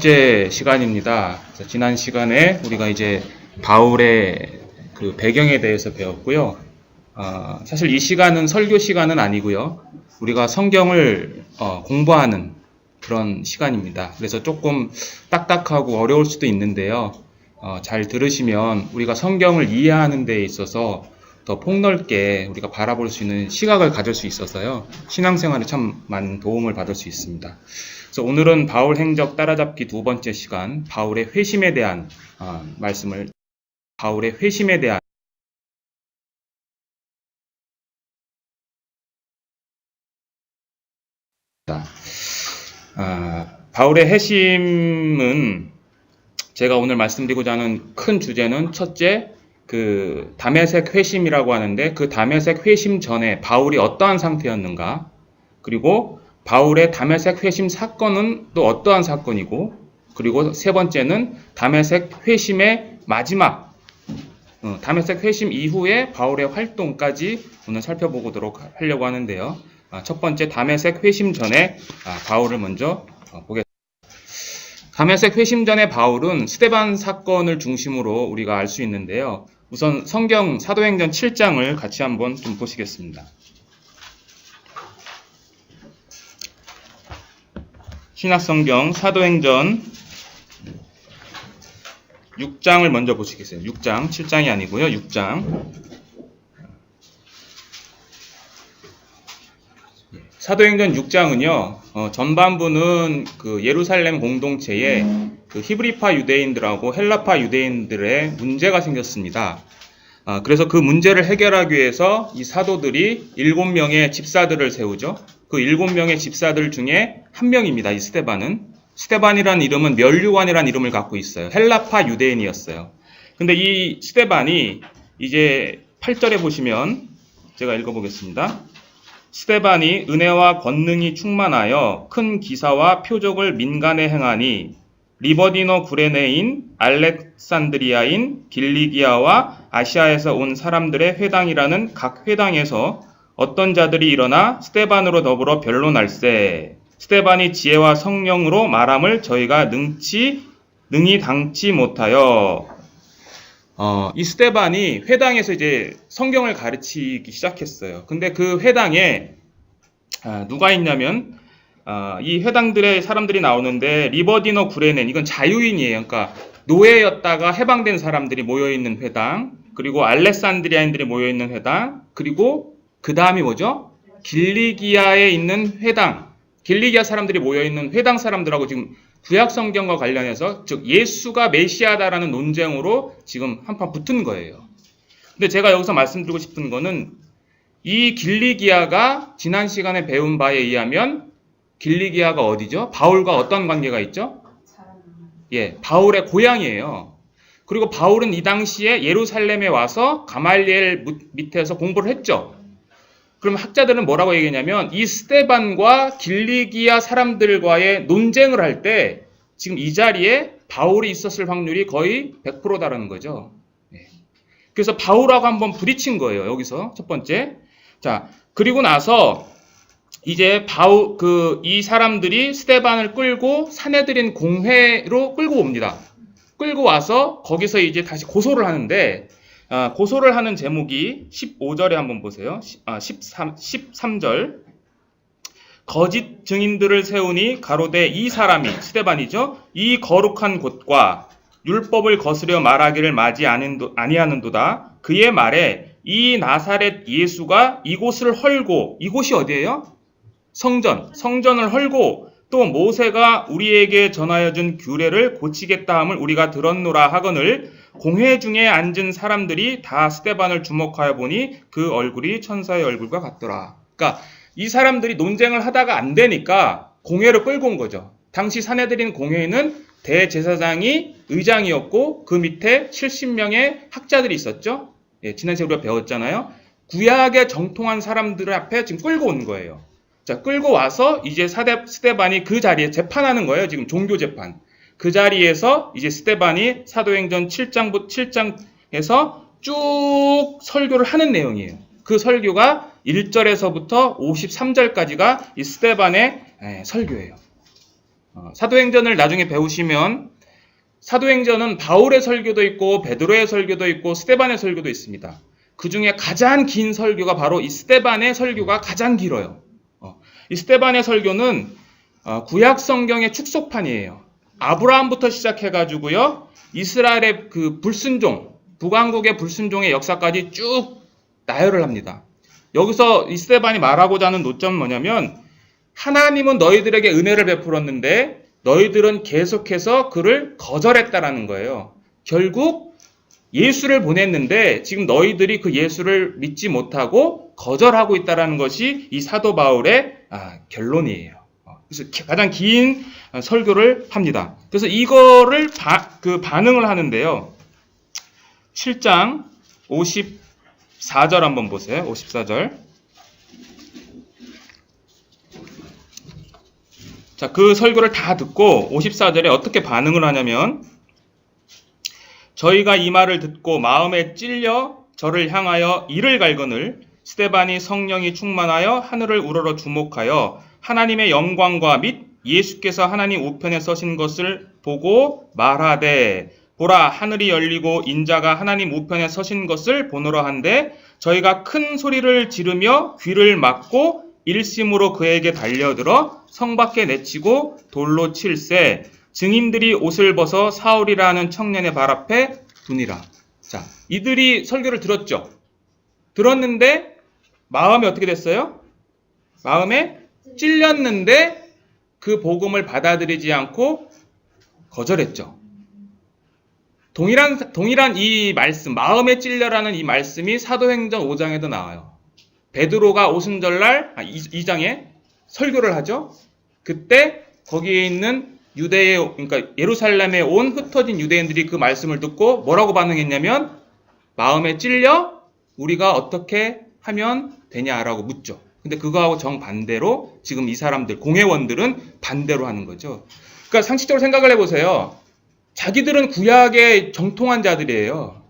번째 시간입니다. 그래서 지난 시간에 우리가 이제 바울의 그 배경에 대해서 배웠고요. 사실 이 시간은 설교 시간은 아니고요. 우리가 성경을 공부하는 그런 시간입니다. 그래서 조금 딱딱하고 어려울 수도 있는데요. 잘 들으시면 우리가 성경을 이해하는 데 있어서 더 폭넓게 우리가 바라볼 수 있는 시각을 가질 수 있어서요. 신앙생활에 참 많은 도움을 받을 수 있습니다. 그래서 오늘은 바울 행적 따라잡기 두 번째 시간, 바울의 회심에 대한 바울의 회심에 대한 바울의 회심은 제가 오늘 말씀드리고자 하는 큰 주제는 첫째, 그 다메섹 회심이라고 하는데 그 다메섹 회심 전에 바울이 어떠한 상태였는가, 그리고 바울의 다메섹 회심 사건은 또 어떠한 사건이고, 그리고 세 번째는 다메섹 회심의 마지막, 다메섹 회심 이후에 바울의 활동까지 오늘 살펴보도록 하려고 하는데요. 첫 번째 다메섹 회심 전에 바울을 먼저 보겠습니다. 다메섹 회심 전에 바울은 스데반 사건을 중심으로 우리가 알 수 있는데요. 우선 성경 사도행전 7장을 같이 한번 좀 보시겠습니다. 신약성경 사도행전 6장을 먼저 보시겠어요. 6장, 7장이 아니고요. 6장. 사도행전 6장은요, 전반부는 그 예루살렘 공동체에 그 히브리파 유대인들하고 헬라파 유대인들의 문제가 생겼습니다. 그래서 그 문제를 해결하기 위해서 이 사도들이 7명의 집사들을 세우죠. 그 7명의 집사들 중에 한 명입니다. 이 스데반은. 스데반이라는 이름은 면류관이라는 이름을 갖고 있어요. 헬라파 유대인이었어요. 근데 이 스데반이 이제 8절에 보시면 제가 읽어보겠습니다. 스데반이 은혜와 권능이 충만하여 큰 기사와 표적을 민간에 행하니 리버디너 구레네인, 알렉산드리아인, 길리기아와 아시아에서 온 사람들의 회당이라는 각 회당에서 어떤 자들이 일어나 스데반으로 더불어 변론할세. 스데반이 지혜와 성령으로 말함을 저희가 능히 당치 못하여. 이 스데반이 회당에서 이제 성경을 가르치기 시작했어요. 근데 그 회당에 누가 있냐면 이 회당들의 사람들이 나오는데 리버디너 구레넨, 이건 자유인이에요. 그러니까 노예였다가 해방된 사람들이 모여있는 회당, 그리고 알렉산드리아인들이 모여있는 회당, 그리고 그 다음이 뭐죠? 길리기아에 있는 회당, 길리기아 사람들이 모여있는 회당 사람들하고 지금 구약 성경과 관련해서, 즉 예수가 메시아다라는 논쟁으로 지금 한판 붙은 거예요. 근데 제가 여기서 말씀드리고 싶은 거는 이 길리기아가 지난 시간에 배운 바에 의하면 길리기아가 어디죠? 바울과 어떤 관계가 있죠? 바울의 고향이에요. 그리고 바울은 이 당시에 예루살렘에 와서 가말리엘 밑에서 공부를 했죠. 그럼 학자들은 뭐라고 얘기했냐면 이 스데반과 길리기아 사람들과의 논쟁을 할 때 지금 이 자리에 바울이 있었을 확률이 거의 100%다라는 거죠. 그래서 바울하고 한번 부딪힌 거예요. 여기서 첫 번째. 자, 그리고 나서 이제 이 사람들이 스데반을 끌고 사내들인 공회로 끌고 옵니다. 끌고 와서 거기서 이제 다시 고소를 하는데, 고소를 하는 제목이 15절에 한번 보세요. 13절. 거짓 증인들을 세우니 가로되 이 사람이, 스데반이죠, 이 거룩한 곳과 율법을 거스려 말하기를 마지 아니하는도다. 그의 말에 이 나사렛 예수가 이곳을 헐고, 이곳이 어디예요? 성전을 헐고 또 모세가 우리에게 전하여 준 규례를 고치겠다 함을 우리가 들었노라 하거늘 공회 중에 앉은 사람들이 다 스데반을 주목하여 보니 그 얼굴이 천사의 얼굴과 같더라. 그러니까 이 사람들이 논쟁을 하다가 안 되니까 공회를 끌고 온 거죠. 당시 사내들인 공회에는 대제사장이 의장이었고 그 밑에 70명의 학자들이 있었죠. 지난 시간에 우리가 배웠잖아요. 구약에 정통한 사람들 앞에 지금 끌고 온 거예요. 자, 끌고 와서 이제 스데반이 그 자리에 재판하는 거예요. 지금 종교 재판. 그 자리에서 이제 스데반이 사도행전 7장에서 쭉 설교를 하는 내용이에요. 그 설교가 1절에서부터 53절까지가 이 스데반의 설교예요. 사도행전을 나중에 배우시면 사도행전은 바울의 설교도 있고 베드로의 설교도 있고 스데반의 설교도 있습니다. 그 중에 가장 긴 설교가 바로 이 스데반의 설교가 가장 길어요. 이 스데반의 설교는 구약 성경의 축소판이에요. 아브라함부터 시작해가지고요, 이스라엘의 그 불순종, 북왕국의 불순종의 역사까지 쭉 나열을 합니다. 여기서 이 스데반이 말하고자 하는 노점은 뭐냐면, 하나님은 너희들에게 은혜를 베풀었는데 너희들은 계속해서 그를 거절했다라는 거예요. 결국 예수를 보냈는데 지금 너희들이 그 예수를 믿지 못하고 거절하고 있다라는 것이 이 사도 바울의 결론이에요. 그래서 가장 긴 설교를 합니다. 그래서 이거를 반응을 하는데요. 7장 54절 한번 보세요. 54절. 자, 그 설교를 다 듣고 54절에 어떻게 반응을 하냐면, 저희가 이 말을 듣고 마음에 찔려 저를 향하여 이를 갈거늘 스데반이 성령이 충만하여 하늘을 우러러 주목하여 하나님의 영광과 및 예수께서 하나님 우편에 서신 것을 보고 말하되, 보라, 하늘이 열리고 인자가 하나님 우편에 서신 것을 보노라 한데, 저희가 큰 소리를 지르며 귀를 막고 일심으로 그에게 달려들어 성 밖에 내치고 돌로 칠세, 증인들이 옷을 벗어 사울이라는 청년의 발 앞에 두니라. 자, 이들이 설교를 들었죠. 들었는데 마음이 어떻게 됐어요? 마음에 찔렸는데 그 복음을 받아들이지 않고 거절했죠. 동일한 이 말씀, 마음에 찔려라는 이 말씀이 사도행전 5장에도 나와요. 베드로가 오순절날 2장에 설교를 하죠. 그때 거기에 있는 그러니까 예루살렘에 온 흩어진 유대인들이 그 말씀을 듣고 뭐라고 반응했냐면, 마음에 찔려 우리가 어떻게 하면 되냐라고 묻죠. 근데 그거하고 정반대로 지금 이 사람들, 공회원들은 반대로 하는 거죠. 그러니까 상식적으로 생각을 해보세요. 자기들은 구약에 정통한 자들이에요.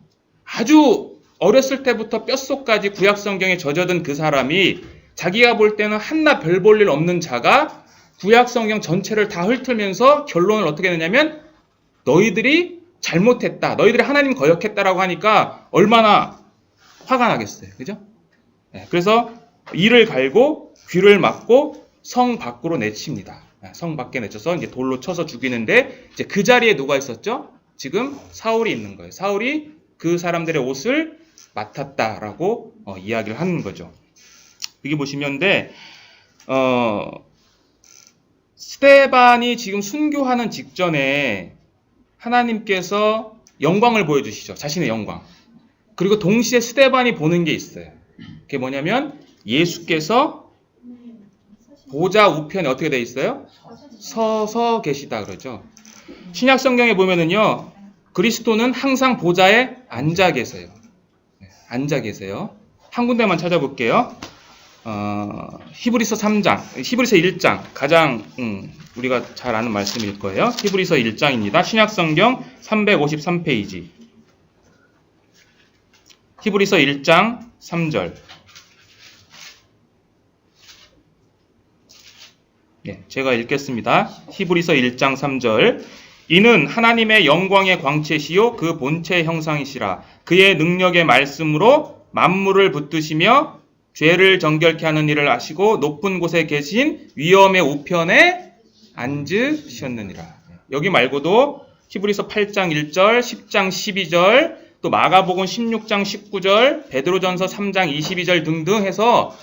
아주 어렸을 때부터 뼛속까지 구약 성경에 젖어든 그 사람이 자기가 볼 때는 한나 별 볼 일 없는 자가 구약 성경 전체를 다 훑으면서 결론을 어떻게 내냐면, 너희들이 잘못했다, 너희들이 하나님 거역했다라고 하니까 얼마나 화가 나겠어요. 그죠? 네, 그래서 이를 갈고 귀를 막고 성 밖으로 내칩니다. 성 밖에 내쳐서 이제 돌로 쳐서 죽이는데, 이제 그 자리에 누가 있었죠? 지금 사울이 있는 거예요. 사울이 그 사람들의 옷을 맡았다라고 이야기를 하는 거죠. 여기 보시면 스데반이 지금 순교하는 직전에 하나님께서 영광을 보여주시죠. 자신의 영광. 그리고 동시에 스데반이 보는 게 있어요. 그게 뭐냐면, 예수께서 보좌 우편에 어떻게 돼 있어요? 서서 계시다 그러죠. 신약 성경에 보면은요, 그리스도는 항상 보좌에 앉아 계세요. 앉아 계세요. 한 군데만 찾아볼게요. 히브리서 3장, 히브리서 1장, 가장 우리가 잘 아는 말씀일 거예요. 히브리서 1장입니다. 신약성경 353페이지. 히브리서 1장 3절. 네, 제가 읽겠습니다. 히브리서 1장 3절. 이는 하나님의 영광의 광채시요 그 본체의 형상이시라. 그의 능력의 말씀으로 만물을 붙드시며 죄를 정결케 하는 일을 하시고 높은 곳에 계신 위엄의 우편에 앉으셨느니라. 여기 말고도 히브리서 8장 1절, 10장 12절, 또 마가복음 16장 19절, 베드로전서 3장 22절 등등 해서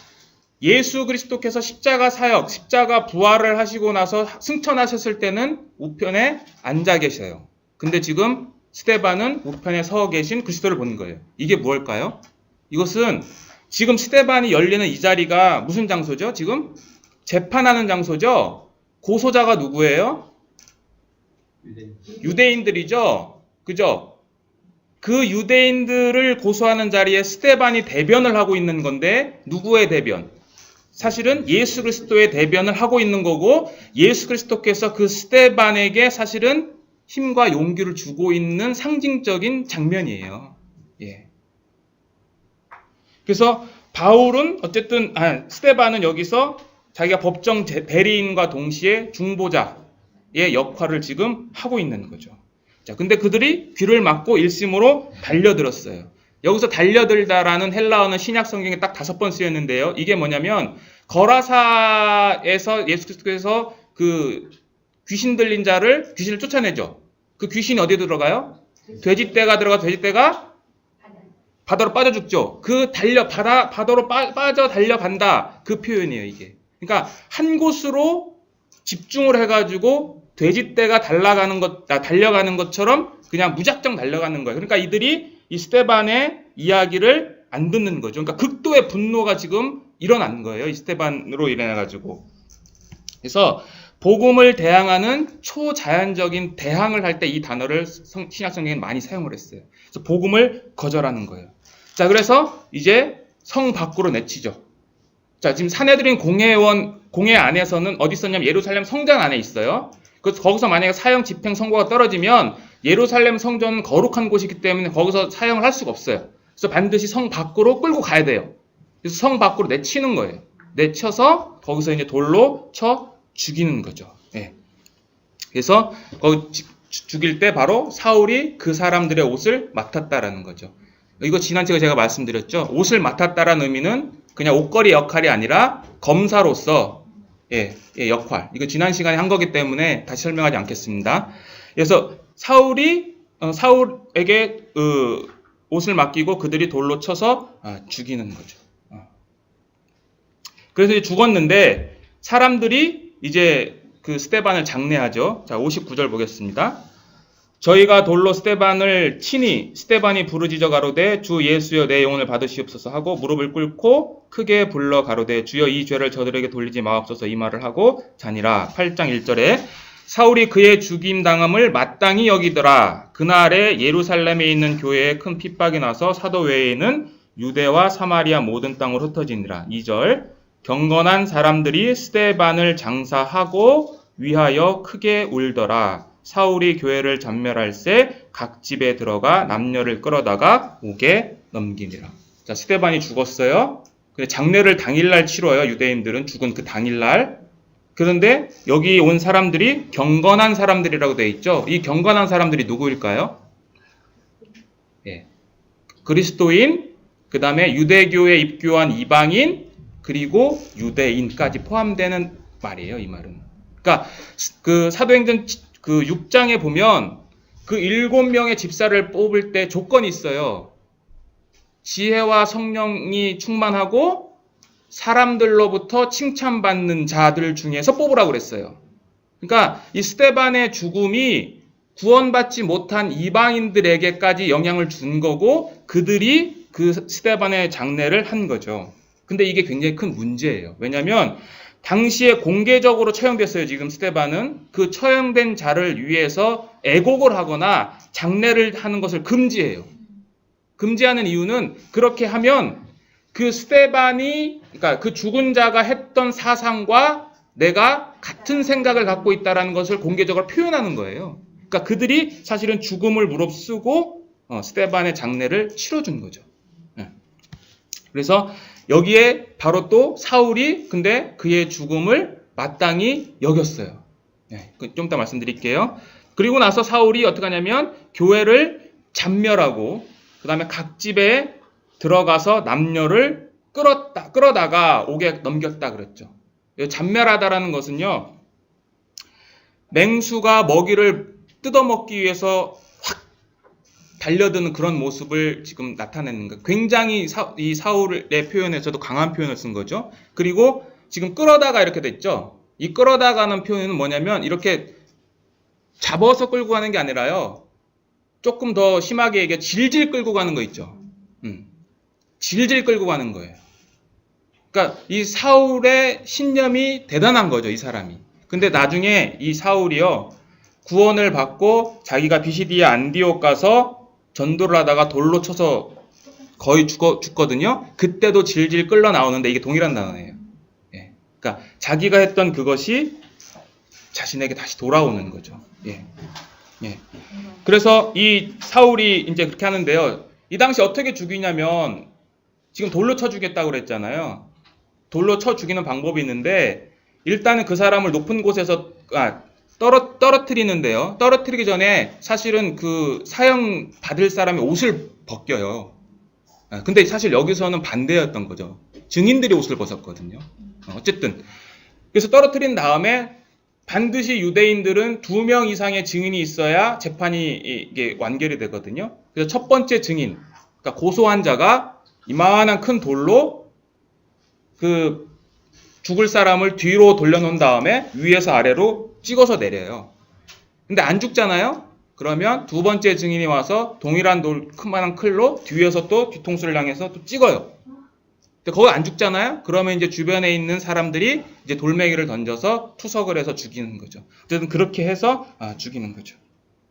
예수 그리스도께서 십자가 사역, 십자가 부활을 하시고 나서 승천하셨을 때는 우편에 앉아 계셔요. 근데 지금 스데반은 우편에 서 계신 그리스도를 보는 거예요. 이게 무엇일까요? 이것은 지금 스데반이 열리는 이 자리가 무슨 장소죠? 지금 재판하는 장소죠? 고소자가 누구예요? 유대인들이죠? 그죠? 그 유대인들을 고소하는 자리에 스데반이 대변을 하고 있는 건데, 누구의 대변? 사실은 예수 그리스도의 대변을 하고 있는 거고, 예수 그리스도께서 그 스데반에게 사실은 힘과 용기를 주고 있는 상징적인 장면이에요. 예. 그래서 바울은 스데반은 여기서 자기가 법정 대리인과 동시에 중보자, 역할을 지금 하고 있는 거죠. 자, 근데 그들이 귀를 막고 일심으로 달려들었어요. 여기서 달려들다라는 헬라어는 신약 성경에 딱 5번 쓰였는데요. 이게 뭐냐면 거라사에서 예수께서 그 귀신 들린 자를 귀신을 쫓아내죠. 그 귀신이 어디에 들어가요? 돼지떼가 들어가 돼지떼가 바다로 빠져 죽죠. 그 바다로 빠져 달려간다. 그 표현이에요, 이게. 그러니까 한 곳으로 집중을 해가지고 돼지떼가 달려가는 것처럼 그냥 무작정 달려가는 거예요. 그러니까 이들이 이 스데반의 이야기를 안 듣는 거죠. 그러니까 극도의 분노가 지금 일어난 거예요. 이 스데반으로 인해가지고. 그래서 복음을 대항하는 초자연적인 대항을 할 때 이 단어를 신약 성경에 많이 사용을 했어요. 그래서 복음을 거절하는 거예요. 자, 그래서 이제 성 밖으로 내치죠. 자, 지금 사내들인 공회 안에서는 어디 있었냐면 예루살렘 성전 안에 있어요. 그래서 거기서 만약에 사형 집행 선고가 떨어지면 예루살렘 성전은 거룩한 곳이기 때문에 거기서 사형을 할 수가 없어요. 그래서 반드시 성 밖으로 끌고 가야 돼요. 그래서 성 밖으로 내치는 거예요. 내쳐서 거기서 이제 돌로 쳐 죽이는 거죠. 예. 그래서 거기 죽일 때 바로 사울이 그 사람들의 옷을 맡았다라는 거죠. 이거 지난 시간에 제가 말씀드렸죠. 옷을 맡았다라는 의미는 그냥 옷걸이 역할이 아니라 검사로서 역할. 이거 지난 시간에 한 거기 때문에 다시 설명하지 않겠습니다. 그래서 사울에게 옷을 맡기고 그들이 돌로 쳐서 죽이는 거죠. 그래서 이제 죽었는데 사람들이 이제 그 스데반을 장례하죠. 자, 59절 보겠습니다. 저희가 돌로 스데반을 치니 스데반이 부르짖어 가로되 주 예수여 내 영혼을 받으시옵소서 하고 무릎을 꿇고 크게 불러 가로되 주여 이 죄를 저들에게 돌리지 마옵소서 이 말을 하고 자니라. 8장 1절에 사울이 그의 죽임당함을 마땅히 여기더라. 그날에 예루살렘에 있는 교회에 큰 핍박이 나서 사도 외에는 유대와 사마리아 모든 땅으로 흩어지니라. 2절 경건한 사람들이 스데반을 장사하고 위하여 크게 울더라. 사울이 교회를 잔멸할새 각 집에 들어가 남녀를 끌어다가 옥에 넘기니라. 자, 스데반이 죽었어요. 근데 장례를 당일날 치러요. 유대인들은 죽은 그 당일날. 그런데 여기 온 사람들이 경건한 사람들이라고 되어 있죠. 이 경건한 사람들이 누구일까요? 그리스도인, 그 다음에 유대교에 입교한 이방인, 그리고 유대인까지 포함되는 말이에요. 이 말은. 그러니까 그 사도행전 그 6장에 보면 그 7명의 집사를 뽑을 때 조건이 있어요. 지혜와 성령이 충만하고 사람들로부터 칭찬받는 자들 중에서 뽑으라고 그랬어요. 그러니까 이 스데반의 죽음이 구원받지 못한 이방인들에게까지 영향을 준 거고 그들이 그 스데반의 장례를 한 거죠. 근데 이게 굉장히 큰 문제예요. 왜냐하면 당시에 공개적으로 처형됐어요. 지금 스데반은 그 처형된 자를 위해서 애곡을 하거나 장례를 하는 것을 금지해요. 금지하는 이유는 그렇게 하면 그 스데반이 그러니까 그 죽은 자가 했던 사상과 내가 같은 생각을 갖고 있다는 것을 공개적으로 표현하는 거예요. 그러니까 그들이 사실은 죽음을 무릅쓰고 스데반의 장례를 치러준 거죠. 그래서 여기에 바로 또 사울이 근데 그의 죽음을 마땅히 여겼어요. 좀 이따 말씀드릴게요. 그리고 나서 사울이 어떻게 하냐면 교회를 잔멸하고 그 다음에 각 집에 들어가서 남녀를 끌어다가 옥에 넘겼다 그랬죠. 잔멸하다라는 것은요. 맹수가 먹이를 뜯어먹기 위해서 확 달려드는 그런 모습을 지금 나타내는 거예요. 굉장히 이 사울의 표현에서도 강한 표현을 쓴 거죠. 그리고 지금 끌어다가 이렇게 됐죠. 이 끌어다가는 표현은 뭐냐면 이렇게 잡아서 끌고 가는 게 아니라요. 조금 더 심하게 얘기해 질질 끌고 가는 거 있죠. 질질 끌고 가는 거예요. 그러니까 이 사울의 신념이 대단한 거죠. 이 사람이. 근데 나중에 이 사울이요. 구원을 받고 자기가 비시디아 안디옥 가서 전도를 하다가 돌로 쳐서 거의 죽거든요. 그때도 질질 끌러 나오는데 이게 동일한 단어예요. 그러니까 자기가 했던 그것이 자신에게 다시 돌아오는 거죠. 그래서 이 사울이 이제 그렇게 하는데요. 이 당시 어떻게 죽이냐면 지금 돌로 쳐 죽였다고 그랬잖아요. 돌로 쳐 죽이는 방법이 있는데 일단은 그 사람을 높은 곳에서 떨어뜨리는데요. 떨어뜨리기 전에 사실은 그 사형 받을 사람의 옷을 벗겨요. 근데 사실 여기서는 반대였던 거죠. 증인들이 옷을 벗었거든요. 어쨌든 그래서 떨어뜨린 다음에 반드시 유대인들은 2명 이상의 증인이 있어야 재판이 이게 완결이 되거든요. 그래서 첫 번째 증인, 그러니까 고소한 자가 이만한 큰 돌로 그 죽을 사람을 뒤로 돌려놓은 다음에 위에서 아래로 찍어서 내려요. 근데 안 죽잖아요? 그러면 두 번째 증인이 와서 동일한 큰만한 클로 뒤에서 또 뒤통수를 향해서 또 찍어요. 근데 거기 안 죽잖아요? 그러면 이제 주변에 있는 사람들이 이제 돌멩이를 던져서 투석을 해서 죽이는 거죠. 어쨌든 그렇게 해서 죽이는 거죠.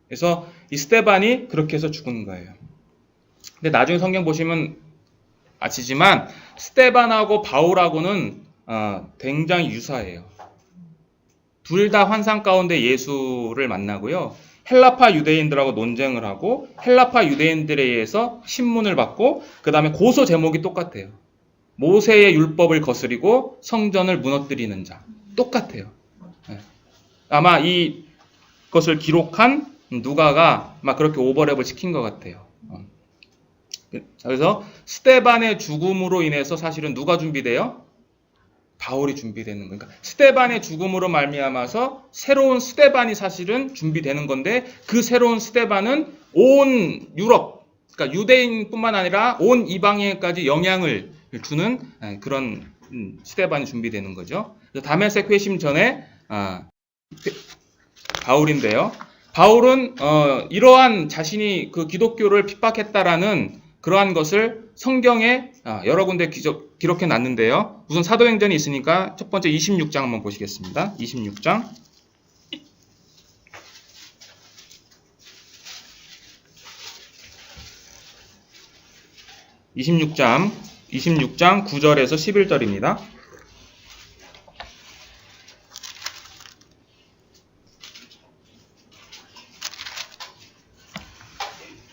그래서 이 스데반이 그렇게 해서 죽은 거예요. 근데 나중에 성경 보시면 아시지만 스데반하고 바울하고는 굉장히 유사해요. 둘 다 환상 가운데 예수를 만나고요. 헬라파 유대인들하고 논쟁을 하고 헬라파 유대인들에 의해서 신문을 받고 그 다음에 고소 제목이 똑같아요. 모세의 율법을 거스리고 성전을 무너뜨리는 자. 똑같아요. 아마 이것을 기록한 누가가 아마 그렇게 오버랩을 시킨 것 같아요. 그래서 스데반의 죽음으로 인해서 사실은 누가 준비돼요? 바울이 준비되는 거예요. 그러니까 스데반의 죽음으로 말미암아서 새로운 스데반이 사실은 준비되는 건데 그 새로운 스데반은 온 유럽, 그러니까 유대인뿐만 아니라 온 이방인에까지 영향을 주는 그런 스데반이 준비되는 거죠. 다메섹 회심 전에 바울인데요. 바울은 이러한 자신이 그 기독교를 핍박했다라는 그러한 것을 성경에 여러 군데 기록해 놨는데요. 우선 사도행전이 있으니까 첫 번째 26장 한번 보시겠습니다. 26장. 26장 9절에서 11절입니다.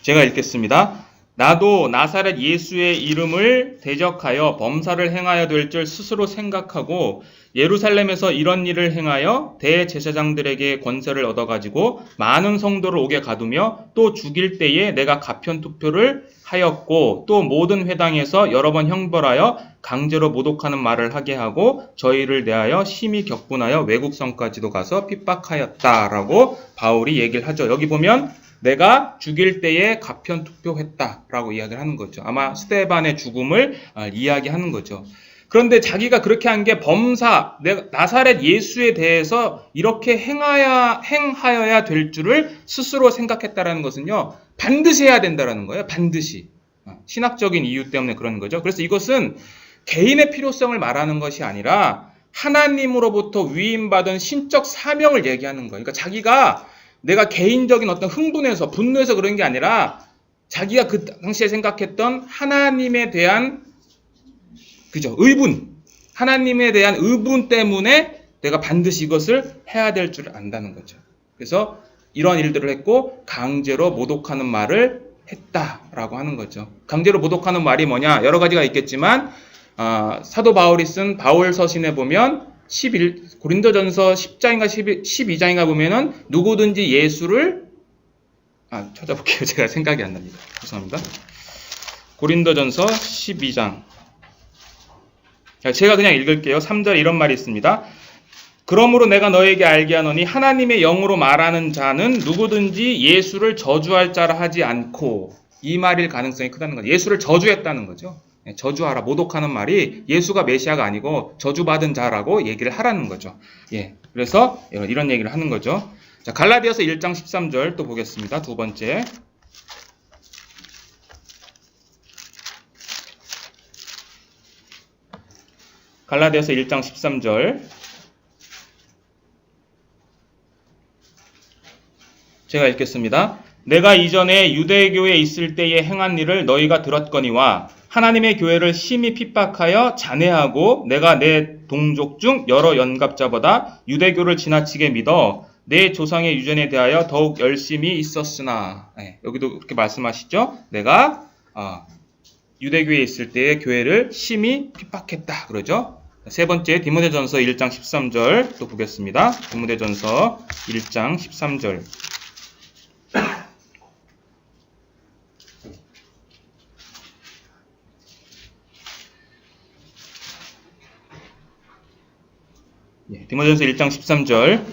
제가 읽겠습니다. 나도 나사렛 예수의 이름을 대적하여 범사를 행하여 될 줄 스스로 생각하고 예루살렘에서 이런 일을 행하여 대제사장들에게 권세를 얻어가지고 많은 성도를 옥에 가두며 또 죽일 때에 내가 가편 투표를 하였고 또 모든 회당에서 여러 번 형벌하여 강제로 모독하는 말을 하게 하고 저희를 대하여 심히 격분하여 외국성까지도 가서 핍박하였다라고 바울이 얘기를 하죠. 여기 보면 내가 죽일 때에 가편 투표했다라고 이야기를 하는 거죠. 아마 스데반의 죽음을 이야기하는 거죠. 그런데 자기가 그렇게 한 게 범사, 나사렛 예수에 대해서 이렇게 행하여야 될 줄을 스스로 생각했다라는 것은요, 반드시 해야 된다라는 거예요. 반드시. 신학적인 이유 때문에 그런 거죠. 그래서 이것은 개인의 필요성을 말하는 것이 아니라 하나님으로부터 위임받은 신적 사명을 얘기하는 거예요. 그러니까 자기가 내가 개인적인 어떤 흥분해서 분노해서 그런 게 아니라 자기가 그 당시에 생각했던 하나님에 대한 의분, 하나님에 대한 의분 때문에 내가 반드시 이것을 해야 될 줄 안다는 거죠. 그래서 이런 일들을 했고 강제로 모독하는 말을 했다라고 하는 거죠. 강제로 모독하는 말이 뭐냐? 여러 가지가 있겠지만 사도 바울이 쓴 바울 서신에 보면 고린도전서 10장인가 12장인가 보면은 누구든지 예수를 찾아볼게요. 제가 생각이 안 납니다. 죄송합니다. 고린도전서 12장. 제가 그냥 읽을게요. 3절에 이런 말이 있습니다. 그러므로 내가 너에게 알게 하노니 하나님의 영으로 말하는 자는 누구든지 예수를 저주할 자라 하지 않고, 이 말일 가능성이 크다는 거죠. 예수를 저주했다는 거죠. 저주하라, 모독하는 말이 예수가 메시아가 아니고 저주받은 자라고 얘기를 하라는 거죠. 그래서 이런 얘기를 하는 거죠. 자, 갈라디아서 1장 13절 또 보겠습니다. 두 번째. 갈라디아서 1장 13절. 제가 읽겠습니다. 내가 이전에 유대교에 있을 때에 행한 일을 너희가 들었거니와 하나님의 교회를 심히 핍박하여 잔해하고 내가 내 동족 중 여러 연갑자보다 유대교를 지나치게 믿어 내 조상의 유전에 대하여 더욱 열심히 있었으나, 여기도 그렇게 말씀하시죠. 내가 유대교에 있을 때의 교회를 심히 핍박했다 그러죠. 세 번째 디모데전서 1장 13절 또 보겠습니다. 디모데전서 1장 13절. 디모데전서 1장 13절.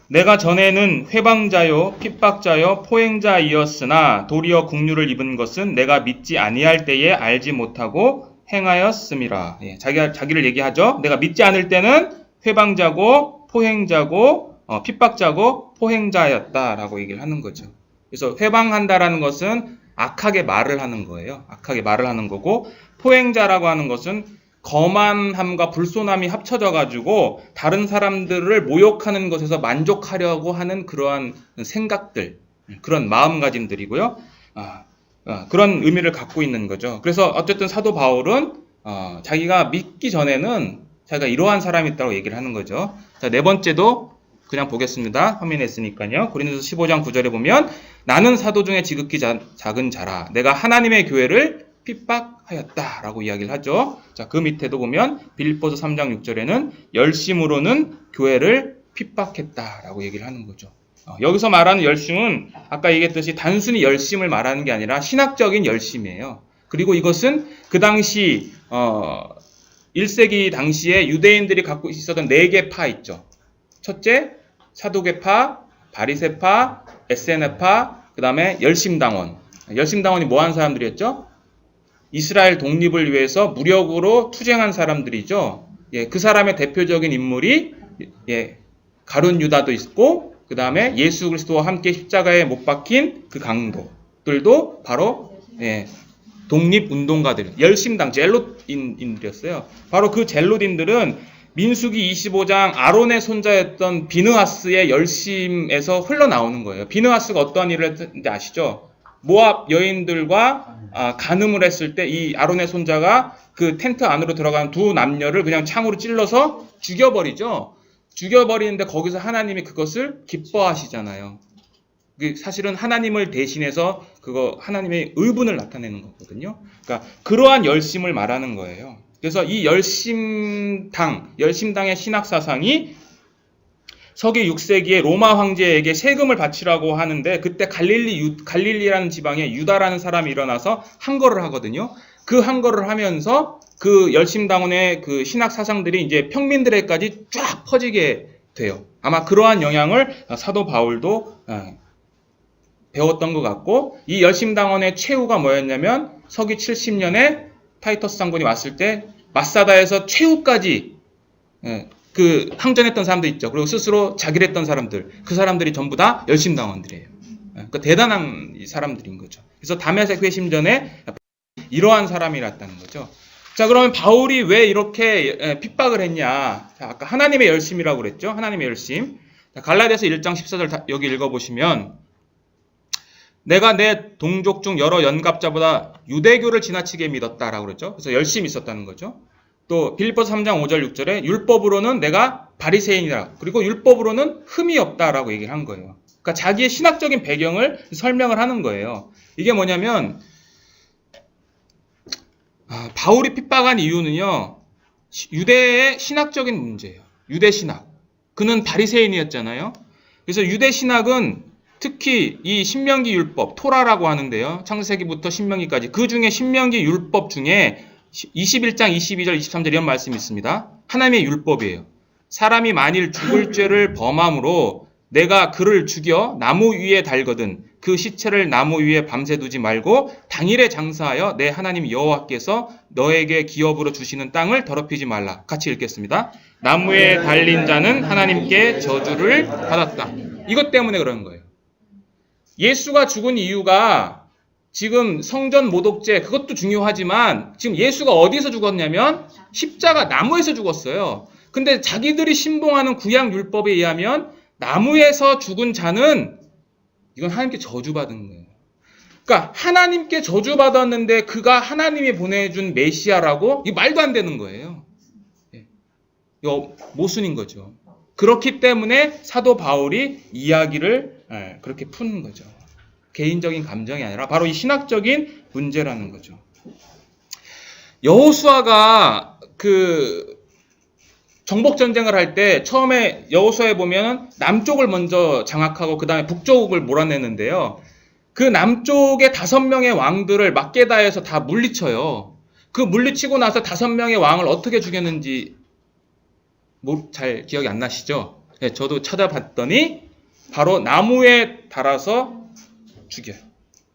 내가 전에는 회방자요 핍박자요 포행자이었으나 도리어 국류를 입은 것은 내가 믿지 아니할 때에 알지 못하고 행하였음이라. 자기를 얘기하죠. 내가 믿지 않을 때는 회방자고 포행자고 핍박자고 포행자였다라고 얘기를 하는 거죠. 그래서 회방한다라는 것은 악하게 말을 하는 거예요. 악하게 말을 하는 거고, 포행자라고 하는 것은 거만함과 불손함이 합쳐져 가지고 다른 사람들을 모욕하는 것에서 만족하려고 하는 그러한 생각들, 그런 마음가짐들이고요. 그런 의미를 갖고 있는 거죠. 그래서 어쨌든 사도 바울은 자기가 믿기 전에는 자기가 이러한 사람이 있다고 얘기를 하는 거죠. 자, 네 번째도 그냥 보겠습니다. 화면에 있으니까요. 고린도서 15장 9절에 보면 나는 사도 중에 지극히 작은 자라 내가 하나님의 교회를 핍박하였다라고 이야기를 하죠. 자, 그 밑에도 보면 빌립보서 3장 6절에는 열심으로는 교회를 핍박했다라고 얘기를 하는 거죠. 여기서 말하는 열심은 아까 얘기했듯이 단순히 열심을 말하는 게 아니라 신학적인 열심이에요. 그리고 이것은 그 당시 1세기 당시에 유대인들이 갖고 있었던 4개 파 있죠. 첫째, 사두개파, 바리새파, 에세네파, 그 다음에 열심당원. 열심당원이 뭐 하는 사람들이었죠? 이스라엘 독립을 위해서 무력으로 투쟁한 사람들이죠. 그 사람의 대표적인 인물이 가룟 유다도 있고, 그 다음에 예수 그리스도와 함께 십자가에 못 박힌 그 강도들도 바로 독립운동가들, 열심당 젤롯인들이었어요. 바로 그 젤롯인들은 민수기 25장 아론의 손자였던 비느하스의 열심에서 흘러나오는 거예요. 비느하스가 어떠한 일을 했는지 아시죠? 모압 여인들과 간음을 했을 때 이 아론의 손자가 그 텐트 안으로 들어간 두 남녀를 그냥 창으로 찔러서 죽여버리죠. 죽여버리는데 거기서 하나님이 그것을 기뻐하시잖아요. 사실은 하나님을 대신해서 하나님의 의분을 나타내는 거거든요. 그러니까 그러한 열심을 말하는 거예요. 그래서 이 열심당의 신학 사상이 서기 6세기에 로마 황제에게 세금을 바치라고 하는데 그때 갈릴리라는 지방에 유다라는 사람이 일어나서 항거를 하거든요. 그 항거를 하면서 그 열심당원의 그 신학 사상들이 이제 평민들에게까지 쫙 퍼지게 돼요. 아마 그러한 영향을 사도 바울도 배웠던 것 같고, 이 열심당원의 최후가 뭐였냐면 서기 70년에 타이터스 장군이 왔을 때 마사다에서 최후까지 그 항전했던 사람들 있죠. 그리고 스스로 자기를 했던 사람들, 그 사람들이 전부 다 열심당원들이에요. 그러니까 대단한 사람들인 거죠. 그래서 다메섹 회심전에 이러한 사람이랐다는 거죠. 자, 그러면 바울이 왜 이렇게 핍박을 했냐? 자, 아까 하나님의 열심이라고 그랬죠. 하나님의 열심. 자, 갈라디아서 1장 14절 여기 읽어보시면, 내가 내 동족 중 여러 연갑자보다 유대교를 지나치게 믿었다라고 그랬죠. 그래서 열심히 있었다는 거죠. 또 빌립보서 3장 5절 6절에 율법으로는 내가 바리새인이라, 그리고 율법으로는 흠이 없다라고 얘기를 한 거예요. 그러니까 자기의 신학적인 배경을 설명을 하는 거예요. 이게 뭐냐면 바울이 핍박한 이유는요, 유대의 신학적인 문제예요. 유대 신학. 그는 바리새인이었잖아요. 그래서 유대 신학은 특히 이 신명기 율법, 토라라고 하는데요. 창세기부터 신명기까지. 그 중에 신명기 율법 중에 21장 22절 23절 이런 말씀이 있습니다. 하나님의 율법이에요. 사람이 만일 죽을 죄를 범함으로 내가 그를 죽여 나무 위에 달거든 그 시체를 나무 위에 밤새 두지 말고 당일에 장사하여 내 하나님 여호와께서 너에게 기업으로 주시는 땅을 더럽히지 말라. 같이 읽겠습니다. 나무에 달린 자는 하나님께 저주를 받았다. 이것 때문에 그런 거예요. 예수가 죽은 이유가 지금 성전 모독죄, 그것도 중요하지만 지금 예수가 어디서 죽었냐면 십자가 나무에서 죽었어요. 근데 자기들이 신봉하는 구약 율법에 의하면 나무에서 죽은 자는 이건 하나님께 저주받은 거예요. 그러니까 하나님께 저주받았는데 그가 하나님이 보내준 메시아라고? 이거 말도 안 되는 거예요. 이거 모순인 거죠. 그렇기 때문에 사도 바울이 이야기를 그렇게 푸는 거죠. 개인적인 감정이 아니라 바로 이 신학적인 문제라는 거죠. 여호수아가 그 정복 전쟁을 할 때 처음에 여호수아에 보면 남쪽을 먼저 장악하고 그 다음에 북쪽을 몰아내는데요. 그 남쪽의 5명의 왕들을 막게다에서 다 물리쳐요. 그 물리치고 나서 5명의 왕을 어떻게 죽였는지 잘 기억이 안 나시죠? 네, 저도 찾아봤더니 바로 나무에 달아서 죽여요.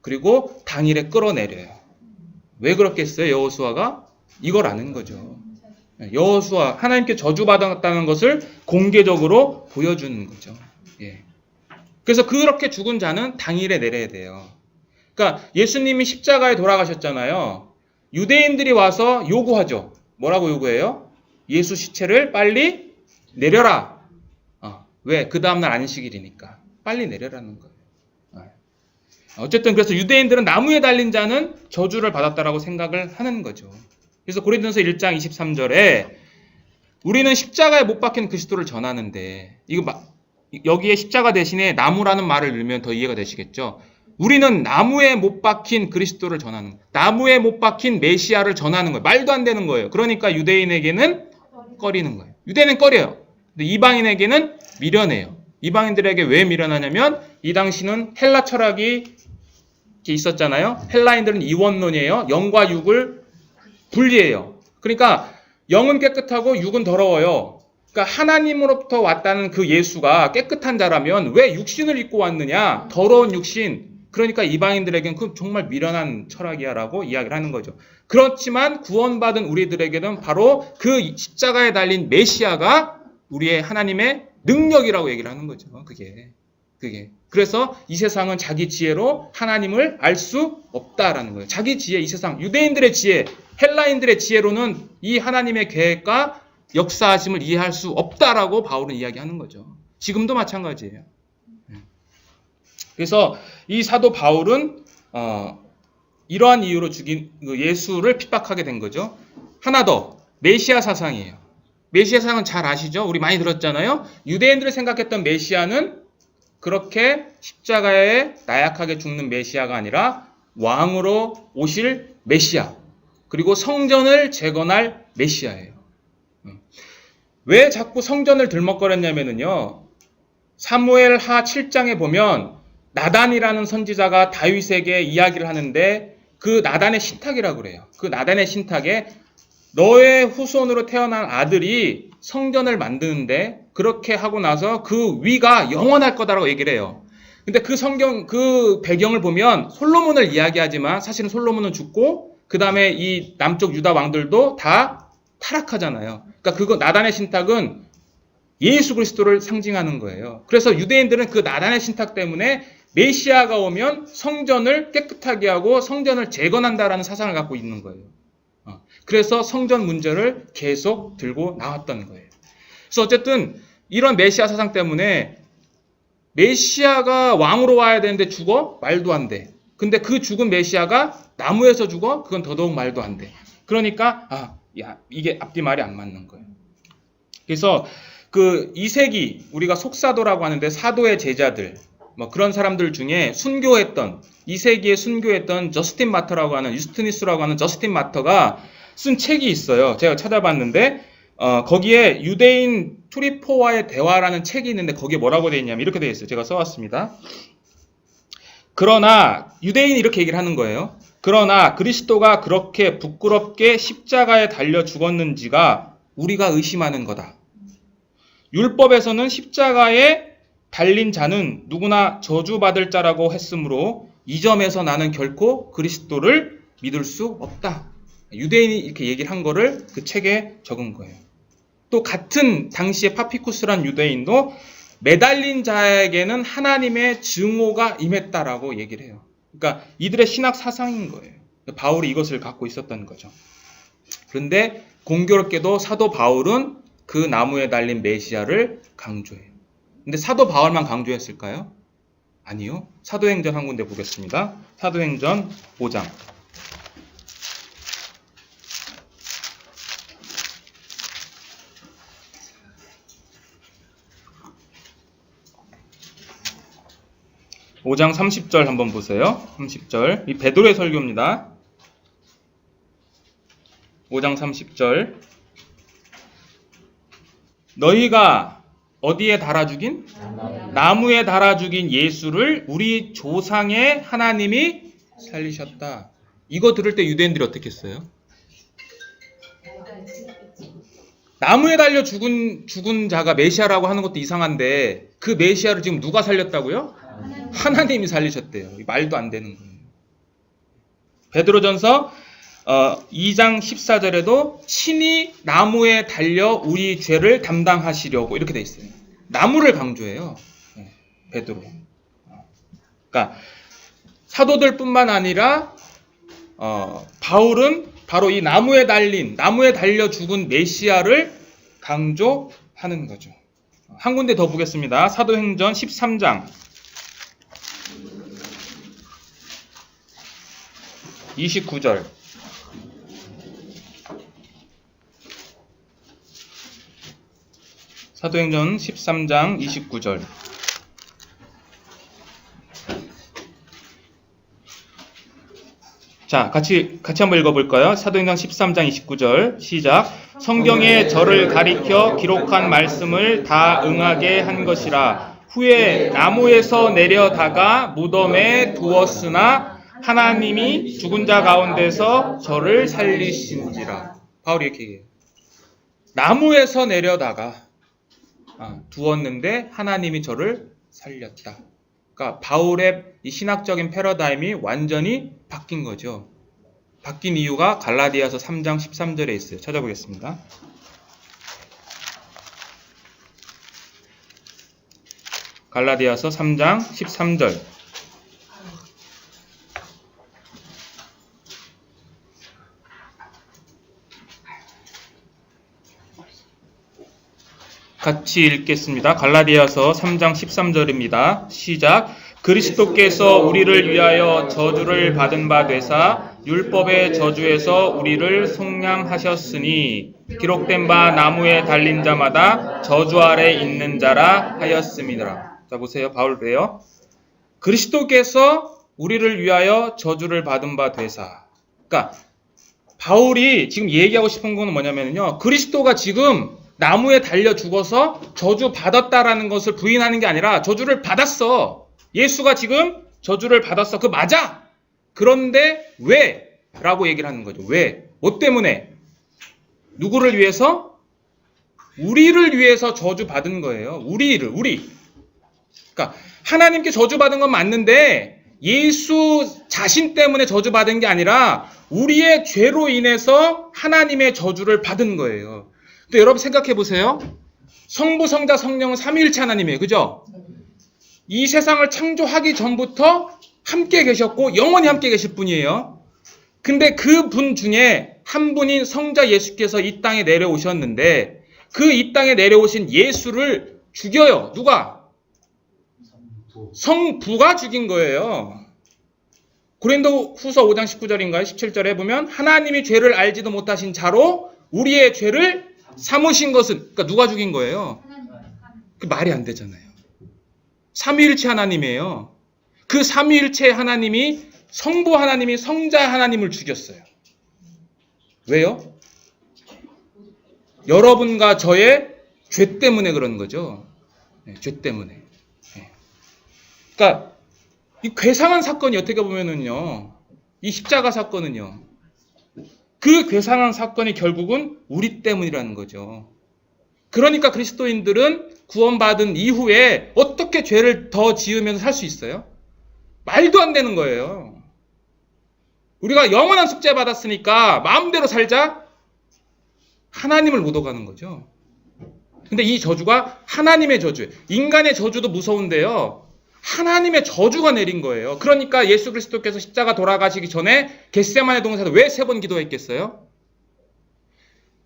그리고 당일에 끌어내려요. 왜 그렇겠어요? 여호수아가 이걸 아는 거죠. 여호수아 하나님께 저주받았다는 것을 공개적으로 보여주는 거죠. 예. 그래서 그렇게 죽은 자는 당일에 내려야 돼요. 그러니까 예수님이 십자가에 돌아가셨잖아요. 유대인들이 와서 요구하죠. 뭐라고 요구해요? 예수 시체를 빨리 내려라. 왜? 그 다음날 안식일이니까. 빨리 내려라는 거예요. 어쨌든 그래서 유대인들은 나무에 달린 자는 저주를 받았다라고 생각을 하는 거죠. 그래서 고린도전서 1장 23절에 우리는 십자가에 못 박힌 그리스도를 전하는데 여기에 십자가 대신에 나무라는 말을 넣으면 더 이해가 되시겠죠. 우리는 나무에 못 박힌 그리스도를 전하는 거예요. 나무에 못 박힌 메시아를 전하는 거예요. 말도 안 되는 거예요. 그러니까 유대인에게는 꺼리는 거예요. 유대인은 꺼려요. 근데 이방인에게는 미련해요. 이방인들에게 왜 미련하냐면 이 당시는 헬라 철학이 있었잖아요. 헬라인들은 이원론이에요. 영과 육을 분리해요. 그러니까 영은 깨끗하고 육은 더러워요. 그러니까 하나님으로부터 왔다는 그 예수가 깨끗한 자라면 왜 육신을 입고 왔느냐? 더러운 육신. 그러니까 이방인들에게는 그 정말 미련한 철학이야라고 이야기를 하는 거죠. 그렇지만 구원받은 우리들에게는 바로 그 십자가에 달린 메시아가 우리의 하나님의 능력이라고 얘기를 하는 거죠. 그게. 그래서 이 세상은 자기 지혜로 하나님을 알 수 없다라는 거예요. 자기 지혜, 이 세상, 유대인들의 지혜, 헬라인들의 지혜로는 이 하나님의 계획과 역사하심을 이해할 수 없다라고 바울은 이야기하는 거죠. 지금도 마찬가지예요. 그래서 이 사도 바울은 이러한 이유로 죽인 예수를 핍박하게 된 거죠. 하나 더, 메시아 사상이에요. 메시아 사상은 잘 아시죠? 우리 많이 들었잖아요. 유대인들이 생각했던 메시아는 그렇게 십자가에 나약하게 죽는 메시아가 아니라 왕으로 오실 메시아, 그리고 성전을 재건할 메시아예요. 왜 자꾸 성전을 들먹거렸냐면요. 사무엘 하 7장에 보면 나단이라는 선지자가 다윗에게 이야기를 하는데 그 나단의 신탁이라고 그래요. 그 나단의 신탁에 너의 후손으로 태어난 아들이 성전을 만드는데 그렇게 하고 나서 그 위가 영원할 거다라고 얘기를 해요. 근데 그 배경을 보면 솔로몬을 이야기하지만 사실은 솔로몬은 죽고 그 다음에 이 남쪽 유다 왕들도 다 타락하잖아요. 그러니까 그거 나단의 신탁은 예수 그리스도를 상징하는 거예요. 그래서 유대인들은 그 나단의 신탁 때문에 메시아가 오면 성전을 깨끗하게 하고 성전을 재건한다라는 사상을 갖고 있는 거예요. 그래서 성전 문제를 계속 들고 나왔던 거예요. 그래서 어쨌든 이런 메시아 사상 때문에 메시아가 왕으로 와야 되는데 죽어? 말도 안 돼. 근데 그 죽은 메시아가 나무에서 죽어? 그건 더더욱 말도 안 돼. 그러니까 이게 앞뒤 말이 안 맞는 거예요. 그래서 그 2세기 우리가 속사도라고 하는데 사도의 제자들 그런 사람들 중에 순교했던 2세기에 순교했던 저스틴 마터라고 하는 유스티니스라고 하는 저스틴 마터가 쓴 책이 있어요. 제가 찾아봤는데 거기에 유대인 투리포와의 대화라는 책이 있는데 거기에 뭐라고 되어 있냐면 이렇게 되어 있어요. 제가 써왔습니다. 그러나 유대인이 이렇게 얘기를 하는 거예요. 그러나 그리스도가 그렇게 부끄럽게 십자가에 달려 죽었는지가 우리가 의심하는 거다. 율법에서는 십자가에 달린 자는 누구나 저주받을 자라고 했으므로 이 점에서 나는 결코 그리스도를 믿을 수 없다. 유대인이 이렇게 얘기를 한 거를 그 책에 적은 거예요. 또 같은 당시에 파피쿠스란 유대인도 매달린 자에게는 하나님의 증오가 임했다라고 얘기를 해요. 그러니까 이들의 신학 사상인 거예요. 바울이 이것을 갖고 있었던 거죠. 그런데 공교롭게도 사도 바울은 그 나무에 달린 메시아를 강조해요. 근데 사도 바울만 강조했을까요? 아니요. 사도행전 한 군데 보겠습니다. 사도행전 5장. 5장 30절 한번 보세요. 30절. 이 베드로의 설교입니다. 5장 30절. 너희가 어디에 달아 죽인? 나무에 달아 죽인 예수를 우리 조상의 하나님이 살리셨다. 이거 들을 때 유대인들이 어떻게 했어요? 나무에 달려 죽은 자가 메시아라고 하는 것도 이상한데 그 메시아를 지금 누가 살렸다고요? 하나님이 살리셨대요. 말도 안 되는 거예요. 베드로전서 2장 14절에도 친히 나무에 달려 우리 죄를 담당하시려고 이렇게 돼 있어요. 나무를 강조해요. 베드로. 그러니까 사도들뿐만 아니라 바울은 바로 이 나무에 달려 죽은 메시아를 강조하는 거죠. 한 군데 더 보겠습니다. 사도행전 13장 29절. 사도행전 13장 29절. 자, 같이 한번 읽어볼까요? 사도행전 13장 29절 시작. 성경에 저를 가리켜 기록한 말씀을 다 응하게 한 것이라. 후에 나무에서 내려다가 무덤에 두었으나 하나님이 죽은 자 가운데서 저를 살리신지라. 바울이 이렇게 얘기해요. 나무에서 내려다가 두었는데 하나님이 저를 살렸다. 그러니까 바울의 이 신학적인 패러다임이 완전히 바뀐 거죠. 바뀐 이유가 갈라디아서 3장 13절에 있어요. 찾아보겠습니다. 갈라디아서 3장 13절. 같이 읽겠습니다. 갈라디아서 3장 13절입니다. 시작. 그리스도께서 우리를 위하여 저주를 받은 바 되사 율법의 저주에서 우리를 속량하셨으니 기록된 바 나무에 달린 자마다 저주 아래 있는 자라 하였음이니라. 자, 보세요. 바울이래요. 그리스도께서 우리를 위하여 저주를 받은 바 되사. 그러니까 바울이 지금 얘기하고 싶은 건 뭐냐면요. 그리스도가 지금 나무에 달려 죽어서 저주 받았다라는 것을 부인하는 게 아니라 저주를 받았어. 예수가 지금 저주를 받았어. 그 맞아. 그런데 왜? 라고 얘기를 하는 거죠. 왜? 뭐 때문에? 누구를 위해서? 우리를 위해서 저주 받은 거예요. 우리. 그러니까 하나님께 저주 받은 건 맞는데 예수 자신 때문에 저주 받은 게 아니라 우리의 죄로 인해서 하나님의 저주를 받은 거예요. 또 여러분 생각해 보세요. 성부, 성자, 성령은 삼위일체 하나님이에요. 그죠? 이 세상을 창조하기 전부터 함께 계셨고 영원히 함께 계실 분이에요. 근데 그 분 중에 한 분인 성자 예수께서 이 땅에 내려오셨는데 그 이 땅에 내려오신 예수를 죽여요. 누가? 성부가 죽인 거예요. 고린도 후서 5장 19절인가요? 17절에 보면 하나님이 죄를 알지도 못하신 자로 우리의 죄를 삼으신 것은, 그러니까 누가 죽인 거예요? 그 말이 안 되잖아요. 삼위일체 하나님이에요. 그 삼위일체 하나님이 성부 하나님이 성자 하나님을 죽였어요. 왜요? 여러분과 저의 죄 때문에 그런 거죠. 네, 죄 때문에. 네. 그러니까 이 괴상한 사건이 어떻게 보면은요, 이 십자가 사건은요, 그 괴상한 사건이 결국은 우리 때문이라는 거죠. 그러니까 그리스도인들은 구원받은 이후에 어떻게 죄를 더 지으면서 살 수 있어요? 말도 안 되는 거예요. 우리가 영원한 숙제 받았으니까 마음대로 살자? 하나님을 못 오가는 거죠. 근데 이 저주가 하나님의 저주예요. 인간의 저주도 무서운데요. 하나님의 저주가 내린 거예요. 그러니까 예수 그리스도께서 십자가 돌아가시기 전에 겟세마네 동산에서 왜 3번 기도했겠어요?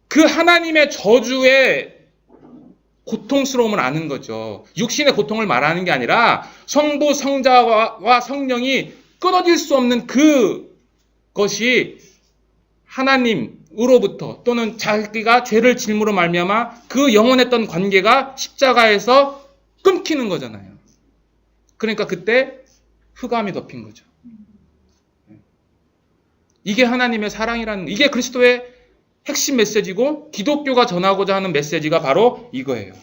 그 하나님의 저주의 고통스러움을 아는 거죠. 육신의 고통을 말하는 게 아니라 성부, 성자와 성령이 끊어질 수 없는 그것이 하나님으로부터 또는 자기가 죄를 질므로 말미암아 그 영원했던 관계가 십자가에서 끊기는 거잖아요. 그러니까 그때 흑암이 덮인 거죠. 이게 하나님의 사랑이라는, 이게 그리스도의 핵심 메시지고 기독교가 전하고자 하는 메시지가 바로 이거예요.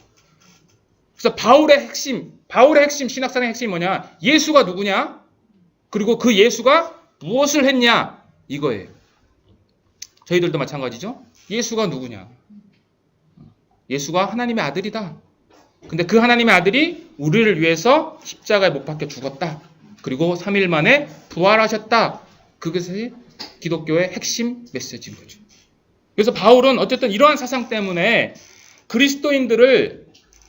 그래서 바울의 핵심 신학생의 핵심이 뭐냐? 예수가 누구냐? 그리고 그 예수가 무엇을 했냐? 이거예요. 저희들도 마찬가지죠. 예수가 누구냐? 예수가 하나님의 아들이다. 근데 그 하나님의 아들이 우리를 위해서 십자가에 못 박혀 죽었다. 그리고 3일 만에 부활하셨다. 그것이 기독교의 핵심 메시지인 거죠. 그래서 바울은 어쨌든 이러한 사상 때문에 그리스도인들을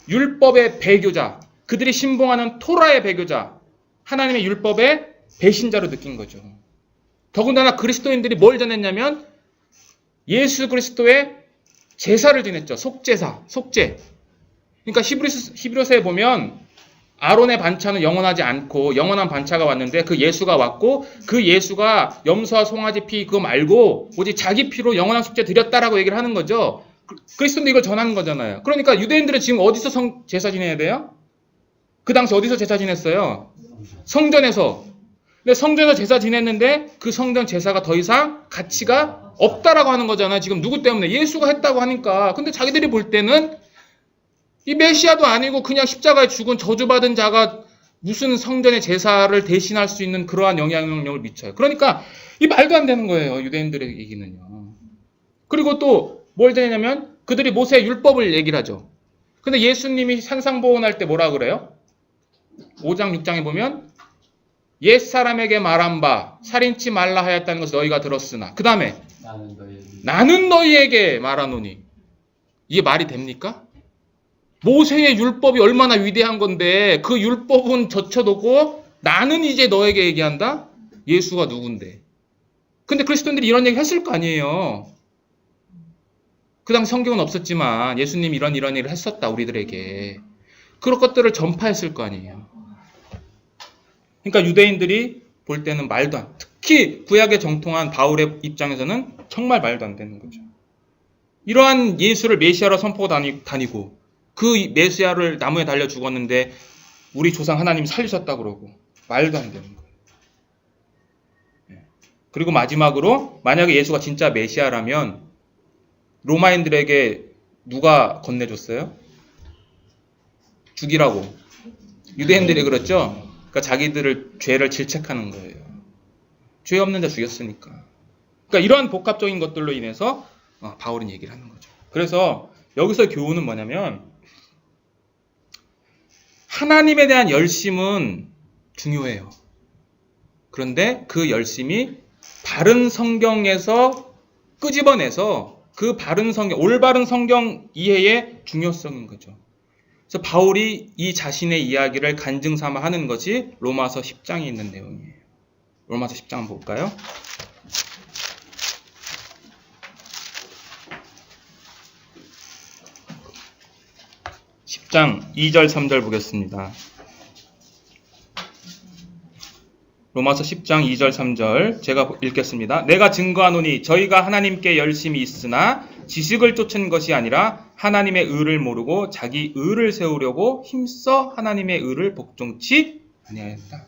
율법의 배교자, 그들이 신봉하는 토라의 배교자, 하나님의 율법의 배신자로 느낀 거죠. 더군다나 그리스도인들이 뭘 전했냐면 예수 그리스도의 제사를 지냈죠. 속제사, 속죄. 그러니까 히브리서에 보면 아론의 반차는 영원하지 않고 영원한 반차가 왔는데 그 예수가 왔고 그 예수가 염소와 송아지 피 그거 말고 오직 자기 피로 영원한 속죄 드렸다라고 얘기를 하는 거죠. 그리스도인도 이걸 전하는 거잖아요. 그러니까 유대인들은 지금 어디서 제사 지내야 돼요? 그 당시 어디서 제사 지냈어요? 성전에서. 근데 성전에서 제사 지냈는데 그 성전 제사가 더 이상 가치가 없다라고 하는 거잖아요. 지금 누구 때문에? 예수가 했다고 하니까. 근데 자기들이 볼 때는 이 메시아도 아니고 그냥 십자가에 죽은 저주받은 자가 무슨 성전의 제사를 대신할 수 있는 그러한 영향력을 미쳐요. 그러니까 이 말도 안 되는 거예요. 유대인들의 얘기는요. 그리고 또 뭘 되냐면 그들이 모세의 율법을 얘기를 하죠. 근데 예수님이 산상보훈할 때 뭐라 그래요? 5장 6장에 보면 옛사람에게 말한 바 살인치 말라 하였다는 것을 너희가 들었으나 그 다음에 나는 너희에게 말하노니. 이게 말이 됩니까? 모세의 율법이 얼마나 위대한 건데 그 율법은 젖혀놓고 나는 이제 너에게 얘기한다? 예수가 누군데? 근데 그리스도인들이 이런 얘기 했을 거 아니에요. 그 당시 성경은 없었지만 예수님이 이런 얘기를 했었다 우리들에게. 그런 것들을 전파했을 거 아니에요. 그러니까 유대인들이 볼 때는 말도 안, 특히 구약에 정통한 바울의 입장에서는 정말 말도 안 되는 거죠. 이러한 예수를 메시아로 선포하고 다니고 그 메시아를 나무에 달려 죽었는데 우리 조상 하나님 살리셨다고 그러고 말도 안 되는 거예요. 그리고 마지막으로 만약에 예수가 진짜 메시아라면 로마인들에게 누가 건네줬어요? 죽이라고. 유대인들이 그랬죠. 그러니까 자기들을 죄를 질책하는 거예요. 죄 없는 자 죽였으니까. 그러니까 이러한 복합적인 것들로 인해서 바울은 얘기를 하는 거죠. 그래서 여기서 교훈은 뭐냐면 하나님에 대한 열심은 중요해요. 그런데 그 열심이 바른 성경에서 끄집어내서 그 바른 성경, 올바른 성경 이해의 중요성인 거죠. 그래서 바울이 이 자신의 이야기를 간증 삼아 하는 것이 로마서 10장에 있는 내용이에요. 로마서 10장 한번 볼까요? (10장) 2절 3절 보겠습니다. 로마서 10장 2절 3절 제가 읽겠습니다. 내가 증거하노니 저희가 하나님께 열심히 있으나 지식을 쫓은 것이 아니라 하나님의 의를 모르고 자기 의를 세우려고 힘써 하나님의 의를 복종치 아니하였다.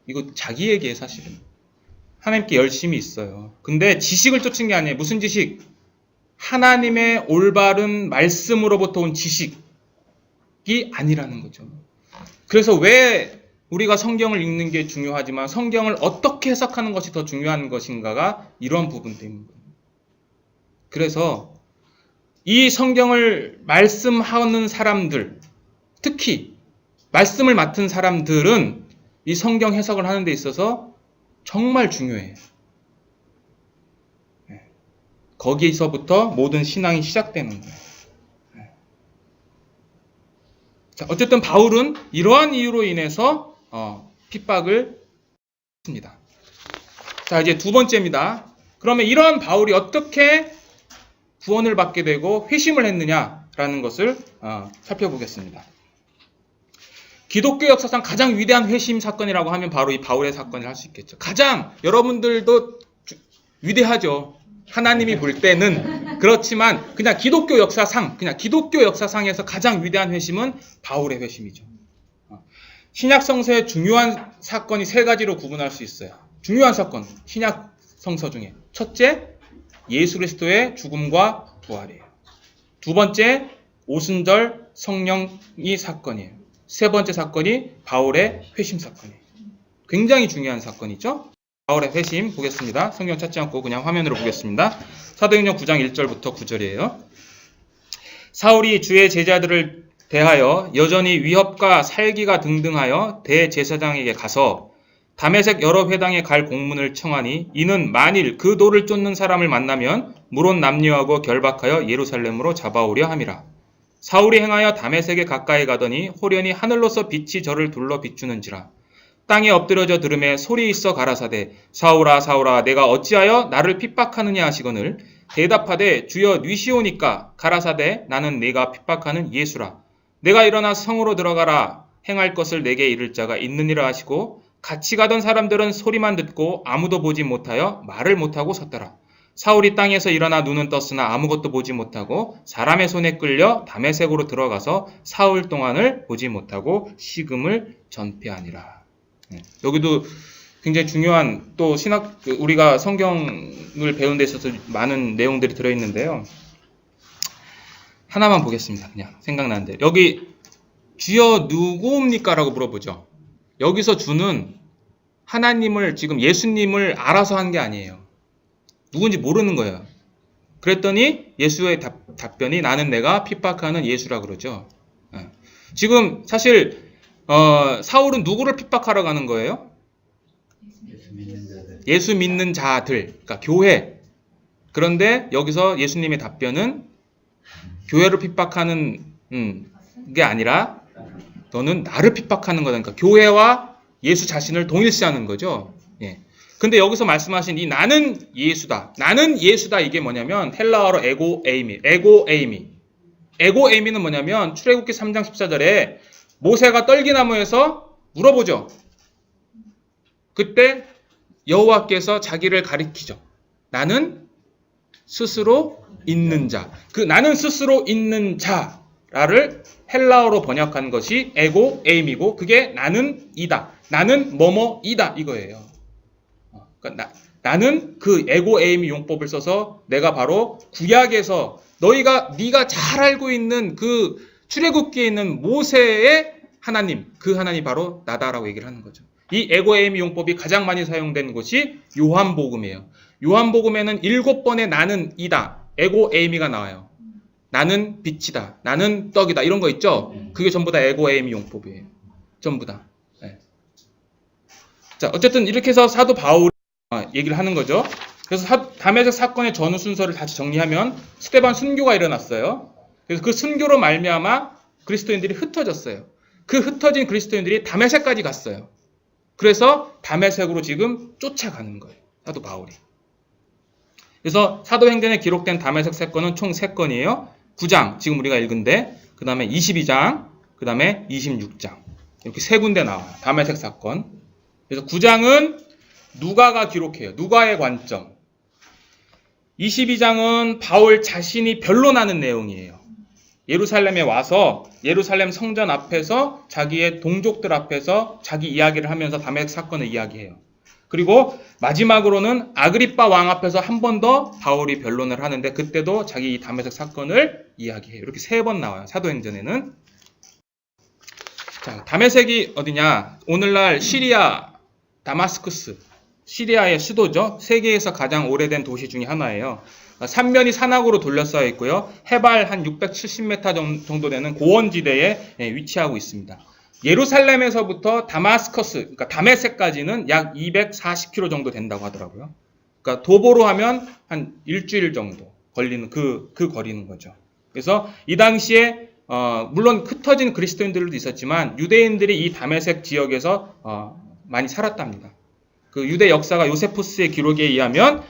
이거 자기 얘기예요. 사실은 하나님께 열심히 있어요. 근데 지식을 쫓은 게 아니에요. 무슨 지식? 하나님의 올바른 말씀으로부터 온 지식이 아니라는 거죠. 그래서 왜 우리가 성경을 읽는 게 중요하지만 성경을 어떻게 해석하는 것이 더 중요한 것인가가 이런 부분들인 거예요. 그래서 이 성경을 말씀하는 사람들, 특히 말씀을 맡은 사람들은 이 성경 해석을 하는 데 있어서 정말 중요해요. 거기서부터 모든 신앙이 시작되는 거예요. 자, 어쨌든 바울은 이러한 이유로 인해서 핍박을 했습니다. 자, 이제 두 번째입니다. 그러면 이러한 바울이 어떻게 구원을 받게 되고 회심을 했느냐라는 것을 살펴보겠습니다. 기독교 역사상 가장 위대한 회심 사건이라고 하면 바로 이 바울의 사건을 할 수 있겠죠. 가장 여러분들도 위대하죠. 하나님이 볼 때는. 그렇지만 그냥 기독교 역사상에서 가장 위대한 회심은 바울의 회심이죠. 신약 성서의 중요한 사건이 세 가지로 구분할 수 있어요. 중요한 사건, 신약 성서 중에. 첫째, 예수 그리스도의 죽음과 부활이에요. 두 번째, 오순절 성령이 사건이에요. 세 번째 사건이 바울의 회심 사건이에요. 굉장히 중요한 사건이죠. 바울의 회심 보겠습니다. 성경 찾지 않고 그냥 화면으로 보겠습니다. 사도행전 9장 1절부터 9절이에요. 사울이 주의 제자들을 대하여 여전히 위협과 살기가 등등하여 대제사장에게 가서 다메섹 여러 회당에 갈 공문을 청하니 이는 만일 그 도를 쫓는 사람을 만나면 물론 남녀하고 결박하여 예루살렘으로 잡아오려 함이라. 사울이 행하여 다메섹에 가까이 가더니 호련히 하늘로서 빛이 저를 둘러 비추는지라. 땅에 엎드려져 들음에 소리 있어 가라사대 사울아 사울아 내가 어찌하여 나를 핍박하느냐 하시거늘 대답하되 주여 뉘시오니까 가라사대 나는 네가 핍박하는 예수라. 내가 일어나 성으로 들어가라 행할 것을 내게 이를 자가 있느니라 하시고 같이 가던 사람들은 소리만 듣고 아무도 보지 못하여 말을 못하고 섰더라. 사울이 땅에서 일어나 눈은 떴으나 아무것도 보지 못하고 사람의 손에 끌려 다메섹으로 들어가서 사흘 동안을 보지 못하고 식음을 전폐하니라. 여기도 굉장히 중요한 또 신학 우리가 성경을 배우는 데 있어서 많은 내용들이 들어있는데요. 하나만 보겠습니다. 그냥 생각나는데 여기 주여 누구옵니까? 라고 물어보죠. 여기서 주는 하나님을 지금 예수님을 알아서 한 게 아니에요. 누군지 모르는 거예요. 그랬더니 예수의 답변이 나는 내가 핍박하는 예수라 그러죠. 지금 사실 사울은 누구를 핍박하러 가는 거예요? 예수 믿는 자들, 그러니까 교회. 그런데 여기서 예수님의 답변은 교회를 핍박하는 게 아니라 너는 나를 픽박하는 거다. 그러니까 교회와 예수 자신을 동일시하는 거죠. 예. 근데 여기서 말씀하신 이 나는 예수다. 나는 예수다 이게 뭐냐면 헬라어로 에고에이미. 에고에이미는 뭐냐면 출애굽기 3장 14절에 모세가 떨기나무에서 물어보죠. 그때 여호와께서 자기를 가리키죠. 나는 스스로 있는 자. 그 나는 스스로 있는 자를 헬라어로 번역한 것이 에고에임이고 그게 나는 이다. 나는 뭐뭐이다 이거예요. 그러니까 나는 그 에고에임 용법을 써서 내가 바로 구약에서 네가 잘 알고 있는 그 출애굽기에 있는 모세의 하나님, 그 하나님이 바로 나다라고 얘기를 하는 거죠. 이 에고에임 용법이 가장 많이 사용된 곳이 요한복음이에요. 요한복음에는 7번의 나는 이다, 에고에이미가 나와요. 나는 빛이다, 나는 떡이다 이런 거 있죠. 그게 전부 다 에고에임 용법이에요. 전부 다. 네. 자, 어쨌든 이렇게 해서 사도 바울이 얘기를 하는 거죠. 그래서 다메섹 사건의 전후 순서를 다시 정리하면 스데반 순교가 일어났어요. 그래서 그 순교로 말미암아 그리스도인들이 흩어졌어요. 그 흩어진 그리스도인들이 다메섹까지 갔어요. 그래서 다메섹으로 지금 쫓아가는 거예요. 사도 바울이. 그래서 사도행전에 기록된 다메섹 사건은 총 3건이에요. 9장, 지금 우리가 읽은데, 그 다음에 22장, 그 다음에 26장. 이렇게 3군데 나와요. 다메섹 사건. 그래서 9장은 누가가 기록해요. 누가의 관점. 22장은 바울 자신이 변론하는 내용이에요. 예루살렘에 와서 예루살렘 성전 앞에서 자기의 동족들 앞에서 자기 이야기를 하면서 다메섹 사건을 이야기해요. 그리고 마지막으로는 아그리빠 왕 앞에서 한 번 더 바울이 변론을 하는데 그때도 자기 이 다메섹 사건을 이야기해요. 이렇게 3번 나와요. 사도행전에는. 자, 다메섹이 어디냐? 오늘날 시리아 다마스쿠스, 시리아의 수도죠. 세계에서 가장 오래된 도시 중에 하나예요. 삼면이 산악으로 둘러싸여 있고요. 해발 한 670m 정도 되는 고원지대에 위치하고 있습니다. 예루살렘에서부터 다마스커스, 그러니까 다메섹까지는 약 240km 정도 된다고 하더라고요. 그러니까 도보로 하면 한 일주일 정도 걸리는 그 거리는 거죠. 그래서 이 당시에 물론 흩어진 그리스도인들도 있었지만 유대인들이 이 다메섹 지역에서 많이 살았답니다. 그 유대 역사가 요세푸스의 기록에 의하면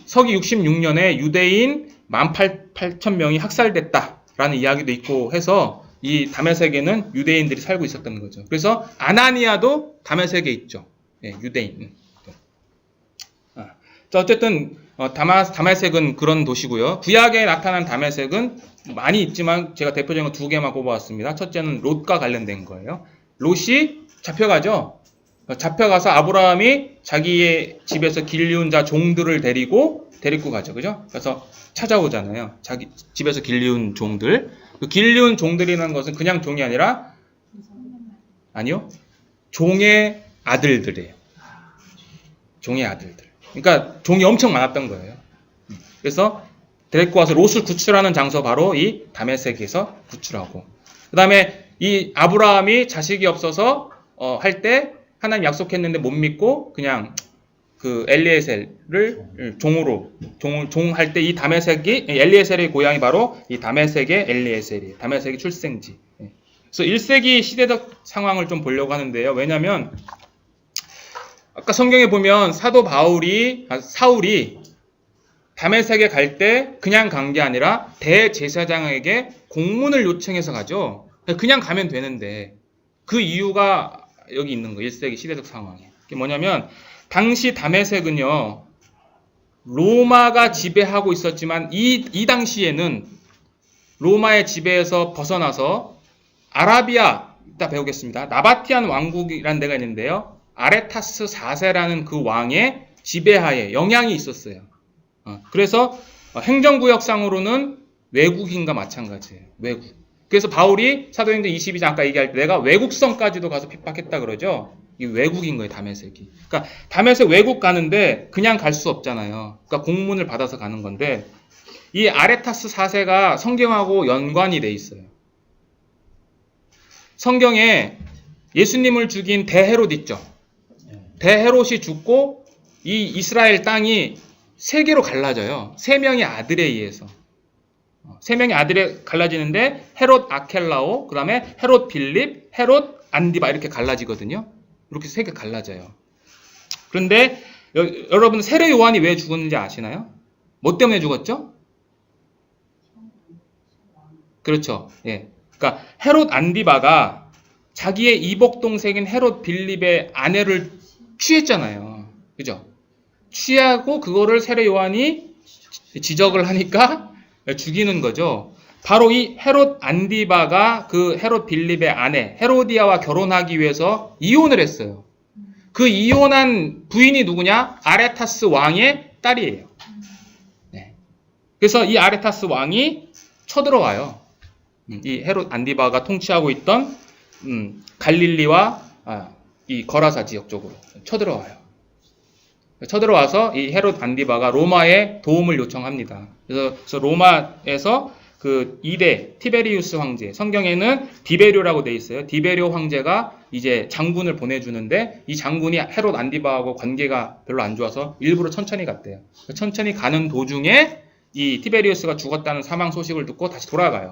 서기 66년에 유대인 18,000명이 학살됐다라는 이야기도 있고 해서 이 다메섹에는 유대인들이 살고 있었던 거죠. 그래서 아나니아도 다메섹에 있죠. 예, 유대인. 자, 어쨌든 다메섹은 그런 도시고요. 구약에 나타난 다메섹은 많이 있지만 제가 대표적인 거 2개만 뽑아왔습니다. 첫째는 롯과 관련된 거예요. 롯이 잡혀가죠. 잡혀가서 아브라함이 자기의 집에서 길리운 자 종들을 데리고 가죠. 그죠? 그래서 찾아오잖아요. 자기 집에서 길리운 종들. 그 길리운 종들이라는 것은 그냥 종이 아니라, 아니요, 종의 아들들이에요. 종의 아들들. 그러니까 종이 엄청 많았던 거예요. 그래서 데리고 와서 롯을 구출하는 장소 바로 이 다메섹에서 구출하고, 그 다음에 이 아브라함이 자식이 없어서 할 때 하나님 약속했는데 못 믿고 그냥 그 엘리에셀을 종 할 때 이 다메섹이, 엘리에셀의 고향이 바로 이 다메섹의 엘리에셀이에요. 다메섹의 출생지. 그래서 1세기 시대적 상황을 좀 보려고 하는데요. 왜냐하면 아까 성경에 보면 사울이 다메섹에 갈 때 그냥 간 게 아니라 대제사장에게 공문을 요청해서 가죠. 그냥 가면 되는데 그 이유가 여기 있는 거예요. 1세기 시대적 상황에. 그게 뭐냐면 당시 다메섹은요, 로마가 지배하고 있었지만 이 당시에는 로마의 지배에서 벗어나서 아라비아, 이따 배우겠습니다. 나바티안 왕국이라는 데가 있는데요. 아레타스 4세라는 그 왕의 지배하에 영향이 있었어요. 그래서 행정구역상으로는 외국인과 마찬가지예요. 외국. 그래서 바울이 사도행전 22장 아까 얘기할 때 내가 외국성까지도 가서 핍박했다 그러죠. 이 외국인 거예요, 다메섹이. 그러니까 다메섹 외국 가는데 그냥 갈 수 없잖아요. 그러니까 공문을 받아서 가는 건데 이 아레타스 4세가 성경하고 연관이 돼 있어요. 성경에 예수님을 죽인 대헤롯 있죠. 대헤롯이 죽고 이 이스라엘 땅이 세 개로 갈라져요. 세 명의 아들에 의해서. 세 명의 아들에 갈라지는데 헤롯 아켈라오, 그 다음에 헤롯 빌립, 헤롯 안디바 이렇게 갈라지거든요. 이렇게 세 개 갈라져요. 그런데 여러분 세례 요한이 왜 죽었는지 아시나요? 뭐 때문에 죽었죠? 그렇죠. 예. 그러니까 헤롯 안디바가 자기의 이복 동생인 헤롯 빌립의 아내를 취했잖아요. 그죠? 취하고 그거를 세례 요한이 지적을 하니까 죽이는 거죠. 바로 이 헤롯 안디바가 그 헤롯 빌립의 아내 헤로디아와 결혼하기 위해서 이혼을 했어요. 그 이혼한 부인이 누구냐? 아레타스 왕의 딸이에요. 네. 그래서 이 아레타스 왕이 쳐들어와요. 이 헤롯 안디바가 통치하고 있던 갈릴리와 이 거라사 지역 쪽으로 쳐들어와요. 쳐들어와서 이 헤롯 안디바가 로마에 도움을 요청합니다. 그래서 로마에서 그 2대 티베리우스 황제, 성경에는 디베료라고 돼 있어요. 디베료 황제가 이제 장군을 보내주는데 이 장군이 헤롯 안디바하고 관계가 별로 안 좋아서 일부러 천천히 갔대요. 천천히 가는 도중에 이 티베리우스가 죽었다는 사망 소식을 듣고 다시 돌아가요.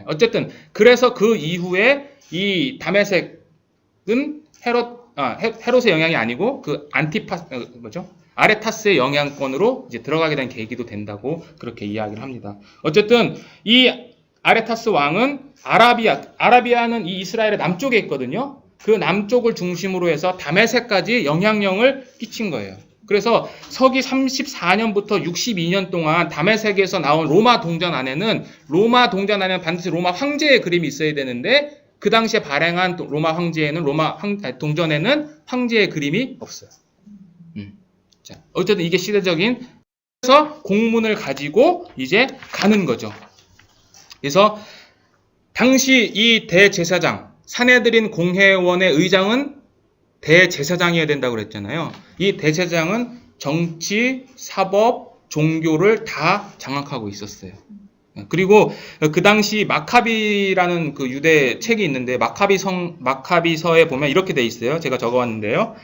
어쨌든 그래서 그 이후에 이 다메섹은 헤롯의 영향이 아니고 그 아레타스의 영향권으로 이제 들어가게 된 계기도 된다고 그렇게 이야기를 합니다. 어쨌든 이 아레타스 왕은 아라비아는 이 이스라엘의 남쪽에 있거든요. 그 남쪽을 중심으로 해서 다메섹까지 영향력을 끼친 거예요. 그래서 서기 34년부터 62년 동안 다메섹에서 나온 로마 동전 안에는 반드시 로마 황제의 그림이 있어야 되는데 그 당시에 발행한 로마 황제에는 동전에는 황제의 그림이 없어요. 자, 어쨌든 이게 시대적인, 그래서 공문을 가지고 이제 가는 거죠. 그래서 당시 이 대제사장, 사내들인 공회원의 의장은 대제사장이어야 된다고 그랬잖아요. 이 대제사장은 정치, 사법, 종교를 다 장악하고 있었어요. 그리고 그 당시 마카비라는 그 유대 책이 있는데 마카비서에 보면 이렇게 돼 있어요. 제가 적어왔는데요.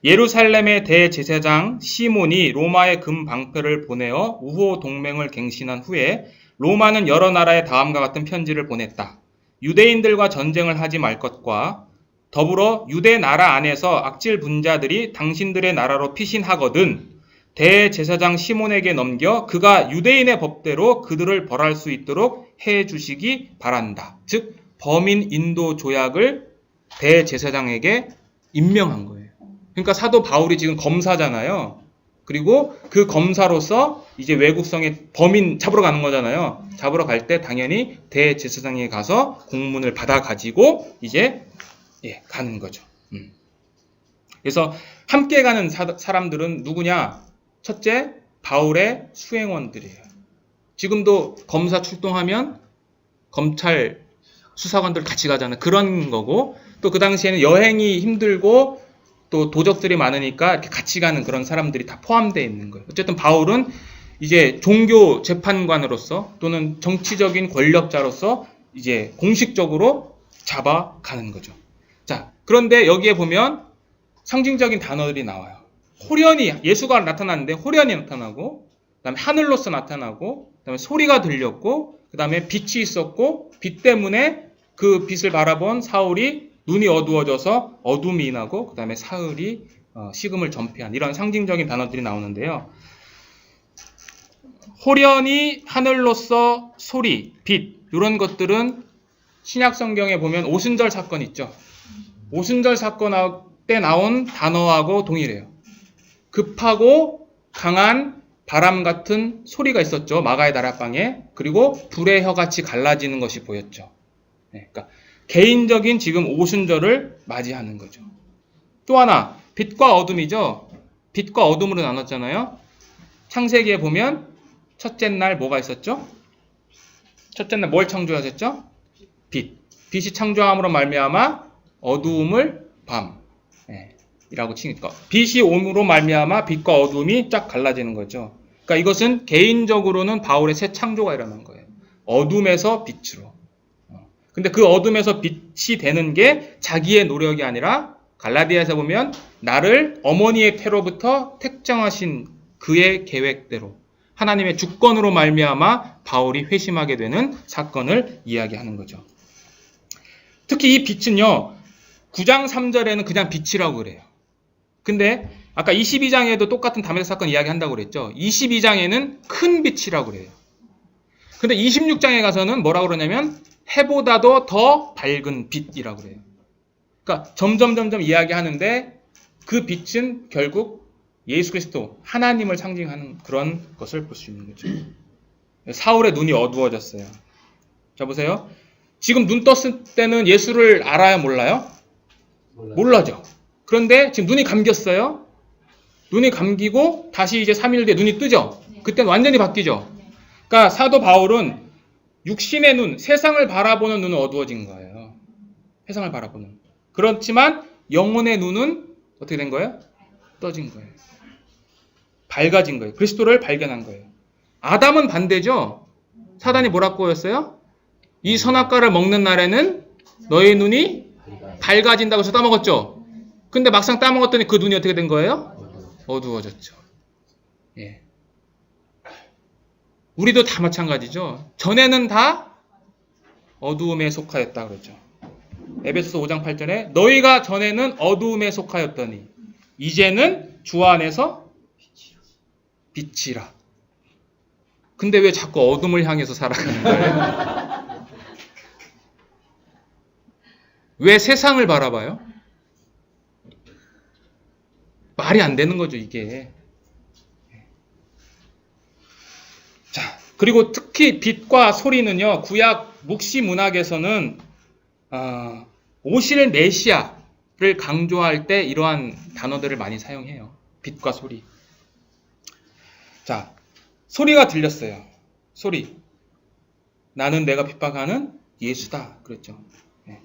예루살렘의 대제사장 시몬이 로마의 금방패를 보내어 우호 동맹을 갱신한 후에 로마는 여러 나라에 다음과 같은 편지를 보냈다. 유대인들과 전쟁을 하지 말 것과 더불어 유대 나라 안에서 악질 분자들이 당신들의 나라로 피신하거든 대제사장 시몬에게 넘겨 그가 유대인의 법대로 그들을 벌할 수 있도록 해 주시기 바란다. 즉 범인 인도 조약을 대제사장에게 임명한 거예요. 그러니까 사도 바울이 지금 검사잖아요. 그리고 그 검사로서 이제 외국성의 범인 잡으러 가는 거잖아요. 잡으러 갈 때 당연히 대제사장에 가서 공문을 받아 가지고 이제 가는 거죠. 그래서 함께 가는 사람들은 누구냐? 첫째, 바울의 수행원들이에요. 지금도 검사 출동하면 검찰 수사관들 같이 가잖아요. 그런 거고, 또 그 당시에는 여행이 힘들고 또 도적들이 많으니까 이렇게 같이 가는 그런 사람들이 다 포함되어 있는 거예요. 어쨌든 바울은 이제 종교 재판관으로서 또는 정치적인 권력자로서 이제 공식적으로 잡아가는 거죠. 자, 그런데 여기에 보면 상징적인 단어들이 나와요. 호련히, 예수가 나타났는데 호련히 나타나고, 그 다음에 하늘로서 나타나고, 그 다음에 소리가 들렸고, 그 다음에 빛이 있었고, 빛 때문에 그 빛을 바라본 사울이 눈이 어두워져서 어둠이 인하고, 그 다음에 사흘이 식음을 전폐한 이런 상징적인 단어들이 나오는데요. 호련히, 하늘로서, 소리, 빛 이런 것들은 신약 성경에 보면 오순절 사건 있죠. 오순절 사건 때 나온 단어하고 동일해요. 급하고 강한 바람 같은 소리가 있었죠. 마가의 다락방에. 그리고 불의 혀같이 갈라지는 것이 보였죠. 네, 그러니까 개인적인 지금 오순절을 맞이하는 거죠. 또 하나, 빛과 어둠이죠. 빛과 어둠으로 나눴잖아요. 창세기에 보면 첫째 날 뭐가 있었죠? 첫째 날 뭘 창조하셨죠? 빛. 빛이 창조함으로 말미암아 어두움을 밤. 네, 이라고 치니까 빛이 옴으로 말미암아 빛과 어둠이 쫙 갈라지는 거죠. 그러니까 이것은 개인적으로는 바울의 새 창조가 일어난 거예요. 어둠에서 빛으로. 근데 그 어둠에서 빛이 되는 게 자기의 노력이 아니라 갈라디아에서 보면 나를 어머니의 태로부터 택정하신 그의 계획대로 하나님의 주권으로 말미암아 바울이 회심하게 되는 사건을 이야기하는 거죠. 특히 이 빛은요. 9장 3절에는 그냥 빛이라고 그래요. 근데 아까 22장에도 똑같은 다메섹 사건 이야기한다고 그랬죠. 22장에는 큰 빛이라고 그래요. 근데 26장에 가서는 뭐라고 그러냐면 해보다도 더 밝은 빛이라고 그래요. 그러니까 점점 이야기하는데 그 빛은 결국 예수 그리스도 하나님을 상징하는 그런 것을 볼 수 있는 거죠. 사울의 눈이 어두워졌어요. 자 보세요. 지금 눈 떴을 때는 예수를 알아요? 몰라요? 몰라죠. 그런데 지금 눈이 감겼어요. 눈이 감기고 다시 이제 3일 뒤에 눈이 뜨죠. 그때는 완전히 바뀌죠. 그러니까 사도 바울은 육신의 눈, 세상을 바라보는 눈은 어두워진 거예요. 세상을 바라보는. 그렇지만 영혼의 눈은 어떻게 된 거예요? 떠진 거예요. 밝아진 거예요. 그리스도를 발견한 거예요. 아담은 반대죠. 사단이 뭐라고 하였어요? 이 선악과를 먹는 날에는 너의 눈이 밝아진다고 해서 따먹었죠. 근데 막상 따먹었더니 그 눈이 어떻게 된 거예요? 어두워졌죠. 예. 우리도 다 마찬가지죠. 전에는 다 어두움에 속하였다 그러죠. 에베소서 5장 8절에 너희가 전에는 어두움에 속하였더니 이제는 주 안에서 빛이라. 근데 왜 자꾸 어둠을 향해서 살아가는 거예요? 왜 세상을 바라봐요? 말이 안 되는 거죠, 이게. 자, 그리고 특히 빛과 소리는요, 구약 묵시 문학에서는 오실 메시아를 강조할 때 이러한 단어들을 많이 사용해요. 빛과 소리. 자, 소리가 들렸어요. 소리. 나는 내가 핍박하는 예수다. 그랬죠. 네.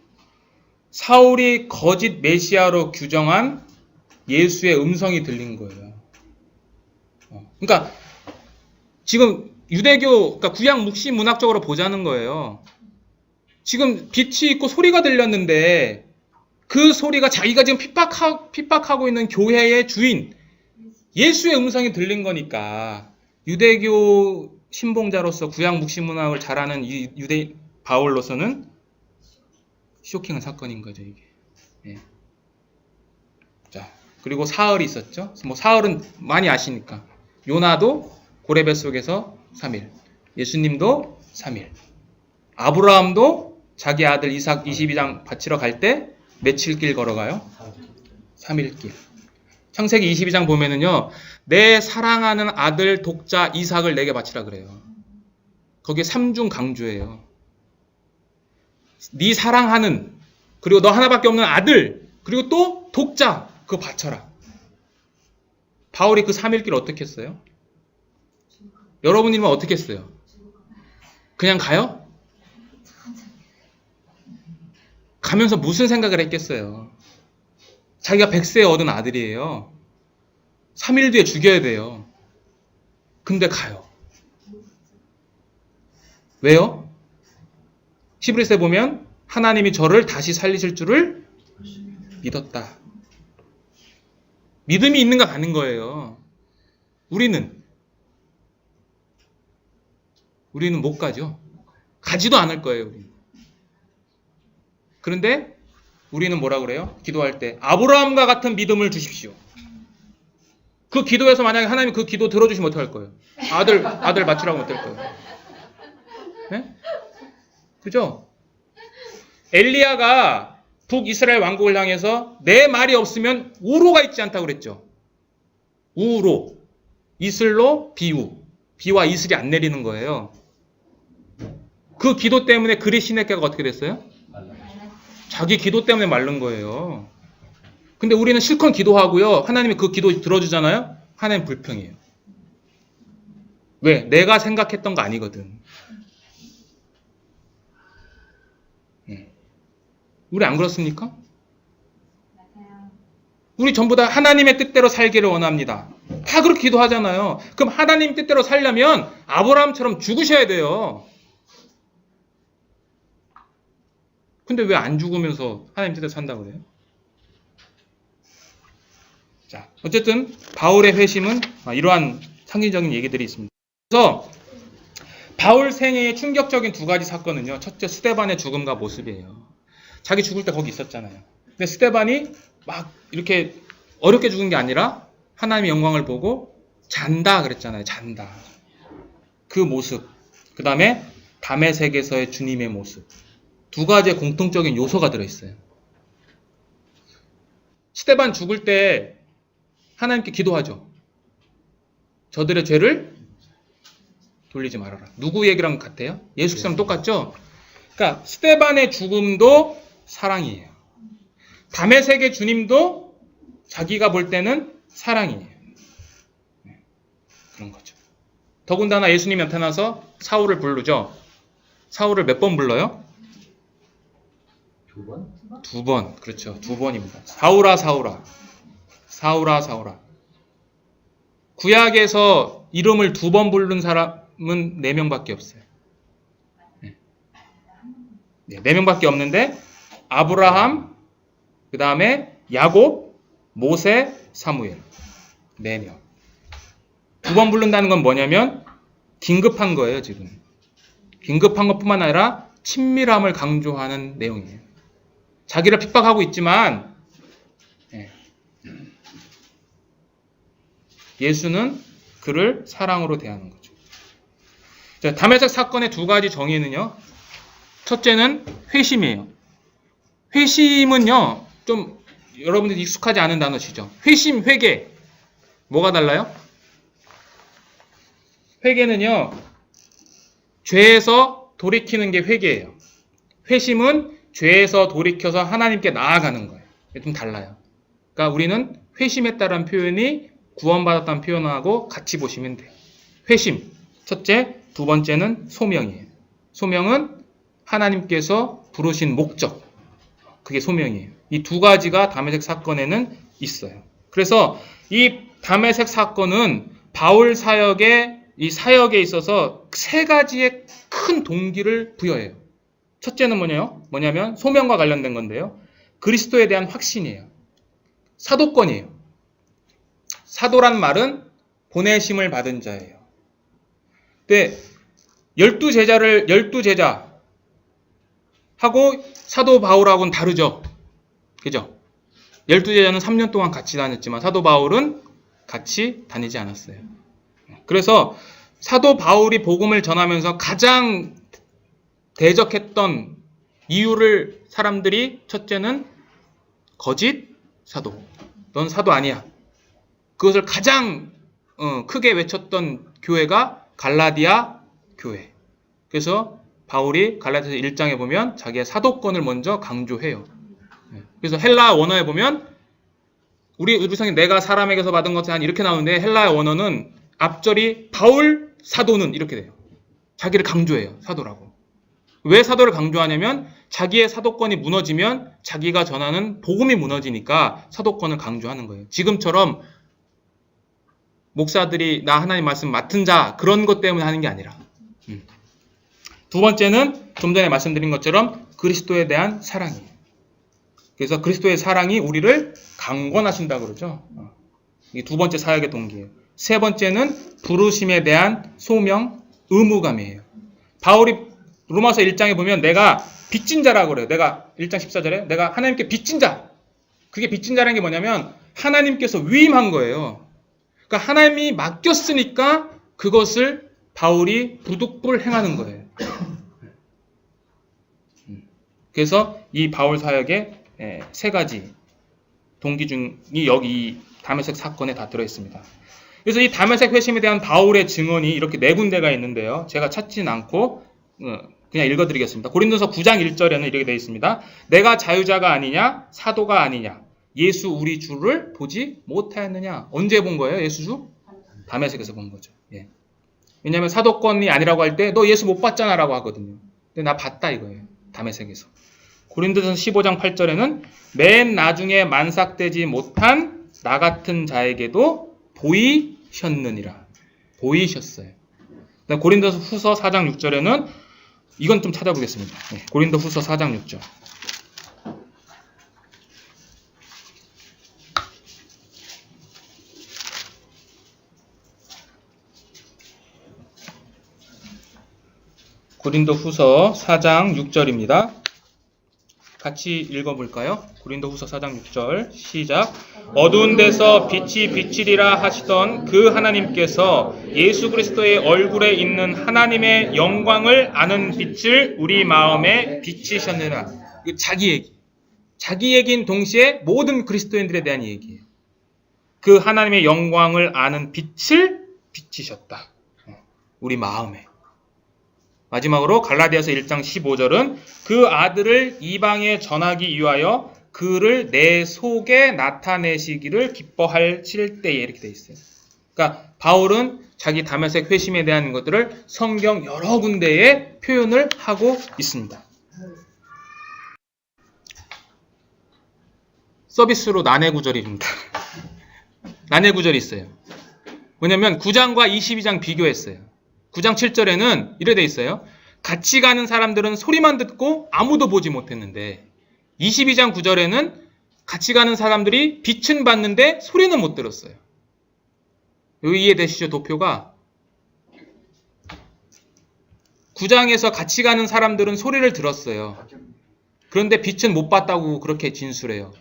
사울이 거짓 메시아로 규정한 예수의 음성이 들린 거예요. 그러니까 지금 유대교, 그러니까 구약 묵시 문학적으로 보자는 거예요. 지금 빛이 있고 소리가 들렸는데 그 소리가 자기가 지금 핍박하고 있는 교회의 주인 예수의 음성이 들린 거니까 유대교 신봉자로서 구약 묵시 문학을 잘 아는 유대 바울로서는 쇼킹한 사건인 거죠, 이게. 예. 자, 그리고 사흘이 있었죠. 뭐 사흘은 많이 아시니까. 요나도 고레배 속에서 3일. 예수님도 3일. 아브라함도 자기 아들 이삭 22장 바치러 갈 때 며칠 길 걸어가요? 3일 길. 창세기 22장 보면은요, 내 사랑하는 아들 독자 이삭을 내게 바치라 그래요. 거기에 3중 강조예요. 네 사랑하는, 그리고 너 하나밖에 없는 아들, 그리고 또 독자, 그거 바쳐라. 바울이 그 3일 길 어떻게 했어요? 여러분이면 어떻게 했어요? 그냥 가요? 가면서 무슨 생각을 했겠어요? 자기가 100세 얻은 아들이에요. 3일 뒤에 죽여야 돼요. 근데 가요. 왜요? 히브리서에 보면 하나님이 저를 다시 살리실 줄을 믿었다. 믿음이 있는가 가는 거예요. 우리는 못 가죠. 가지도 않을 거예요. 우리는. 그런데 우리는 뭐라 그래요? 기도할 때 아브라함과 같은 믿음을 주십시오. 그 기도에서 만약에 하나님이 그 기도 들어주시면 어떡할 거예요? 아들 맞추라고 어떨 거예요? 네? 그죠? 엘리야가 북이스라엘 왕국을 향해서 내 말이 없으면 우로가 있지 않다고 그랬죠. 우로, 이슬로, 비우. 비와 이슬이 안 내리는 거예요. 그 기도 때문에 그리 시내가가 어떻게 됐어요? 자기 기도 때문에 마른 거예요. 근데 우리는 실컷 기도하고요. 하나님이 그 기도 들어주잖아요. 하나님 불평이에요. 왜? 내가 생각했던 거 아니거든. 우리 안 그렇습니까? 우리 전부 다 하나님의 뜻대로 살기를 원합니다. 다 그렇게 기도하잖아요. 그럼 하나님 뜻대로 살려면 아브라함처럼 죽으셔야 돼요. 근데 왜 안 죽으면서 하나님 뜻대로 산다고 그래요? 자, 어쨌든 바울의 회심은 이러한 상징적인 얘기들이 있습니다. 그래서 바울 생애의 충격적인 두 가지 사건은요. 첫째, 스데반의 죽음과 모습이에요. 자기 죽을 때 거기 있었잖아요. 근데 스데반이 막 이렇게 어렵게 죽은 게 아니라 하나님의 영광을 보고 잔다 그랬잖아요. 잔다. 그 모습. 그 다음에 다메섹에서의 주님의 모습. 두 가지의 공통적인 요소가 들어있어요. 스데반 죽을 때 하나님께 기도하죠. 저들의 죄를 돌리지 말아라. 누구 얘기랑 같아요? 예수처럼 똑같죠? 그러니까 스데반의 죽음도 사랑이에요. 다메섹의 주님도 자기가 볼 때는 사랑이에요. 그런 거죠. 더군다나 예수님이 나타나서 사울을 부르죠. 사울을 몇 번 불러요? 두 번. 그렇죠. 두 번입니다. 사울아, 사울아. 사울아, 사울아. 구약에서 이름을 두 번 부른 사람은 4명밖에 없어요. 4명밖에 없는데 아브라함, 그 다음에 야곱, 모세, 사무엘. 4명. 두 번 부른다는 건 뭐냐면 긴급한 거예요, 지금. 긴급한 것뿐만 아니라 친밀함을 강조하는 내용이에요. 자기를 핍박하고 있지만 예수는 그를 사랑으로 대하는 거죠. 자, 다메섹 사건의 두 가지 정의는요. 첫째는 회심이에요. 회심은요. 좀 여러분들이 익숙하지 않은 단어시죠. 회심, 회개. 뭐가 달라요? 회개는요. 죄에서 돌이키는 게 회개예요. 회심은 죄에서 돌이켜서 하나님께 나아가는 거예요. 좀 달라요. 그러니까 우리는 회심했다는 표현이 구원받았다는 표현하고 같이 보시면 돼요. 회심. 첫째, 두 번째는 소명이에요. 소명은 하나님께서 부르신 목적. 그게 소명이에요. 이 두 가지가 다메섹 사건에는 있어요. 그래서 이 다메섹 사건은 바울 사역의 이 사역에 있어서 세 가지의 큰 동기를 부여해요. 첫째는 뭐냐면 소명과 관련된 건데요. 그리스도에 대한 확신이에요. 사도권이에요. 사도란 말은 보내심을 받은 자예요. 근데 12제자 하고 사도 바울하고는 다르죠. 그죠? 12제자는 3년 동안 같이 다녔지만 사도 바울은 같이 다니지 않았어요. 그래서 사도 바울이 복음을 전하면서 가장 대적했던 이유를 사람들이 첫째는 거짓 사도. 넌 사도 아니야. 그것을 가장 크게 외쳤던 교회가 갈라디아 교회. 그래서 바울이 갈라디아서 1장에 보면 자기의 사도권을 먼저 강조해요. 그래서 헬라 원어에 보면 우리 성경 내가 사람에게서 받은 것이 한 이렇게 나오는데 헬라어 원어는 앞절이 바울 사도는 이렇게 돼요. 자기를 강조해요. 사도라고. 왜 사도를 강조하냐면 자기의 사도권이 무너지면 자기가 전하는 복음이 무너지니까 사도권을 강조하는 거예요. 지금처럼 목사들이 나 하나님 말씀 맡은 자 그런 것 때문에 하는 게 아니라. 두 번째는 좀 전에 말씀드린 것처럼 그리스도에 대한 사랑이에요. 그래서 그리스도의 사랑이 우리를 강권하신다 그러죠. 이게 두 번째 사역의 동기예요. 세 번째는 부르심에 대한 소명, 의무감이에요. 바울이 로마서 1장에 보면 내가 빚진 자라고 그래요. 내가 1장 14절에 내가 하나님께 빚진 자. 그게 빚진 자라는 게 뭐냐면 하나님께서 위임한 거예요. 그러니까 하나님이 맡겼으니까 그것을 바울이 부득불 행하는 거예요. 그래서 이 바울 사역의 세 가지 동기 중이 여기 다메섹 사건에 다 들어있습니다. 그래서 이 다메섹 회심에 대한 바울의 증언이 이렇게 네 군데가 있는데요. 제가 찾지는 않고 그냥 읽어드리겠습니다. 고린도서 9장 1절에는 이렇게 되어 있습니다. 내가 자유자가 아니냐? 사도가 아니냐? 예수 우리 주를 보지 못하였느냐? 언제 본 거예요? 예수 주? 다메섹에서 본 거죠. 예. 왜냐하면 사도권이 아니라고 할 때 너 예수 못 봤잖아 라고 하거든요. 근데 나 봤다 이거예요. 다메섹에서. 고린도서 15장 8절에는 맨 나중에 만삭되지 못한 나 같은 자에게도 보이셨느니라. 보이셨어요. 고린도서 후서 4장 6절에는 이건 좀 찾아보겠습니다. 네, 고린도 후서 4장 6절. 고린도 후서 4장 6절입니다. 같이 읽어볼까요? 고린도 후서 4장 6절 시작. 어두운 데서 빛이 비치리라 하시던 그 하나님께서 예수 그리스도의 얼굴에 있는 하나님의 영광을 아는 빛을 우리 마음에 비치셨느라. 자기 얘기. 자기 얘기인 동시에 모든 그리스도인들에 대한 얘기예요. 그 하나님의 영광을 아는 빛을 비치셨다. 우리 마음에. 마지막으로 갈라디아서 1장 15절은 그 아들을 이방에 전하기 위하여 그를 내 속에 나타내시기를 기뻐하실 때에 이렇게 돼 있어요. 그러니까 바울은 자기 다메섹 회심에 대한 것들을 성경 여러 군데에 표현을 하고 있습니다. 서비스로 난해 구절입니다. 난해 구절이 있어요. 왜냐면 9장과 22장 비교했어요. 9장 7절에는 이래 돼 있어요. 같이 가는 사람들은 소리만 듣고 아무도 보지 못했는데 22장 9절에는 같이 가는 사람들이 빛은 봤는데 소리는 못 들었어요. 여기 이해되시죠? 도표가 9장에서 같이 가는 사람들은 소리를 들었어요. 그런데 빛은 못 봤다고 그렇게 진술해요.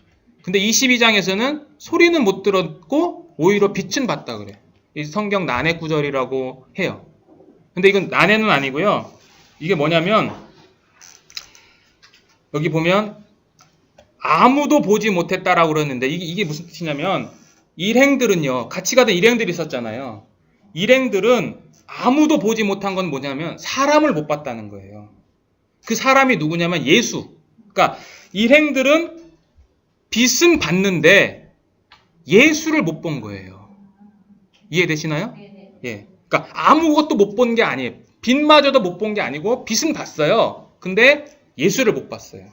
근데 22장에서는 소리는 못 들었고 오히려 빛은 봤다 그래요. 이 성경 난해 구절이라고 해요. 근데 이건 난해는 아니고요. 이게 뭐냐면 여기 보면 아무도 보지 못했다라고 그러는데 이게 무슨 뜻이냐면 일행들은요. 같이 가던 일행들이 있었잖아요. 일행들은 아무도 보지 못한 건 뭐냐면 사람을 못 봤다는 거예요. 그 사람이 누구냐면 예수. 그러니까 일행들은 빛은 봤는데 예수를 못 본 거예요. 이해되시나요? 예. 그러니까 아무것도 못 본 게 아니에요. 빛마저도 못 본 게 아니고 빛은 봤어요. 근데 예수를 못 봤어요.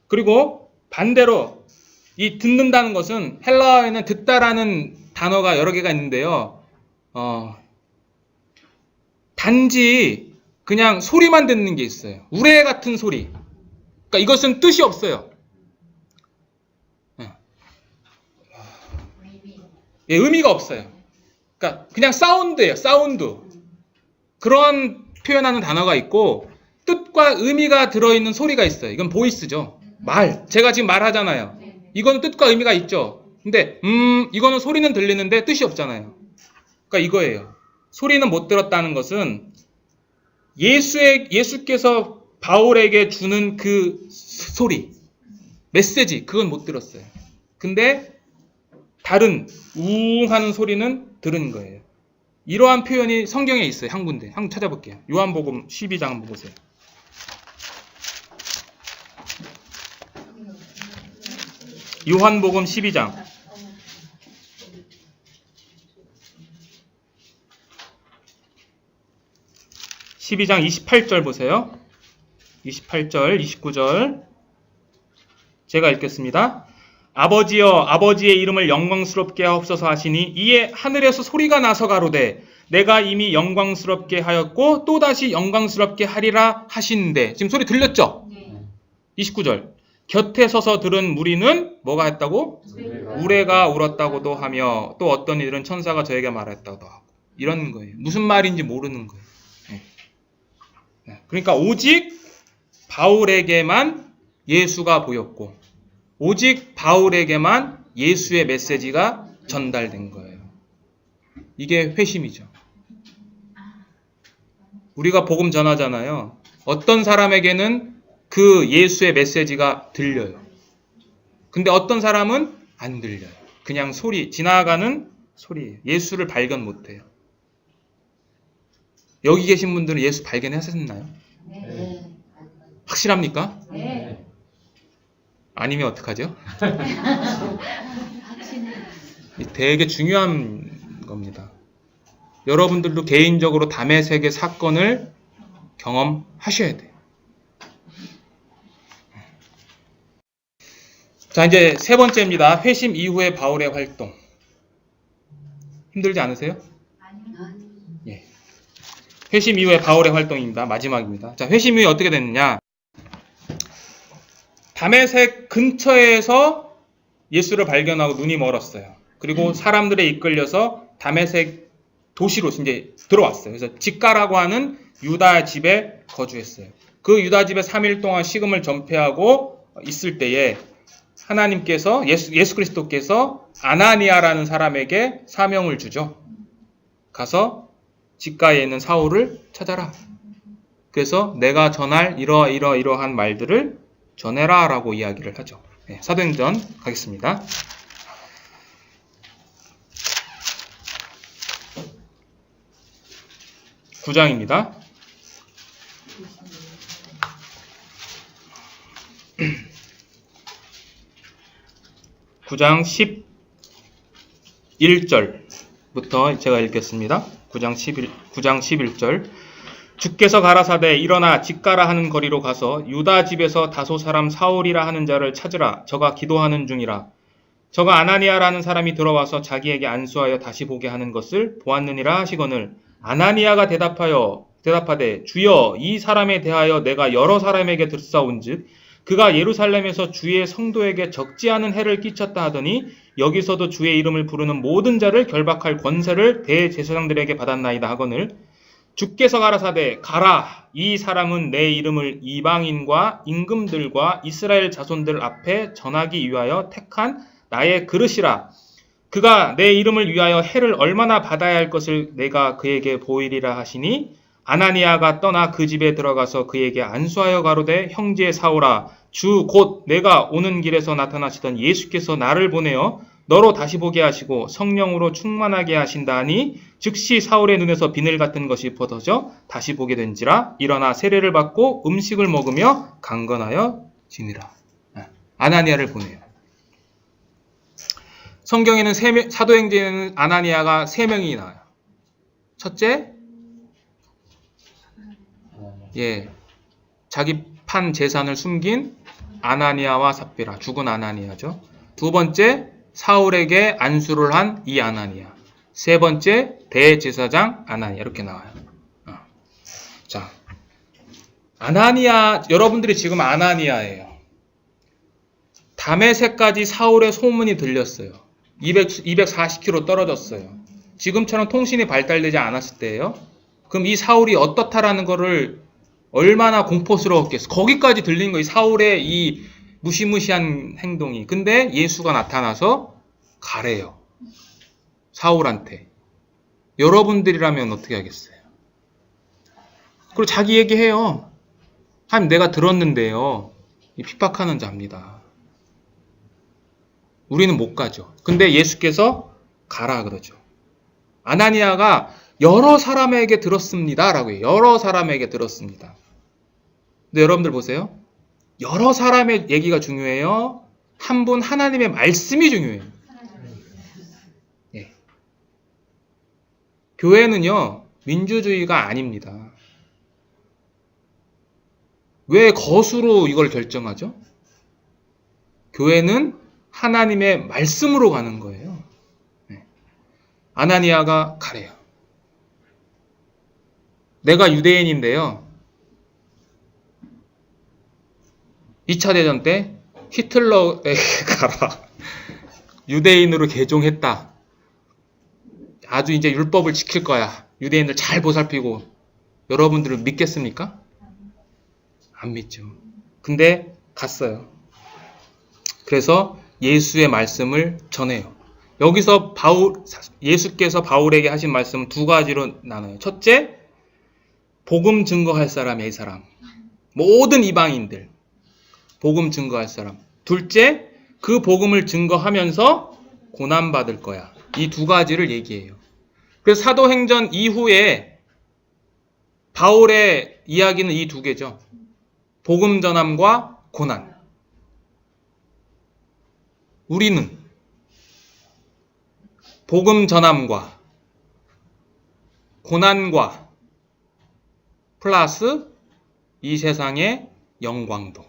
그리고 반대로 이 듣는다는 것은 헬라어에는 듣다라는 단어가 여러 개가 있는데요. 단지 그냥 소리만 듣는 게 있어요. 우레 같은 소리. 그러니까 이것은 뜻이 없어요. 예, 의미가 없어요. 그러니까 그냥 사운드예요. 사운드. 그런 표현하는 단어가 있고 뜻과 의미가 들어있는 소리가 있어요. 이건 보이스죠. 말. 제가 지금 말하잖아요. 이거는 뜻과 의미가 있죠. 근데 이거는 소리는 들리는데 뜻이 없잖아요. 그러니까 이거예요. 소리는 못 들었다는 것은 예수께서 바울에게 주는 그 소리, 메시지, 그건 못 들었어요. 근데 다른 우웅 하는 소리는 들은 거예요. 이러한 표현이 성경에 있어요. 한 군데. 한번 찾아볼게요. 요한복음 12장 한번 보세요. 요한복음 12장. 12장 28절 보세요. 28절, 29절 제가 읽겠습니다. 아버지여 아버지의 이름을 영광스럽게 하옵소서 하시니 이에 하늘에서 소리가 나서 가로되 내가 이미 영광스럽게 하였고 또다시 영광스럽게 하리라 하시는데 지금 소리 들렸죠? 29절 곁에 서서 들은 무리는 뭐가 했다고? 우레가 울었다고도 하며 또 어떤 이들은 천사가 저에게 말했다고도 하고 이런 거예요. 무슨 말인지 모르는 거예요. 그러니까 오직 바울에게만 예수가 보였고 오직 바울에게만 예수의 메시지가 전달된 거예요. 이게 회심이죠. 우리가 복음 전하잖아요. 어떤 사람에게는 그 예수의 메시지가 들려요. 근데 어떤 사람은 안 들려요. 그냥 소리, 지나가는 소리예요. 예수를 발견 못해요. 여기 계신 분들은 예수 발견하셨나요? 네. 확실합니까? 네. 아니면 어떡하죠? 되게 중요한 겁니다. 여러분들도 개인적으로 다메섹의 사건을 경험하셔야 돼요. 자, 이제 세 번째입니다. 회심 이후의 바울의 활동. 힘들지 않으세요? 예. 회심 이후의 바울의 활동입니다. 마지막입니다. 자, 회심 이후에 어떻게 됐느냐? 다메섹 근처에서 예수를 발견하고 눈이 멀었어요. 그리고 사람들에 이끌려서 다메섹 도시로 이제 들어왔어요. 그래서 직가라고 하는 유다 집에 거주했어요. 그 유다 집에 3일 동안 식음을 전폐하고 있을 때에 하나님께서 예수 그리스도께서 아나니아라는 사람에게 사명을 주죠. 가서 직가에 있는 사울을 찾아라. 그래서 내가 전할 이러한 말들을 전해라 라고 이야기를 하죠. 네, 사도행전 가겠습니다. (9장입니다) 9장 11절부터 제가 읽겠습니다. 9장 11절 주께서 가라사대 일어나 직가라 하는 거리로 가서 유다 집에서 다소 사람 사울이라 하는 자를 찾으라. 저가 기도하는 중이라. 저가 아나니아라는 사람이 들어와서 자기에게 안수하여 다시 보게 하는 것을 보았느니라 하시거늘 아나니아가 대답하되 주여 이 사람에 대하여 내가 여러 사람에게 들사온즉 그가 예루살렘에서 주의 성도에게 적지 않은 해를 끼쳤다 하더니 여기서도 주의 이름을 부르는 모든 자를 결박할 권세를 대제사장들에게 받았나이다 하거늘 주께서 가라사대 가라 이 사람은 내 이름을 이방인과 임금들과 이스라엘 자손들 앞에 전하기 위하여 택한 나의 그릇이라. 그가 내 이름을 위하여 해를 얼마나 받아야 할 것을 내가 그에게 보이리라 하시니 아나니아가 떠나 그 집에 들어가서 그에게 안수하여 가로되 형제 사울아 주 곧 내가 오는 길에서 나타나시던 예수께서 나를 보내어 너로 다시 보게 하시고 성령으로 충만하게 하신다 하니 즉시 사울의 눈에서 비늘 같은 것이 벗어져 다시 보게 된지라. 일어나 세례를 받고 음식을 먹으며 강건하여 지니라. 아나니아를 보내요. 성경에는 사도행전에는 아나니아가 3명이 나와요. 첫째, 자기 판 재산을 숨긴 아나니아와 삽비라, 죽은 아나니아죠. 두 번째, 사울에게 안수를 한 이 아나니아. 세 번째, 대제사장 아나니아. 이렇게 나와요. 자, 아나니아, 여러분들이 지금 아나니아예요. 다메섹까지 사울의 소문이 들렸어요. 240km 떨어졌어요. 지금처럼 통신이 발달되지 않았을 때예요. 그럼 이 사울이 어떻다라는 거를 얼마나 공포스러웠겠어. 거기까지 들린 거예요. 사울의 이 무시무시한 행동이. 근데 예수가 나타나서 가래요. 사울한테. 여러분들이라면 어떻게 하겠어요? 그리고 자기 얘기해요. 하나님 내가 들었는데요. 핍박하는 자입니다. 우리는 못 가죠. 근데 예수께서 가라 그러죠. 아나니아가 여러 사람에게 들었습니다 라고 해요. 여러 사람에게 들었습니다. 근데 여러분들 보세요. 여러 사람의 얘기가 중요해요? 한 분 하나님의 말씀이 중요해요. 예. 교회는요 민주주의가 아닙니다. 왜 것으로 이걸 결정하죠? 교회는 하나님의 말씀으로 가는 거예요. 아나니아가 가래요. 내가 유대인인데요. 2차 대전 때 히틀러에 가라. 유대인으로 개종했다. 아주 이제 율법을 지킬 거야. 유대인들 잘 보살피고. 여러분들은 믿겠습니까? 안 믿죠. 근데 갔어요. 그래서 예수의 말씀을 전해요. 여기서 예수께서 바울에게 하신 말씀은 두 가지로 나눠요. 첫째, 복음 증거할 사람이야, 이 사람. 모든 이방인들. 복음 증거할 사람. 둘째, 그 복음을 증거하면서 고난받을 거야. 이 두 가지를 얘기해요. 그래서 사도행전 이후에 바울의 이야기는 이 두 개죠. 복음 전함과 고난. 우리는 복음 전함과 고난과 플러스 이 세상의 영광도.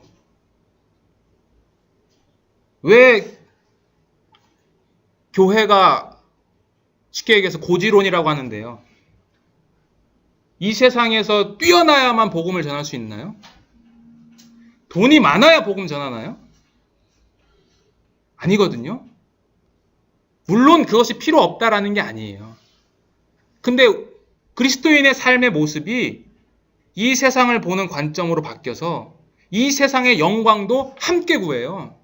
왜 교회가 쉽게 얘기해서 고지론이라고 하는데요. 이 세상에서 뛰어나야만 복음을 전할 수 있나요? 돈이 많아야 복음 전하나요? 아니거든요. 물론 그것이 필요 없다라는 게 아니에요. 근데 그리스도인의 삶의 모습이 이 세상을 보는 관점으로 바뀌어서 이 세상의 영광도 함께 구해요.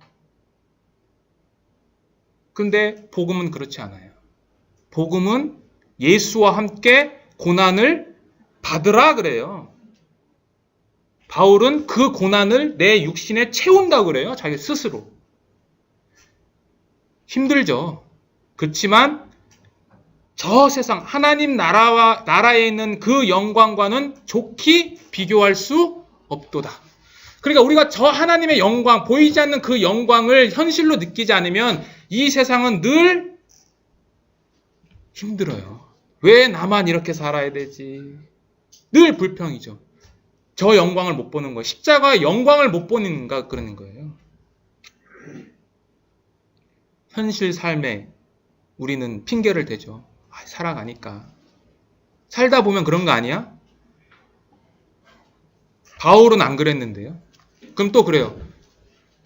근데 복음은 그렇지 않아요. 복음은 예수와 함께 고난을 받으라 그래요. 바울은 그 고난을 내 육신에 채운다 그래요. 자기 스스로. 힘들죠. 그렇지만 저 세상 하나님 나라에 있는 그 영광과는 좋게 비교할 수 없도다. 그러니까 우리가 저 하나님의 영광, 보이지 않는 그 영광을 현실로 느끼지 않으면 이 세상은 늘 힘들어요. 왜 나만 이렇게 살아야 되지? 늘 불평이죠. 저 영광을 못 보는 거예요. 십자가의 영광을 못 보는가 그러는 거예요. 현실 삶에 우리는 핑계를 대죠. 살아가니까. 살다 보면 그런 거 아니야? 바울은 안 그랬는데요. 그럼 또 그래요.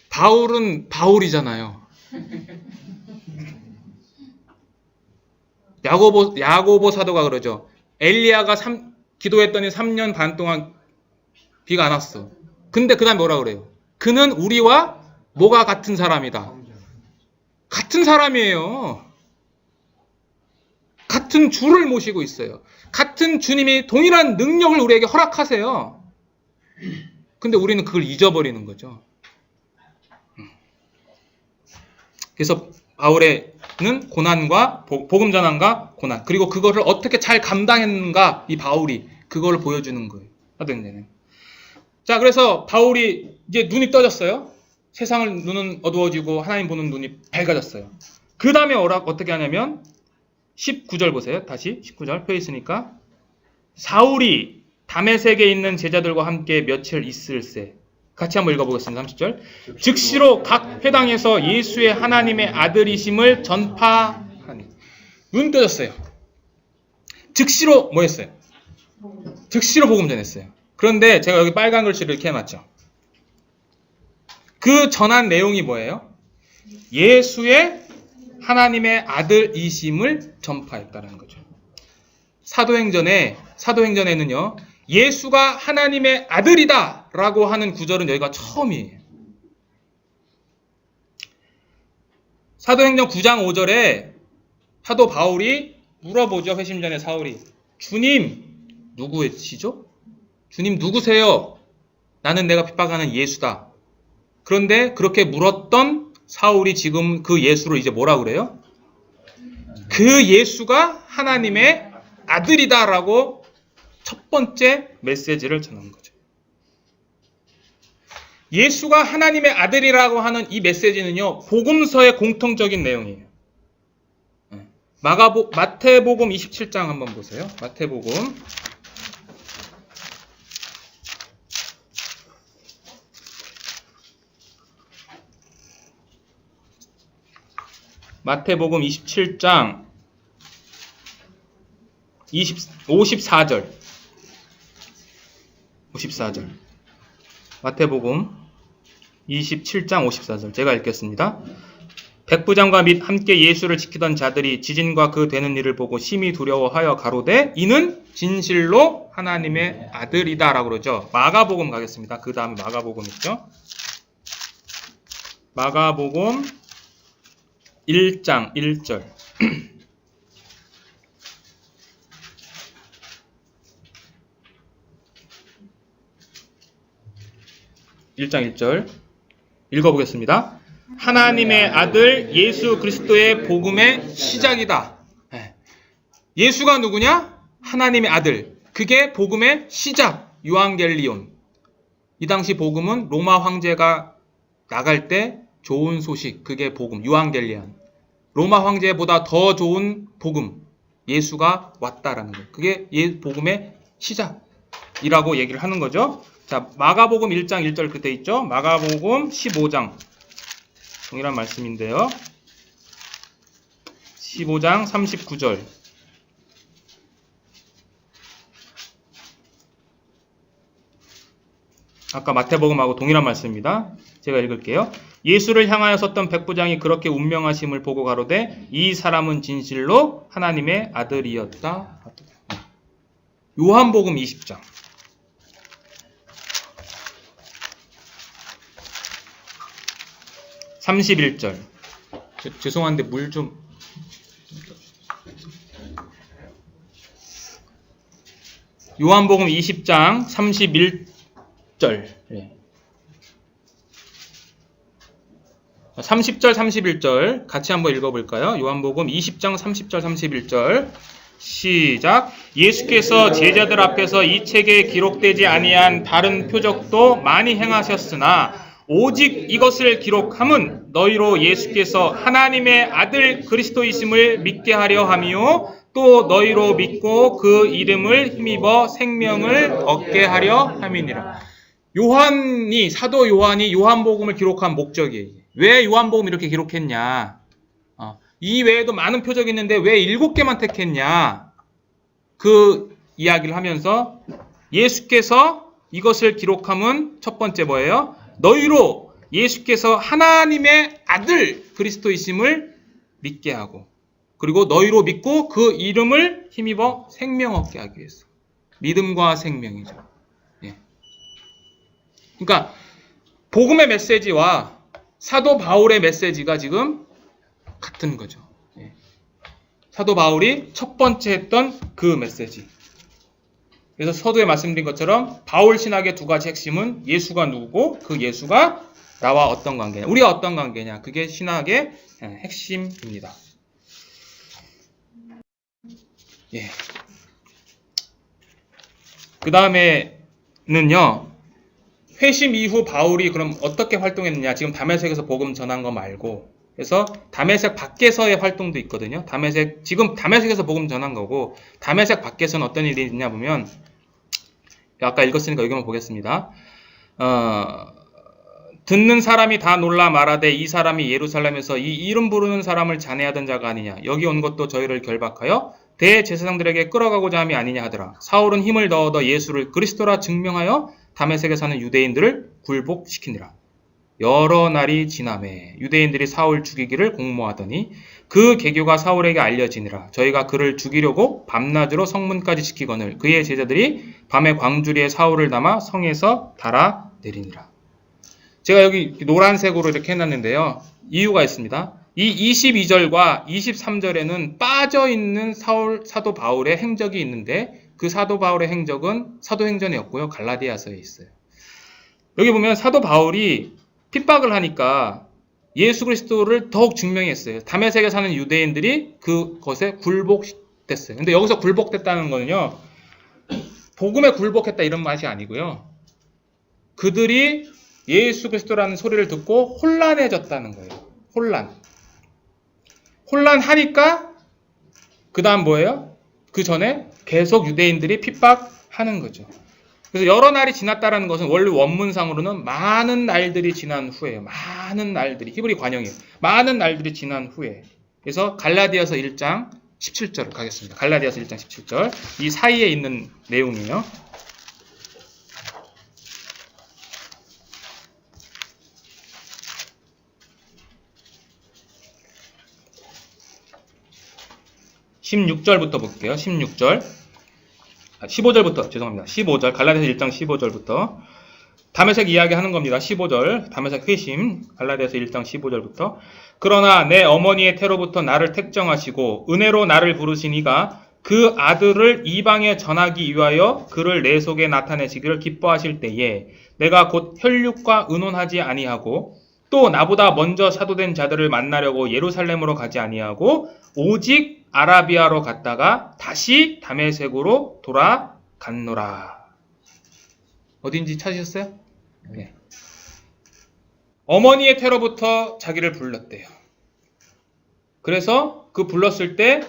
바울은 바울이잖아요. 야고보 사도가 그러죠. 엘리야가 기도했더니 3년 반 동안 비가 안 왔어. 근데 그 다음에 뭐라 그래요? 그는 우리와 뭐가 같은 사람이다. 같은 사람이에요. 같은 주를 모시고 있어요. 같은 주님이 동일한 능력을 우리에게 허락하세요. 근데 우리는 그걸 잊어버리는 거죠. 그래서 바울에는 고난과 복음 전환과 고난, 그리고 그거를 어떻게 잘 감당했는가, 이 바울이 그걸 보여주는 거예요. 사도행전에. 자, 그래서 바울이 이제 눈이 떠졌어요. 세상을 눈은 어두워지고 하나님 보는 눈이 밝아졌어요. 그 다음에 어떻게 하냐면 19절 보세요. 다시 19절 펴 있으니까 사울이 다메섹에 있는 제자들과 함께 며칠 있을새. 같이 한번 읽어보겠습니다. 30절. 즉시로 각 회당에서 예수의 하나님의 아들이심을 전파하니. 눈 떠졌어요. 즉시로 뭐 했어요? 즉시로 복음 전했어요. 그런데 제가 여기 빨간 글씨를 이렇게 해놨죠. 그 전한 내용이 뭐예요? 예수의 하나님의 아들이심을 전파했다는 거죠. 사도행전에는요, 예수가 하나님의 아들이다 라고 하는 구절은 여기가 처음이에요. 사도행전 9장 5절에 사도 바울이 물어보죠. 회심 전에 사울이. 주님, 누구시죠? 주님 누구세요? 나는 내가 핍박하는 예수다. 그런데 그렇게 물었던 사울이 지금 그 예수를 이제 뭐라 그래요? 그 예수가 하나님의 아들이다라고 첫 번째 메시지를 전한 거죠. 예수가 하나님의 아들이라고 하는 이 메시지는요, 복음서의 공통적인 내용이에요. 마태복음 27장 한번 보세요. 마태복음 마태복음 27장 54절. 마태복음 27장 54절. 제가 읽겠습니다. 백부장과 및 함께 예수를 지키던 자들이 지진과 그 되는 일을 보고 심히 두려워하여 가로되 이는 진실로 하나님의 아들이다 라고 그러죠. 마가복음 가겠습니다. 그 다음에 마가복음 있죠. 마가복음 1장 1절. 1장 1절 읽어보겠습니다. 하나님의 아들 예수 그리스도의 복음의 시작이다. 예수가 누구냐? 하나님의 아들. 그게 복음의 시작. 유앙겔리온. 이 당시 복음은 로마 황제가 나갈 때 좋은 소식. 그게 복음. 유앙겔리온. 로마 황제보다 더 좋은 복음. 예수가 왔다라는 거예요. 그게 복음의 시작이라고 얘기를 하는 거죠. 자, 마가복음 1장 1절 그때 있죠? 마가복음 15장. 동일한 말씀인데요. 15장 39절. 아까 마태복음하고 동일한 말씀입니다. 제가 읽을게요. 예수를 향하여 섰던 백부장이 그렇게 운명하심을 보고 가로되 이 사람은 진실로 하나님의 아들이었다. 요한복음 20장. 31절. 죄송한데 물 좀. 요한복음 20장 31절. 30절 31절 같이 한번 읽어볼까요? 요한복음 20장 30절 31절 시작. 예수께서 제자들 앞에서 이 책에 기록되지 아니한 다른 표적도 많이 행하셨으나 오직 이것을 기록함은 너희로 예수께서 하나님의 아들 그리스도이심을 믿게 하려 함이요 또 너희로 믿고 그 이름을 힘입어 생명을 얻게 하려 함이니라. 사도 요한이 요한복음을 기록한 목적이에요. 왜 요한복음 이렇게 기록했냐? 이 외에도 많은 표적이 있는데 왜 7개만 택했냐? 그 이야기를 하면서 예수께서 이것을 기록함은 첫 번째 뭐예요? 너희로 예수께서 하나님의 아들 그리스도이심을 믿게 하고 그리고 너희로 믿고 그 이름을 힘입어 생명 얻게 하기 위해서. 믿음과 생명이죠. 예. 그러니까 복음의 메시지와 사도 바울의 메시지가 지금 같은 거죠. 예. 사도 바울이 첫 번째 했던 그 메시지. 그래서 서두에 말씀드린 것처럼 바울 신학의 두 가지 핵심은 예수가 누구고 그 예수가 나와 어떤 관계냐, 우리가 어떤 관계냐, 그게 신학의 핵심입니다. 예. 그 다음에는요, 회심 이후 바울이 그럼 어떻게 활동했느냐, 지금 다메섹에서 복음 전한 거 말고, 그래서 다메섹 밖에서의 활동도 있거든요. 지금 다메섹에서 복음 전한 거고, 다메섹 밖에서는 어떤 일이 있냐 보면, 아까 읽었으니까 여기만 보겠습니다. 듣는 사람이 다 놀라 말하되 이 사람이 예루살렘에서 이 이름 부르는 사람을 잔해하던 자가 아니냐. 여기 온 것도 저희를 결박하여 대제사장들에게 끌어가고자 함이 아니냐 하더라. 사울은 힘을 더 얻어 예수를 그리스도라 증명하여 다메섹에 사는 유대인들을 굴복시키니라. 여러 날이 지나매 유대인들이 사울 죽이기를 공모하더니 그 계교가 사울에게 알려지니라. 저희가 그를 죽이려고 밤낮으로 성문까지 지키거늘 그의 제자들이 밤에 광주리에 사울을 담아 성에서 달아 내리니라. 제가 여기 노란색으로 이렇게 해놨는데요. 이유가 있습니다. 이 22절과 23절에는 빠져있는 사도 바울의 행적이 있는데 그 사도 바울의 행적은 사도행전이었고요. 갈라디아서에 있어요. 여기 보면 사도 바울이 핍박을 하니까 예수 그리스도를 더욱 증명했어요. 다메섹에 사는 유대인들이 그것에 굴복됐어요. 근데 여기서 굴복됐다는 거는요, 복음에 굴복했다 이런 맛이 아니고요. 그들이 예수 그리스도라는 소리를 듣고 혼란해졌다는 거예요. 혼란하니까 그 다음 뭐예요? 그 전에 계속 유대인들이 핍박하는 거죠. 그래서 여러 날이 지났다라는 것은 원래 원문상으로는 많은 날들이 지난 후에요. 많은 날들이, 히브리 관형이에요. 많은 날들이 지난 후에. 그래서 갈라디아서 1장 17절을 가겠습니다. 갈라디아서 1장 17절. 이 사이에 있는 내용이에요. (16절부터) 볼게요. 16절. 15절부터 죄송합니다. 15절 갈라디아서 1장 15절부터 다메섹 이야기 하는 겁니다. 15절 다메섹 회심 갈라디아서 1장 15절부터 그러나 내 어머니의 태로부터 나를 택정하시고 은혜로 나를 부르신 이가 그 아들을 이방에 전하기 위하여 그를 내 속에 나타내시기를 기뻐하실 때에 내가 곧 혈육과 의논하지 아니하고 또 나보다 먼저 사도된 자들을 만나려고 예루살렘으로 가지 아니하고 오직 아라비아로 갔다가 다시 다메섹으로 돌아갔노라. 어딘지 찾으셨어요? 네. 어머니의 태로부터 자기를 불렀대요. 그래서 그 불렀을 때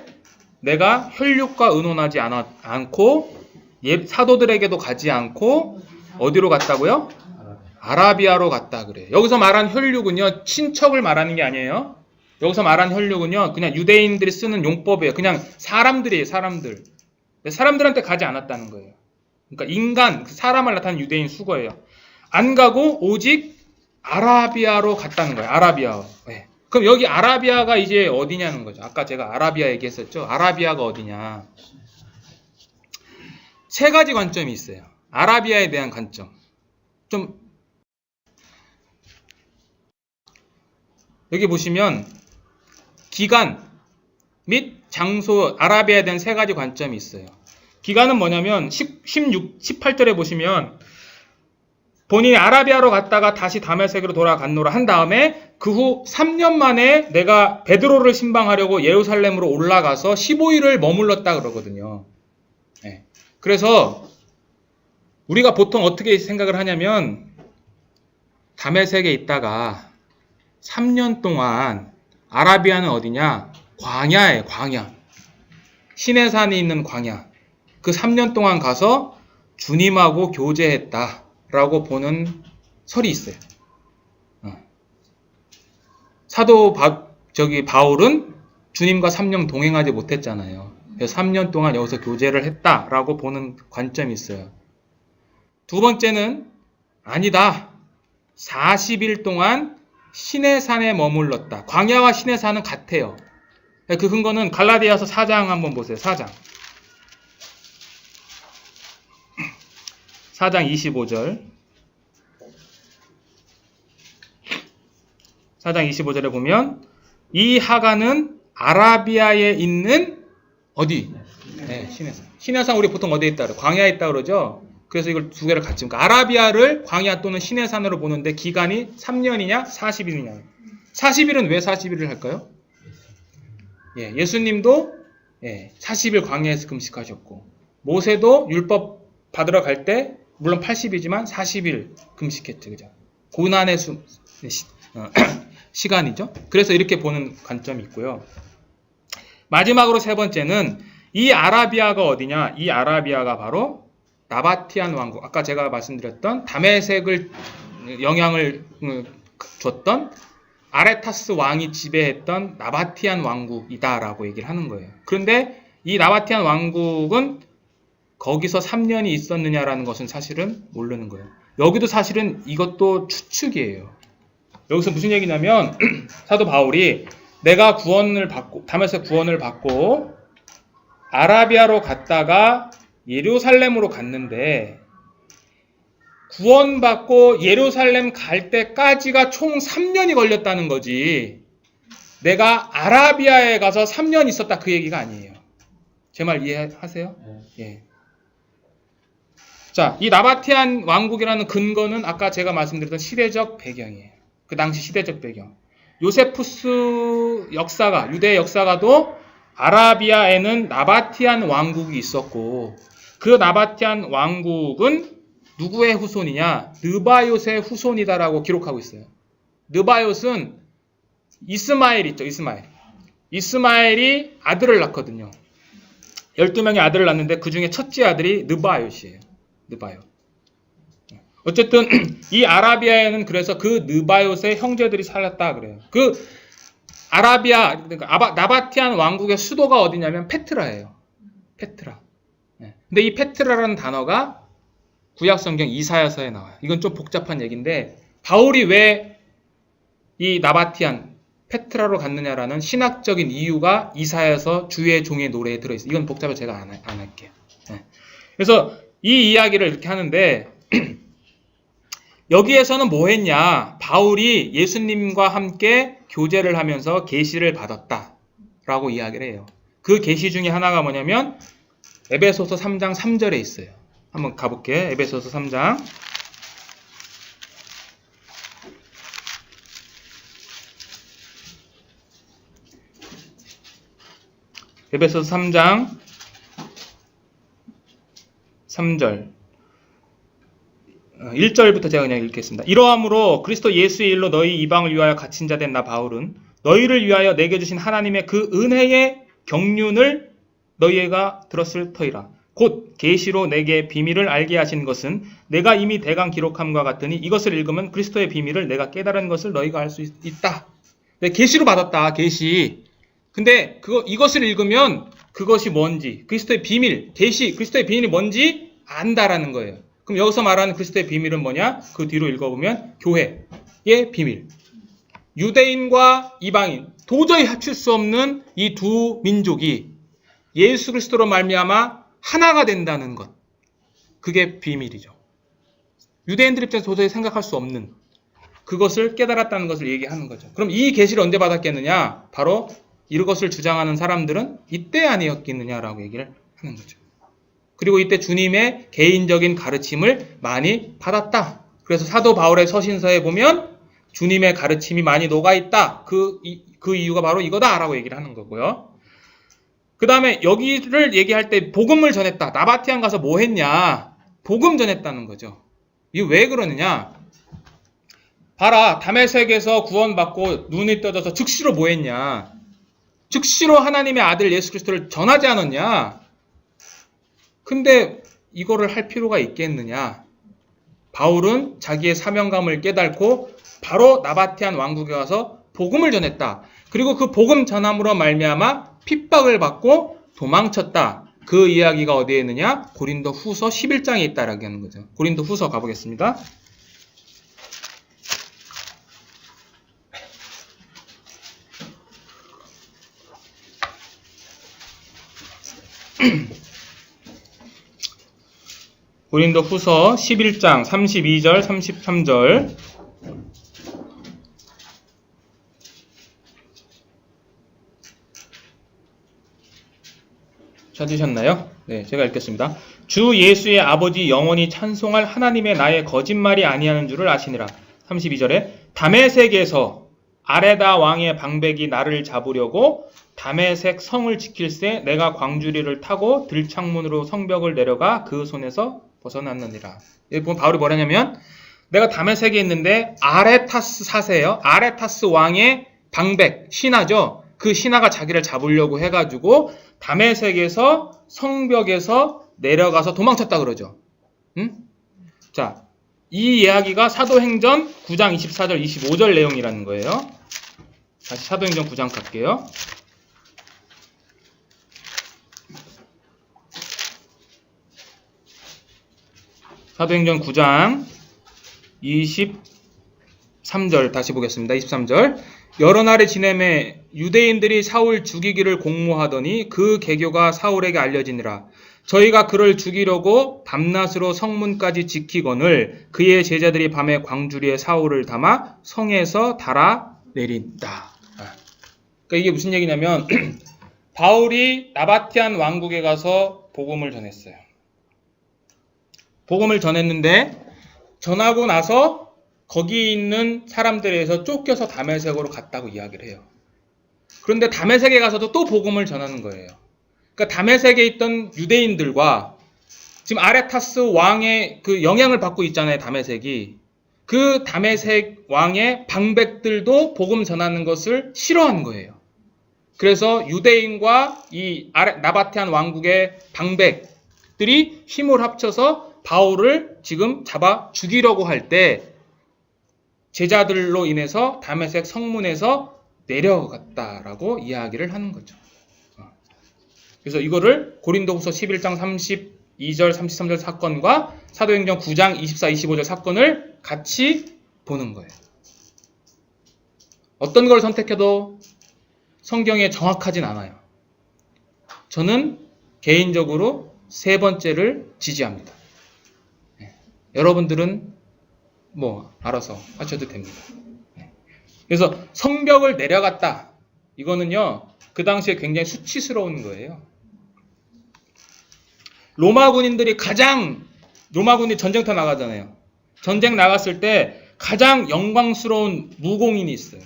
내가 혈육과 의논하지 않고 사도들에게도 가지 않고 어디로 갔다고요? 아라비아로 갔다 그래요. 여기서 말한 혈육은요, 친척을 말하는 게 아니에요. 여기서 말한 혈육은요, 그냥 유대인들이 쓰는 용법이에요. 그냥 사람들이에요, 사람들. 사람들한테 가지 않았다는 거예요. 그러니까 인간, 사람을 나타낸 유대인 수거예요. 안 가고 오직 아라비아로 갔다는 거예요. 아라비아. 네. 그럼 여기 아라비아가 이제 어디냐는 거죠. 아까 제가 아라비아 얘기했었죠. 아라비아가 어디냐. 세 가지 관점이 있어요. 아라비아에 대한 관점. 좀 여기 보시면 기간 및 장소, 아라비아에 대한 세 가지 관점이 있어요. 기간은 뭐냐면 18절에 보시면 본인이 아라비아로 갔다가 다시 다메섹으로 돌아갔노라 한 다음에 그 후 3년 만에 내가 베드로를 신방하려고 예루살렘으로 올라가서 15일을 머물렀다 그러거든요. 네. 그래서 우리가 보통 어떻게 생각을 하냐면 다메섹에 있다가 3년 동안 아라비아는 어디냐? 광야예요, 광야. 시내산이 있는 광야. 그 3년 동안 가서 주님하고 교제했다라고 보는 설이 있어요. 사도 바울은 주님과 3년 동행하지 못했잖아요. 그래서 3년 동안 여기서 교제를 했다라고 보는 관점이 있어요. 두 번째는 아니다. 40일 동안 시내산에 머물렀다. 광야와 시내산은 같아요. 그 근거는 갈라디아서 4장 한번 보세요. 4장 25절 4장 25절에 보면 이 하가는 아라비아에 있는 어디? 네, 시내산. 시내산 우리 보통 어디에 있다 그래요? 광야에 있다 그러죠? 그래서 이걸 두 개를 같이 그러니까 아라비아를 광야 또는 시내산으로 보는데 기간이 3년이냐 40일이냐. 40일은 왜 40일을 할까요? 예, 예수님도 40일 광야에서 금식하셨고 모세도 율법 받으러 갈 때 물론 80이지만 40일 금식했죠. 그죠? 고난의 시간이죠. 그래서 이렇게 보는 관점이 있고요. 마지막으로 세 번째는 이 아라비아가 어디냐? 이 아라비아가 바로 나바티안 왕국. 아까 제가 말씀드렸던 다메섹을 영향을 줬던 아레타스 왕이 지배했던 나바티안 왕국이다라고 얘기를 하는 거예요. 그런데 이 나바티안 왕국은 거기서 3년이 있었느냐라는 것은 사실은 모르는 거예요. 여기도 사실은 이것도 추측이에요. 여기서 무슨 얘기냐면 사도 바울이 내가 구원을 받고 다메섹 구원을 받고 아라비아로 갔다가 예루살렘으로 갔는데 구원받고 예루살렘 갈 때까지가 총 3년이 걸렸다는 거지 내가 아라비아에 가서 3년 있었다 그 얘기가 아니에요. 제 말 이해하세요? 예. 자, 이 나바티안 왕국이라는 근거는 아까 제가 말씀드렸던 시대적 배경이에요. 그 당시 시대적 배경. 요세푸스 역사가, 유대 역사가도 아라비아에는 나바티안 왕국이 있었고 그 나바티안 왕국은 누구의 후손이냐? 느바요스의 후손이다라고 기록하고 있어요. 느바요스는 이스마엘 있죠, 이스마엘. 이스마엘이 아들을 낳거든요. 12명의 아들을 낳는데 그 중에 첫째 아들이 느바요스예요. 느바요. 어쨌든 이 아라비아에는 그래서 그 느바요스의 형제들이 살았다 그래요. 그 아라비아, 그러니까 나바티안 왕국의 수도가 어디냐면 페트라예요. 페트라. 네. 근데 이 페트라라는 단어가 구약성경 이사야서에 나와요. 이건 좀 복잡한 얘기인데 바울이 왜 이 나바티안 페트라로 갔느냐라는 신학적인 이유가 이사야서 주의 종의 노래에 들어있어요. 이건 복잡해서 제가 안 할게요. 네. 그래서 이 이야기를 이렇게 하는데 여기에서는 뭐 했냐? 바울이 예수님과 함께 교제를 하면서 계시를 받았다라고 이야기를 해요. 그 계시 중에 하나가 뭐냐면 에베소서 3장 3절에 있어요. 한번 가볼게요. 에베소서 3장. 에베소서 3장 3절 1절부터 제가 그냥 읽겠습니다. 이러함으로 그리스도 예수의 일로 너희 이방을 위하여 갇힌 자 된 나 바울은 너희를 위하여 내게 주신 하나님의 그 은혜의 경륜을 너희가 들었을 터이라. 곧 계시로 내게 비밀을 알게 하신 것은 내가 이미 대강 기록함과 같으니 이것을 읽으면 그리스도의 비밀을 내가 깨달은 것을 너희가 알 수 있다. 계시로 받았다. 계시. 근데 이것을 읽으면 그것이 뭔지, 그리스도의 비밀, 계시, 그리스도의 비밀이 뭔지 안다라는 거예요. 그럼 여기서 말하는 그리스도의 비밀은 뭐냐? 그 뒤로 읽어보면 교회의 비밀. 유대인과 이방인, 도저히 합칠 수 없는 이 두 민족이 예수 그리스도로 말미암아 하나가 된다는 것. 그게 비밀이죠. 유대인들 입장에서 도저히 생각할 수 없는 그것을 깨달았다는 것을 얘기하는 거죠. 그럼 이 계시를 언제 받았겠느냐? 바로 이것을 주장하는 사람들은 이때 아니었겠느냐라고 얘기를 하는 거죠. 그리고 이때 주님의 개인적인 가르침을 많이 받았다. 그래서 사도 바울의 서신서에 보면 주님의 가르침이 많이 녹아있다. 그 이유가 바로 이거다라고 얘기를 하는 거고요. 그 다음에 여기를 얘기할 때 복음을 전했다. 나바티안 가서 뭐 했냐? 복음 전했다는 거죠. 이게 왜 그러느냐? 봐라. 다메섹에서 구원받고 눈이 떠져서 즉시로 뭐 했냐? 즉시로 하나님의 아들 예수 그리스도를 전하지 않았냐? 근데 이거를 할 필요가 있겠느냐? 바울은 자기의 사명감을 깨닫고 바로 나바티안 왕국에 가서 복음을 전했다. 그리고 그 복음 전함으로 말미암아 핍박을 받고 도망쳤다. 그 이야기가 어디에 있느냐? 고린도 후서 11장에 있다라고 하는 거죠. 고린도 후서 가보겠습니다. 고린도 후서 11장 32절 33절 찾으셨나요? 네, 제가 읽겠습니다. 주 예수의 아버지 영원히 찬송할 하나님의 나의 거짓말이 아니하는 줄을 아시니라. 32절에 다메섹에서 아레다 왕의 방백이 나를 잡으려고 다메섹 성을 지킬새 내가 광주리를 타고 들창문으로 성벽을 내려가 그 손에서 벗어났느니라. 여기 보면 바울이 뭐라냐면 내가 다메섹에 있는데 아레타스 사세요. 아레타스 왕의 방백, 신하죠. 그 신하가 자기를 잡으려고 해가지고 다메섹에서 성벽에서 내려가서 도망쳤다 그러죠. 응? 자, 이 이야기가 사도행전 9장 24절 25절 내용이라는 거예요. 다시 사도행전 9장 갈게요. 사도행전 9장 23절 다시 보겠습니다. 23절 여러 날의 지내매 유대인들이 사울 죽이기를 공모하더니 그 계교가 사울에게 알려지니라. 저희가 그를 죽이려고 밤낮으로 성문까지 지키거늘 그의 제자들이 밤에 광주리에 사울을 담아 성에서 달아 내린다. 그러니까 이게 무슨 얘기냐면 바울이 나바티안 왕국에 가서 복음을 전했어요. 복음을 전했는데 전하고 나서 거기 있는 사람들에서 쫓겨서 다메섹으로 갔다고 이야기를 해요. 그런데 다메섹에 가서도 또 복음을 전하는 거예요. 그러니까 다메섹에 있던 유대인들과 지금 아레타스 왕의 그 영향을 받고 있잖아요. 다메섹이. 그 다메섹 왕의 방백들도 복음 전하는 것을 싫어한 거예요. 그래서 유대인과 이 나바티안 왕국의 방백들이 힘을 합쳐서 바울을 지금 잡아 죽이려고 할 때 제자들로 인해서 다메섹 성문에서 내려갔다라고 이야기를 하는 거죠. 그래서 이거를 고린도후서 11장 32절 33절 사건과 사도행전 9장 24, 25절 사건을 같이 보는 거예요. 어떤 걸 선택해도 성경에 정확하진 않아요. 저는 개인적으로 세 번째를 지지합니다. 여러분들은 뭐 알아서 하셔도 됩니다. 그래서 성벽을 내려갔다. 이거는요, 그 당시에 굉장히 수치스러운 거예요. 로마 군인들이 전쟁터 나가잖아요. 전쟁 나갔을 때 가장 영광스러운 무공인이 있어요.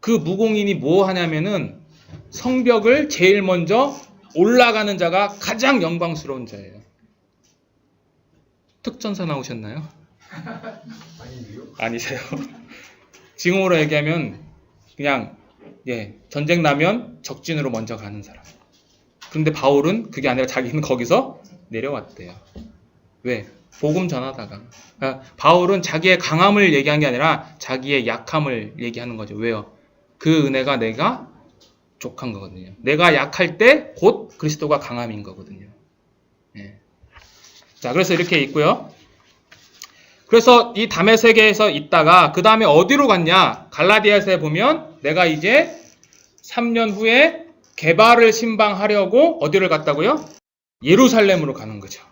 그 무공인이 뭐 하냐면은 성벽을 제일 먼저 올라가는 자가 가장 영광스러운 자예요. 특전사 나오셨나요? 아니세요. 지금으로 얘기하면 그냥 전쟁 나면 적진으로 먼저 가는 사람. 근데 바울은 그게 아니라 자기는 거기서 내려왔대요. 왜? 복음 전하다가. 바울은 자기의 강함을 얘기한 게 아니라 자기의 약함을 얘기하는 거죠. 왜요? 그 은혜가 내가 족한 거거든요. 내가 약할 때 곧 그리스도가 강함인 거거든요. 자, 그래서 이렇게 있고요. 그래서 이 다메섹에서 있다가 그 다음에 어디로 갔냐? 갈라디아서에 보면 내가 이제 3년 후에 게바를 신방하려고 어디를 갔다고요? 예루살렘으로 가는 거죠.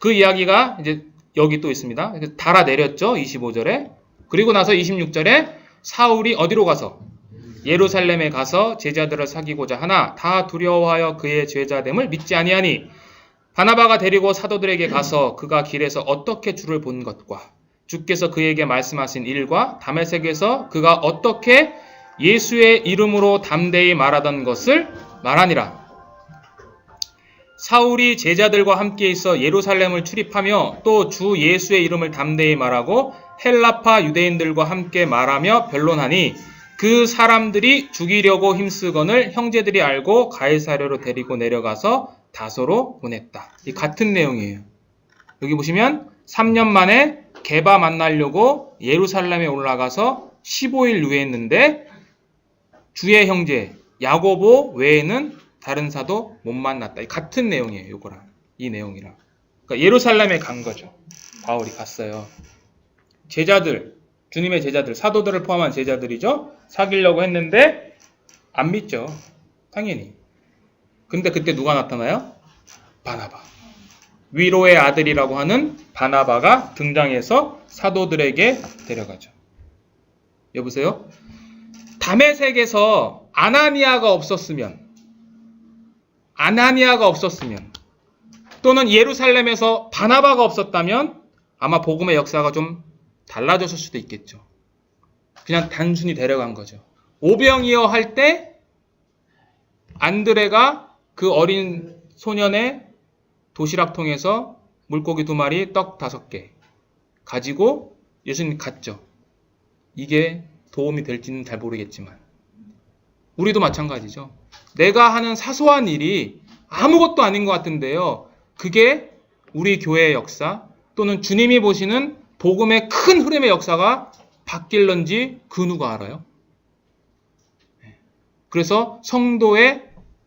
그 이야기가 이제 여기 또 있습니다. 달아내렸죠. 25절에. 그리고 나서 26절에 사울이 어디로 가서? 예루살렘에 가서 제자들을 사귀고자 하나 다 두려워하여 그의 제자됨을 믿지 아니하니 바나바가 데리고 사도들에게 가서 그가 길에서 어떻게 주를 본 것과 주께서 그에게 말씀하신 일과 다메섹에서 그가 어떻게 예수의 이름으로 담대히 말하던 것을 말하니라. 사울이 제자들과 함께 있어 예루살렘을 출입하며 또 주 예수의 이름을 담대히 말하고 헬라파 유대인들과 함께 말하며 변론하니 그 사람들이 죽이려고 힘쓰거늘 형제들이 알고 가이사랴로 데리고 내려가서 다소로 보냈다. 이 같은 내용이에요. 여기 보시면 3년 만에 게바 만나려고 예루살렘에 올라가서 15일 누회했는데 주의 형제 야고보 외에는 다른 사도 못 만났다. 이 같은 내용이에요. 요거랑 이 내용이랑. 그러니까 예루살렘에 간 거죠. 바울이 갔어요. 제자들, 주님의 제자들, 사도들을 포함한 제자들이죠. 사귀려고 했는데 안 믿죠. 당연히. 근데 그때 누가 나타나요? 바나바. 위로의 아들이라고 하는 바나바가 등장해서 사도들에게 데려가죠. 여보세요? 다메섹에서 아나니아가 없었으면 또는 예루살렘에서 바나바가 없었다면 아마 복음의 역사가 좀 달라졌을 수도 있겠죠. 그냥 단순히 데려간 거죠. 오병이어 할 때 안드레가 그 어린 소년의 도시락통에서 물고기 2마리, 떡 5개 가지고 예수님 갔죠. 이게 도움이 될지는 잘 모르겠지만 우리도 마찬가지죠. 내가 하는 사소한 일이 아무것도 아닌 것 같은데요. 그게 우리 교회의 역사 또는 주님이 보시는 복음의 큰 흐름의 역사가 바뀔런지 그 누가 알아요? 그래서 성도의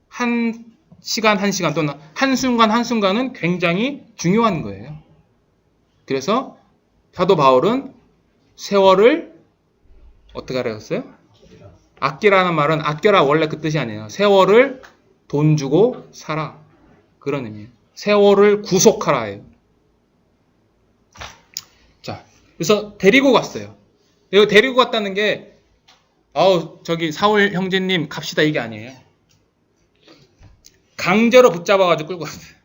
한 시간 한 시간 또는 한순간 한순간은 굉장히 중요한 거예요. 그래서 사도 바울은 세월을 어떻게 하랬어요? 아끼라는 말은 아껴라 원래 그 뜻이 아니에요. 세월을 돈 주고 사라. 그런 의미예요. 세월을 구속하라예요. 자, 그래서 데리고 갔어요. 이거 데리고 갔다는 게 저기 사울 형제님 갑시다 이게 아니에요. 강제로 붙잡아가지고 끌고 갔어요.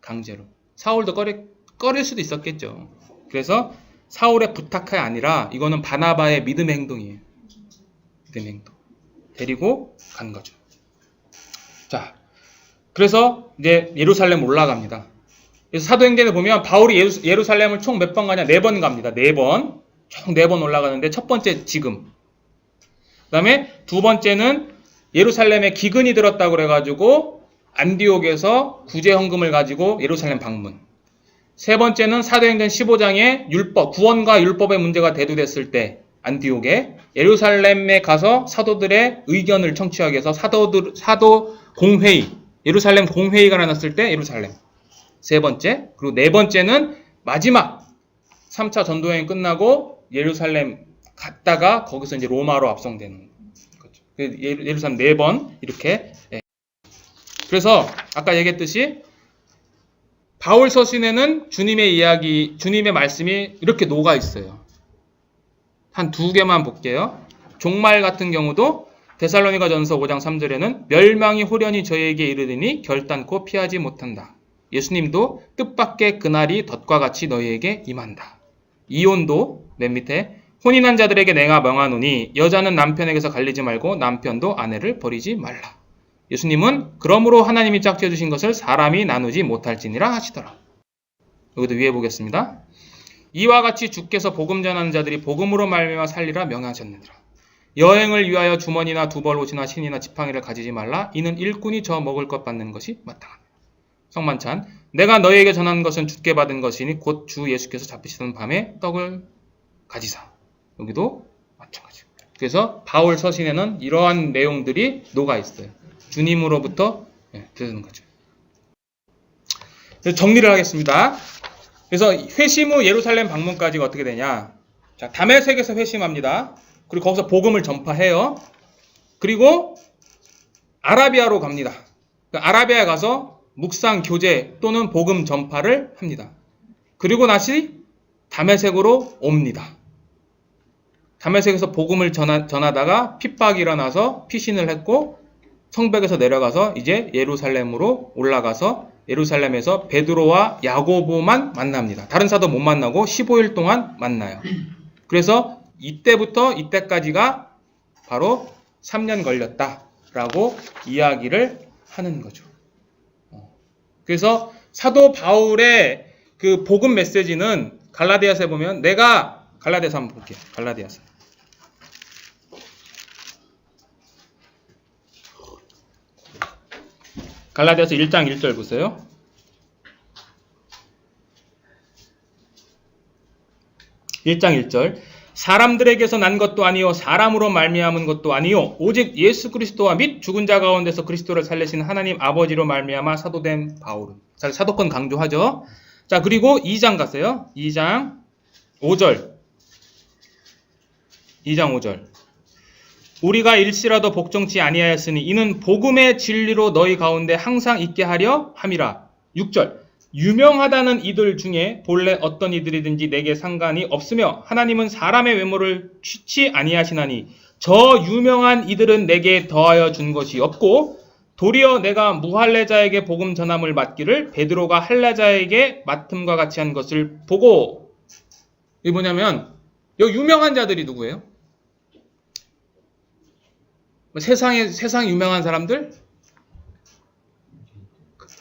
강제로. 사울도 꺼릴 수도 있었겠죠. 그래서 사울의 부탁이 아니라 이거는 바나바의 믿음의 행동이에요. 믿음의 행동. 데리고 간 거죠. 자, 그래서 이제 예루살렘 올라갑니다. 그래서 사도행전에 보면 바울이 예루살렘을 총 몇 번 가냐? 4번 갑니다. 4번. 총 4번 올라가는데 첫 번째 지금. 그 다음에 두 번째는 예루살렘에 기근이 들었다고 그래가지고 안디옥에서 구제헌금을 가지고 예루살렘 방문. 세 번째는 사도행전 15장에 율법, 구원과 율법의 문제가 대두됐을 때 안디옥에 예루살렘에 가서 사도들의 의견을 청취하기 위해서 사도 공회의, 예루살렘 공회의가 일어났을 때 예루살렘. 세 번째, 그리고 네 번째는 마지막 3차 전도여행 끝나고 예루살렘 갔다가 거기서 이제 로마로 압송되는 거죠. 예루살렘 4번 이렇게. 그래서 아까 얘기했듯이 바울 서신에는 주님의 이야기, 주님의 말씀이 이렇게 녹아 있어요. 한 2개만 볼게요. 종말 같은 경우도 데살로니가 전서 5장 3절에는 멸망이 호련히 저희에게 이르리니 결단코 피하지 못한다. 예수님도 뜻밖의 그날이 덫과 같이 너희에게 임한다. 이온도 맨 밑에 혼인한 자들에게 내가 명하노니 여자는 남편에게서 갈리지 말고 남편도 아내를 버리지 말라. 예수님은 그러므로 하나님이 짝지어 주신 것을 사람이 나누지 못할지니라 하시더라. 여기도 위에 보겠습니다. 이와 같이 주께서 복음 전하는 자들이 복음으로 말미암아 살리라 명하셨느니라. 여행을 위하여 주머니나 두벌 옷이나 신이나 지팡이를 가지지 말라. 이는 일꾼이 저 먹을 것 받는 것이 마땅하다. 성만찬. 내가 너희에게 전하는 것은 주께 받은 것이니 곧 주 예수께서 잡히시던 밤에 떡을 가지사. 여기도 마찬가지. 그래서 바울 서신에는 이러한 내용들이 녹아 있어요. 주님으로부터 들은 거죠. 그래서 정리를 하겠습니다. 그래서 회심 후 예루살렘 방문까지가 어떻게 되냐. 자, 다메섹에서 회심합니다. 그리고 거기서 복음을 전파해요. 그리고 아라비아로 갑니다. 아라비아에 가서 묵상 교제 또는 복음 전파를 합니다. 그리고 다시 다메섹으로 옵니다. 다메섹에서 복음을 전하다가 핍박이 일어나서 피신을 했고 성벽에서 내려가서 이제 예루살렘으로 올라가서 예루살렘에서 베드로와 야고보만 만납니다. 다른 사도 못 만나고 15일 동안 만나요. 그래서 이때부터 이때까지가 바로 3년 걸렸다라고 이야기를 하는 거죠. 그래서 사도 바울의 그 복음 메시지는 갈라디아서에 보면 갈라디아서 한번 볼게요. 갈라디아서. 갈라디아서 1장 1절 보세요. 1장 1절. 사람들에게서 난 것도 아니요 사람으로 말미암은 것도 아니요 오직 예수 그리스도와 및 죽은 자 가운데서 그리스도를 살리신 하나님 아버지로 말미암아 사도된 바울은. 자, 사도권 강조하죠. 자, 그리고 2장 가세요. 2장 5절. 2장 5절. 우리가 일시라도 복종치 아니하였으니 이는 복음의 진리로 너희 가운데 항상 있게 하려 함이라. 6절. 유명하다는 이들 중에 본래 어떤 이들이든지 내게 상관이 없으며 하나님은 사람의 외모를 취치 아니하시나니 저 유명한 이들은 내게 더하여 준 것이 없고 도리어 내가 무할례자에게 복음 전함을 맡기를 베드로가 할례자에게 맡음과 같이 한 것을 보고. 이게 뭐냐면 여기 유명한 자들이 누구예요? 세상 유명한 사람들?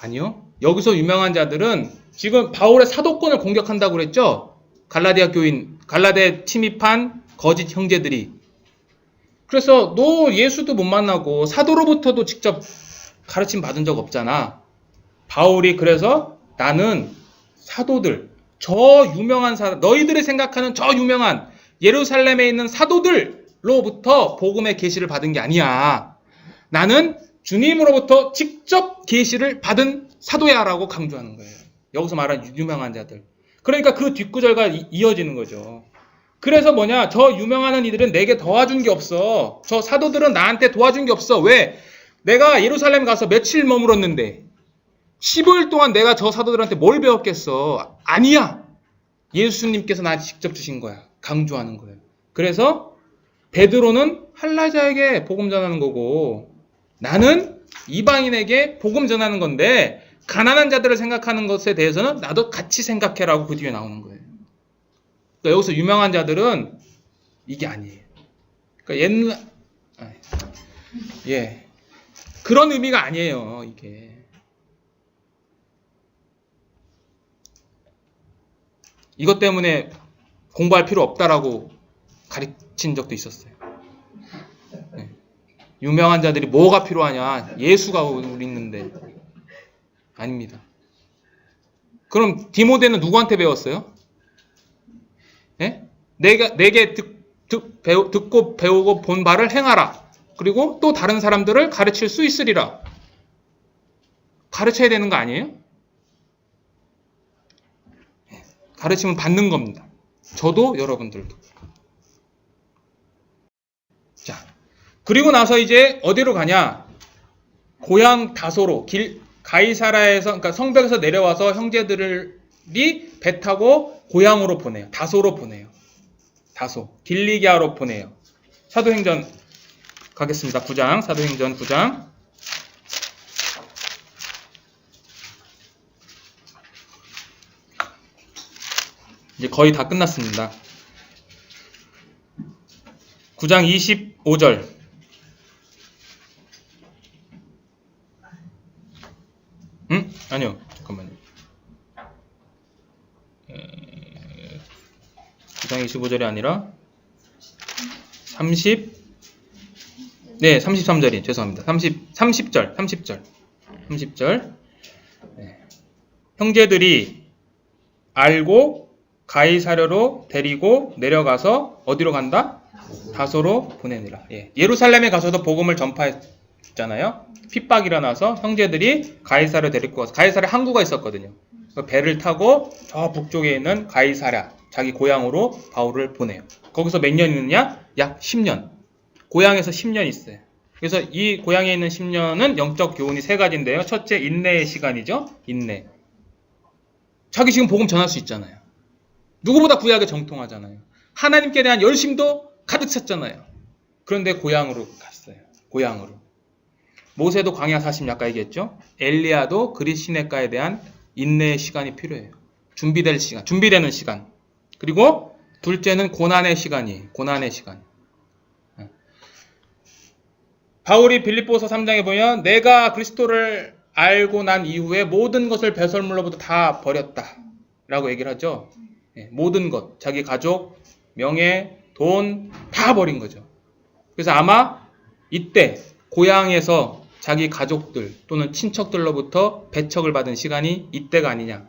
아니요. 여기서 유명한 자들은 지금 바울의 사도권을 공격한다고 그랬죠? 갈라디아 교인, 갈라디아에 침입한 거짓 형제들이. 그래서 너 예수도 못 만나고 사도로부터도 직접 가르침 받은 적 없잖아. 바울이 그래서 나는 사도들, 저 유명한 사람, 너희들이 생각하는 저 유명한 예루살렘에 있는 사도들로부터 복음의 계시를 받은 게 아니야. 나는 주님으로부터 직접 계시를 받은 사도야라고 강조하는 거예요. 여기서 말하는 유명한 자들. 그러니까 그 뒷구절과 이어지는 거죠. 그래서 뭐냐? 저 유명한 이들은 내게 도와준 게 없어. 저 사도들은 나한테 도와준 게 없어. 왜? 내가 예루살렘 가서 며칠 머물었는데 15일 동안 내가 저 사도들한테 뭘 배웠겠어? 아니야. 예수님께서 나한테 직접 주신 거야. 강조하는 거예요. 그래서 베드로는 할례자에게 복음 전하는 거고 나는 이방인에게 복음 전하는 건데 가난한 자들을 생각하는 것에 대해서는 나도 같이 생각해라고 그 뒤에 나오는 거예요. 그러니까 여기서 유명한 자들은 이게 아니에요. 그러니까 그런 의미가 아니에요. 이게. 이것 때문에 공부할 필요 없다라고 가르친 적도 있었어요. 네. 유명한 자들이 뭐가 필요하냐? 예수가 우리 있는데. 아닙니다. 그럼 디모데는 누구한테 배웠어요? 네? 내게 듣고 배우고 본 바를 행하라. 그리고 또 다른 사람들을 가르칠 수 있으리라. 가르쳐야 되는 거 아니에요? 가르침은 받는 겁니다. 저도 여러분들도. 자, 그리고 나서 이제 어디로 가냐? 고향 다소로 가이사라에서, 그러니까 성벽에서 내려와서 형제들이 배 타고 고향으로 보내요. 다소로 보내요. 다소, 길리기아로 보내요. 사도행전 가겠습니다. 9장, 사도행전 9장. 이제 거의 다 끝났습니다. 9장 25절. 아니요. 잠깐만요. 9장 25절이 아니라 33절이 죄송합니다. 30절. 네. 형제들이 알고 가이사랴로 데리고 내려가서 어디로 간다? 다소로 보내니라. 예루살렘에 가서도 복음을 전파했잖아요. 핍박이 일어나서 형제들이 가이사랴로 데리고 가서, 가이사랴 항구가 있었거든요. 배를 타고 저 북쪽에 있는 가이사랴, 자기 고향으로 바울을 보내요. 거기서 몇 년 있느냐? 약 10년. 고향에서 10년 있어요. 그래서 이 고향에 있는 10년은 영적 교훈이 3가지인데요. 첫째, 인내의 시간이죠. 인내. 자기 지금 복음 전할 수 있잖아요. 누구보다 구약에 정통하잖아요. 하나님께 대한 열심도 가득 찼잖아요. 그런데 고향으로 갔어요. 고향으로. 모세도 광야 40년 아까 얘기했죠. 엘리야도 그릿 시내가에 대한 인내의 시간이 필요해요. 준비되는 시간. 그리고 둘째는 고난의 시간이에요. 고난의 시간. 바울이 빌립보서 3장에 보면 내가 그리스도를 알고 난 이후에 모든 것을 배설물로부터 다 버렸다 라고 얘기를 하죠. 모든 것, 자기 가족, 명예, 돈 다 버린 거죠. 그래서 아마 이때 고향에서 자기 가족들 또는 친척들로부터 배척을 받은 시간이 이때가 아니냐.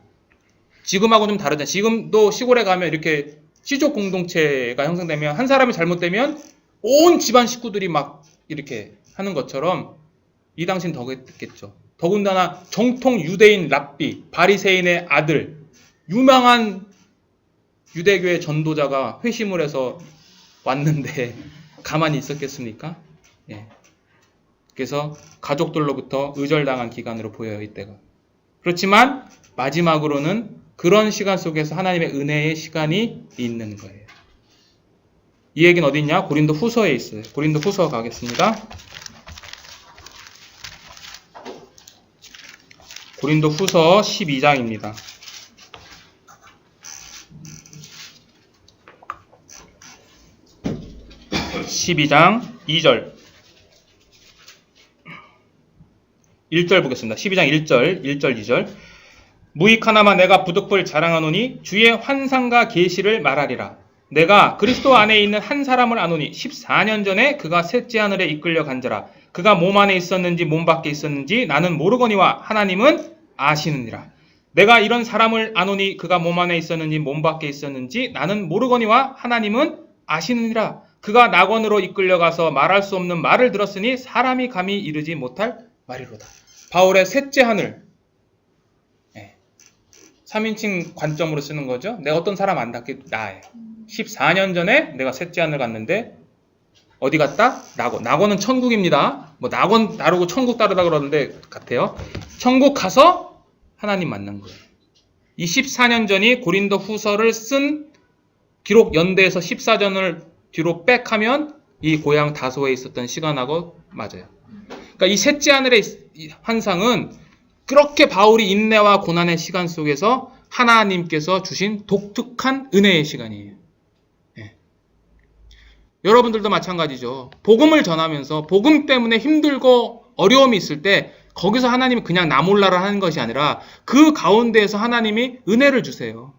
지금하고 좀 다르잖아요. 지금도 시골에 가면 이렇게 시족 공동체가 형성되면 한 사람이 잘못되면 온 집안 식구들이 막 이렇게 하는 것처럼 이 당시는 더 그랬겠죠. 더군다나 정통 유대인 랍비, 바리새인의 아들, 유명한 유대교의 전도자가 회심을 해서 왔는데 가만히 있었겠습니까? 그래서 가족들로부터 의절당한 기간으로 보여요, 이때가. 그렇지만 마지막으로는 그런 시간 속에서 하나님의 은혜의 시간이 있는 거예요. 이 얘기는 어디 있냐? 고린도 후서에 있어요. 고린도 후서 가겠습니다. 고린도 후서 12장입니다. 12장 2절 1절 보겠습니다. 12장 1절 2절 무익 하나만 내가 부득불 자랑하노니 주의 환상과 계시를 말하리라. 내가 그리스도 안에 있는 한 사람을 아노니 14년 전에 그가 셋째 하늘에 이끌려 간지라. 그가 몸 안에 있었는지 몸 밖에 있었는지 나는 모르거니와 하나님은 아시느니라. 내가 이런 사람을 아노니 그가 몸 안에 있었는지 몸 밖에 있었는지 나는 모르거니와 하나님은 아시느니라. 그가 낙원으로 이끌려가서 말할 수 없는 말을 들었으니 사람이 감히 이르지 못할 말이로다. 바울의 셋째 하늘. 3인칭 관점으로 쓰는 거죠. 내가 어떤 사람 안답게 나예요. 14년 전에 내가 셋째 하늘 갔는데 어디 갔다? 낙원. 낙원은 천국입니다. 뭐 낙원 다르고 천국 다르다 그러는데 같아요. 천국 가서 하나님 만난 거예요. 이 14년 전이 고린도 후서를 쓴 기록 연대에서 14전을 뒤로 빽하면 이 고향 다소에 있었던 시간하고 맞아요. 그러니까 이 셋째 하늘의 환상은 그렇게 바울이 인내와 고난의 시간 속에서 하나님께서 주신 독특한 은혜의 시간이에요. 여러분들도 마찬가지죠. 복음을 전하면서 복음 때문에 힘들고 어려움이 있을 때 거기서 하나님이 그냥 나 몰라라 하는 것이 아니라 그 가운데에서 하나님이 은혜를 주세요.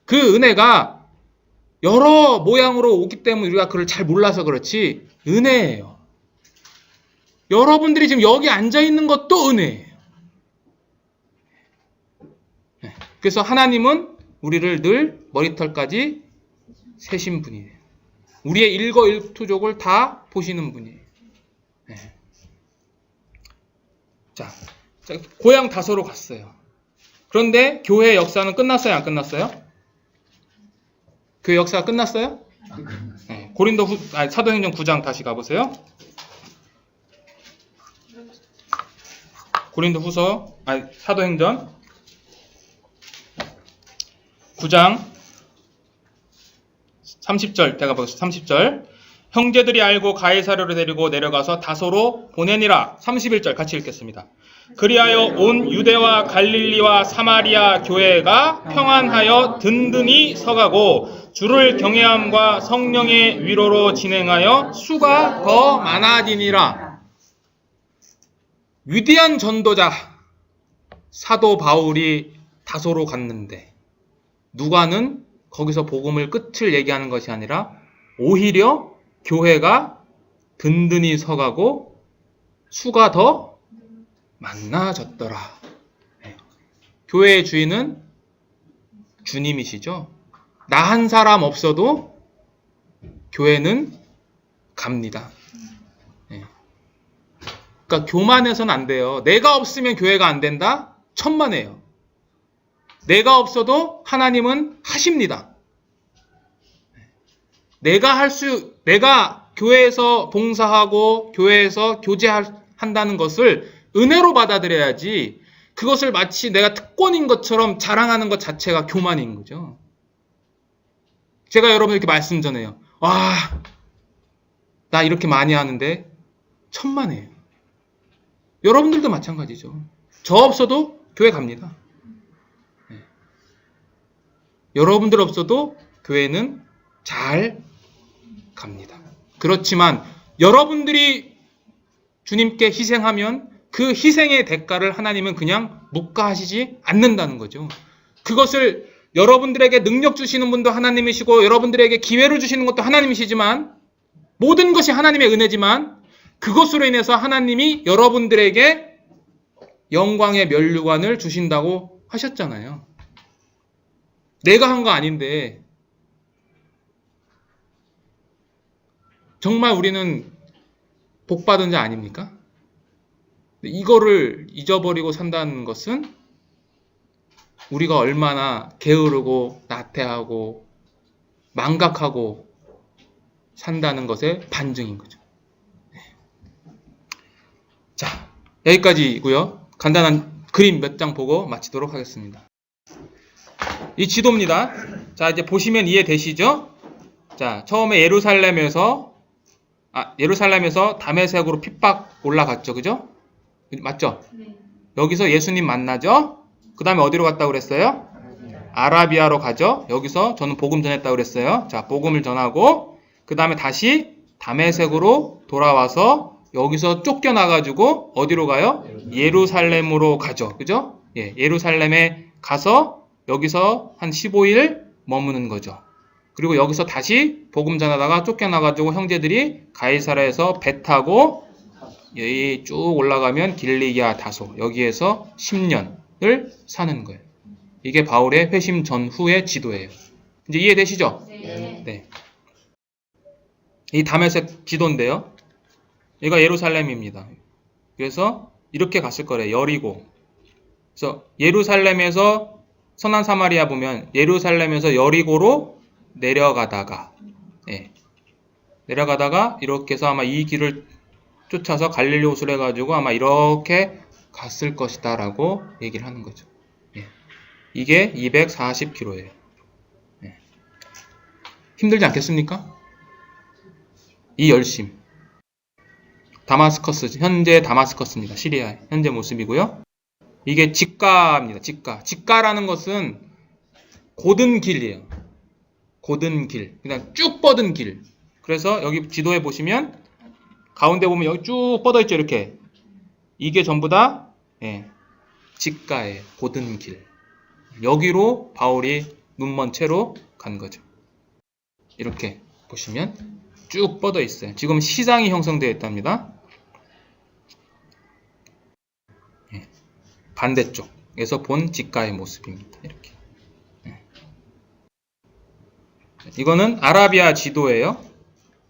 그 은혜가 여러 모양으로 오기 때문에 우리가 그걸 잘 몰라서 그렇지 은혜예요. 여러분들이 지금 여기 앉아있는 것도 은혜예요. 그래서 하나님은 우리를 늘 머리털까지 세신 분이에요. 우리의 일거일투족을 다 보시는 분이에요. 네. 자, 고향 다소로 갔어요. 그런데 교회 역사는 끝났어요, 안 끝났어요? 교회 역사가 끝났어요? 네. 사도행전 9장 다시 가보세요. 사도행전 9장 30절 제가 보겠습니다. 30절 형제들이 알고 가이사랴로 데리고 내려가서 다소로 보내니라. 31절 같이 읽겠습니다. 그리하여 온 유대와 갈릴리와 사마리아 교회가 평안하여 든든히 서가고 주를 경외함과 성령의 위로로 진행하여 수가 더 많아지니라. 위대한 전도자 사도 바울이 다소로 갔는데 누가는 거기서 복음을 끝을 얘기하는 것이 아니라 오히려 교회가 든든히 서가고 수가 더 많아졌더라. 교회의 주인은 주님이시죠. 나 한 사람 없어도 교회는 갑니다. 그러니까 교만해서는 안 돼요. 내가 없으면 교회가 안 된다? 천만에요. 내가 없어도 하나님은 하십니다. 내가 교회에서 봉사하고 교회에서 교제한다는 것을 은혜로 받아들여야지 그것을 마치 내가 특권인 것처럼 자랑하는 것 자체가 교만인 거죠. 제가 여러분에게 말씀 전해요. 와, 나 이렇게 많이 하는데 천만에요. 여러분들도 마찬가지죠. 저 없어도 교회 갑니다. 여러분들 없어도 교회는 잘 갑니다. 그렇지만 여러분들이 주님께 희생하면 그 희생의 대가를 하나님은 그냥 묵과하시지 않는다는 거죠. 그것을 여러분들에게 능력 주시는 분도 하나님이시고 여러분들에게 기회를 주시는 것도 하나님이시지만 모든 것이 하나님의 은혜지만 그것으로 인해서 하나님이 여러분들에게 영광의 면류관을 주신다고 하셨잖아요. 내가 한 거 아닌데 정말 우리는 복받은 자 아닙니까? 이거를 잊어버리고 산다는 것은 우리가 얼마나 게으르고 나태하고 망각하고 산다는 것의 반증인 거죠. 자, 여기까지고요. 간단한 그림 몇 장 보고 마치도록 하겠습니다. 이 지도입니다. 자, 이제 보시면 이해되시죠? 자, 처음에 예루살렘에서 다메섹으로 핍박 올라갔죠. 그죠? 맞죠? 네. 여기서 예수님 만나죠? 그 다음에 어디로 갔다고 그랬어요? 아라비아로 가죠? 여기서 저는 복음 전했다고 그랬어요. 자, 복음을 전하고 그 다음에 다시 다메섹으로 돌아와서 여기서 쫓겨나가지고 어디로 가요? 예루살렘으로 가죠. 그죠? 예, 예루살렘에 가서 여기서 한 15일 머무는 거죠. 그리고 여기서 다시 복음 전하다가 쫓겨나가지고 형제들이 가이사랴에서 배 타고 여기 쭉 올라가면 길리기아 다소 여기에서 10년을 사는 거예요. 이게 바울의 회심 전후의 지도예요. 이제 이해되시죠? 네. 네. 이 다메섹 지도인데요. 여기가 예루살렘입니다. 그래서 이렇게 갔을 거래요. 여리고. 그래서 예루살렘에서 선한 사마리아 보면 예루살렘에서 여리고로 내려가다가 이렇게 해서 아마 이 길을 쫓아서 갈릴리 호수를 해가지고 아마 이렇게 갔을 것이다 라고 얘기를 하는 거죠. 이게 240km예요. 힘들지 않겠습니까? 이 열심. 다마스커스, 현재 다마스커스입니다. 시리아의 현재 모습이고요. 이게 직가입니다. 직가. 직가라는 것은 곧은 길이에요. 곧은 길. 그냥 쭉 뻗은 길. 그래서 여기 지도에 보시면 가운데 보면 여기 쭉 뻗어 있죠. 이렇게. 이게 전부 다 직가예요. 곧은 길. 여기로 바울이 눈먼 채로 간 거죠. 이렇게 보시면 쭉 뻗어 있어요. 지금 시장이 형성되어 있답니다. 반대쪽에서 본 직가의 모습입니다. 이렇게. 이거는 아라비아 지도예요.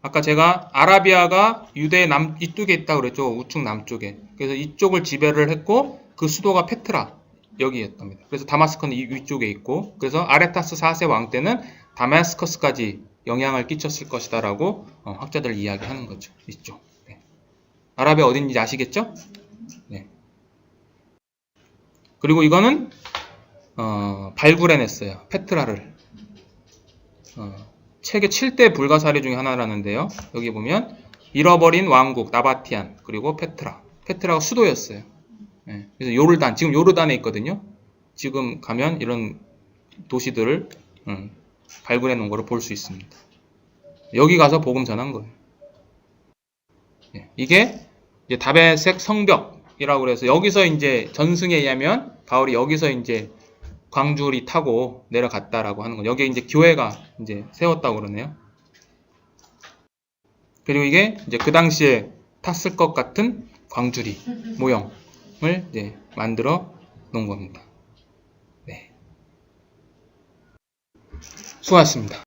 아까 제가 아라비아가 유대 이쪽에 있다고 그랬죠. 우측 남쪽에. 그래서 이쪽을 지배를 했고 그 수도가 페트라 여기였답니다. 그래서 다마스커는 이 위쪽에 있고 그래서 아레타스 4세 왕 때는 다마스커스까지 영향을 끼쳤을 것이다라고 학자들 이야기하는 거죠. 이쪽. 네. 아라비아 어딘지 아시겠죠? 네. 그리고 이거는 발굴해냈어요. 페트라를. 세계 7대 불가사리 중에 하나라는데요. 여기 보면 잃어버린 왕국 나바티안 그리고 페트라. 페트라가 수도였어요. 네. 그래서 요르단 지금 요르단에 있거든요. 지금 가면 이런 도시들을 발굴해 놓은 거를 볼 수 있습니다. 여기 가서 복음 전한 거예요. 네. 이게 이제 다베색 성벽이라고 그래서 여기서 이제 전승에 의하면 바울이 여기서 이제 광주리 타고 내려갔다라고 하는 거. 여기에 이제 교회가 이제 세웠다고 그러네요. 그리고 이게 이제 그 당시에 탔을 것 같은 광주리 모형을 이제 만들어 놓은 겁니다. 네. 수고하셨습니다.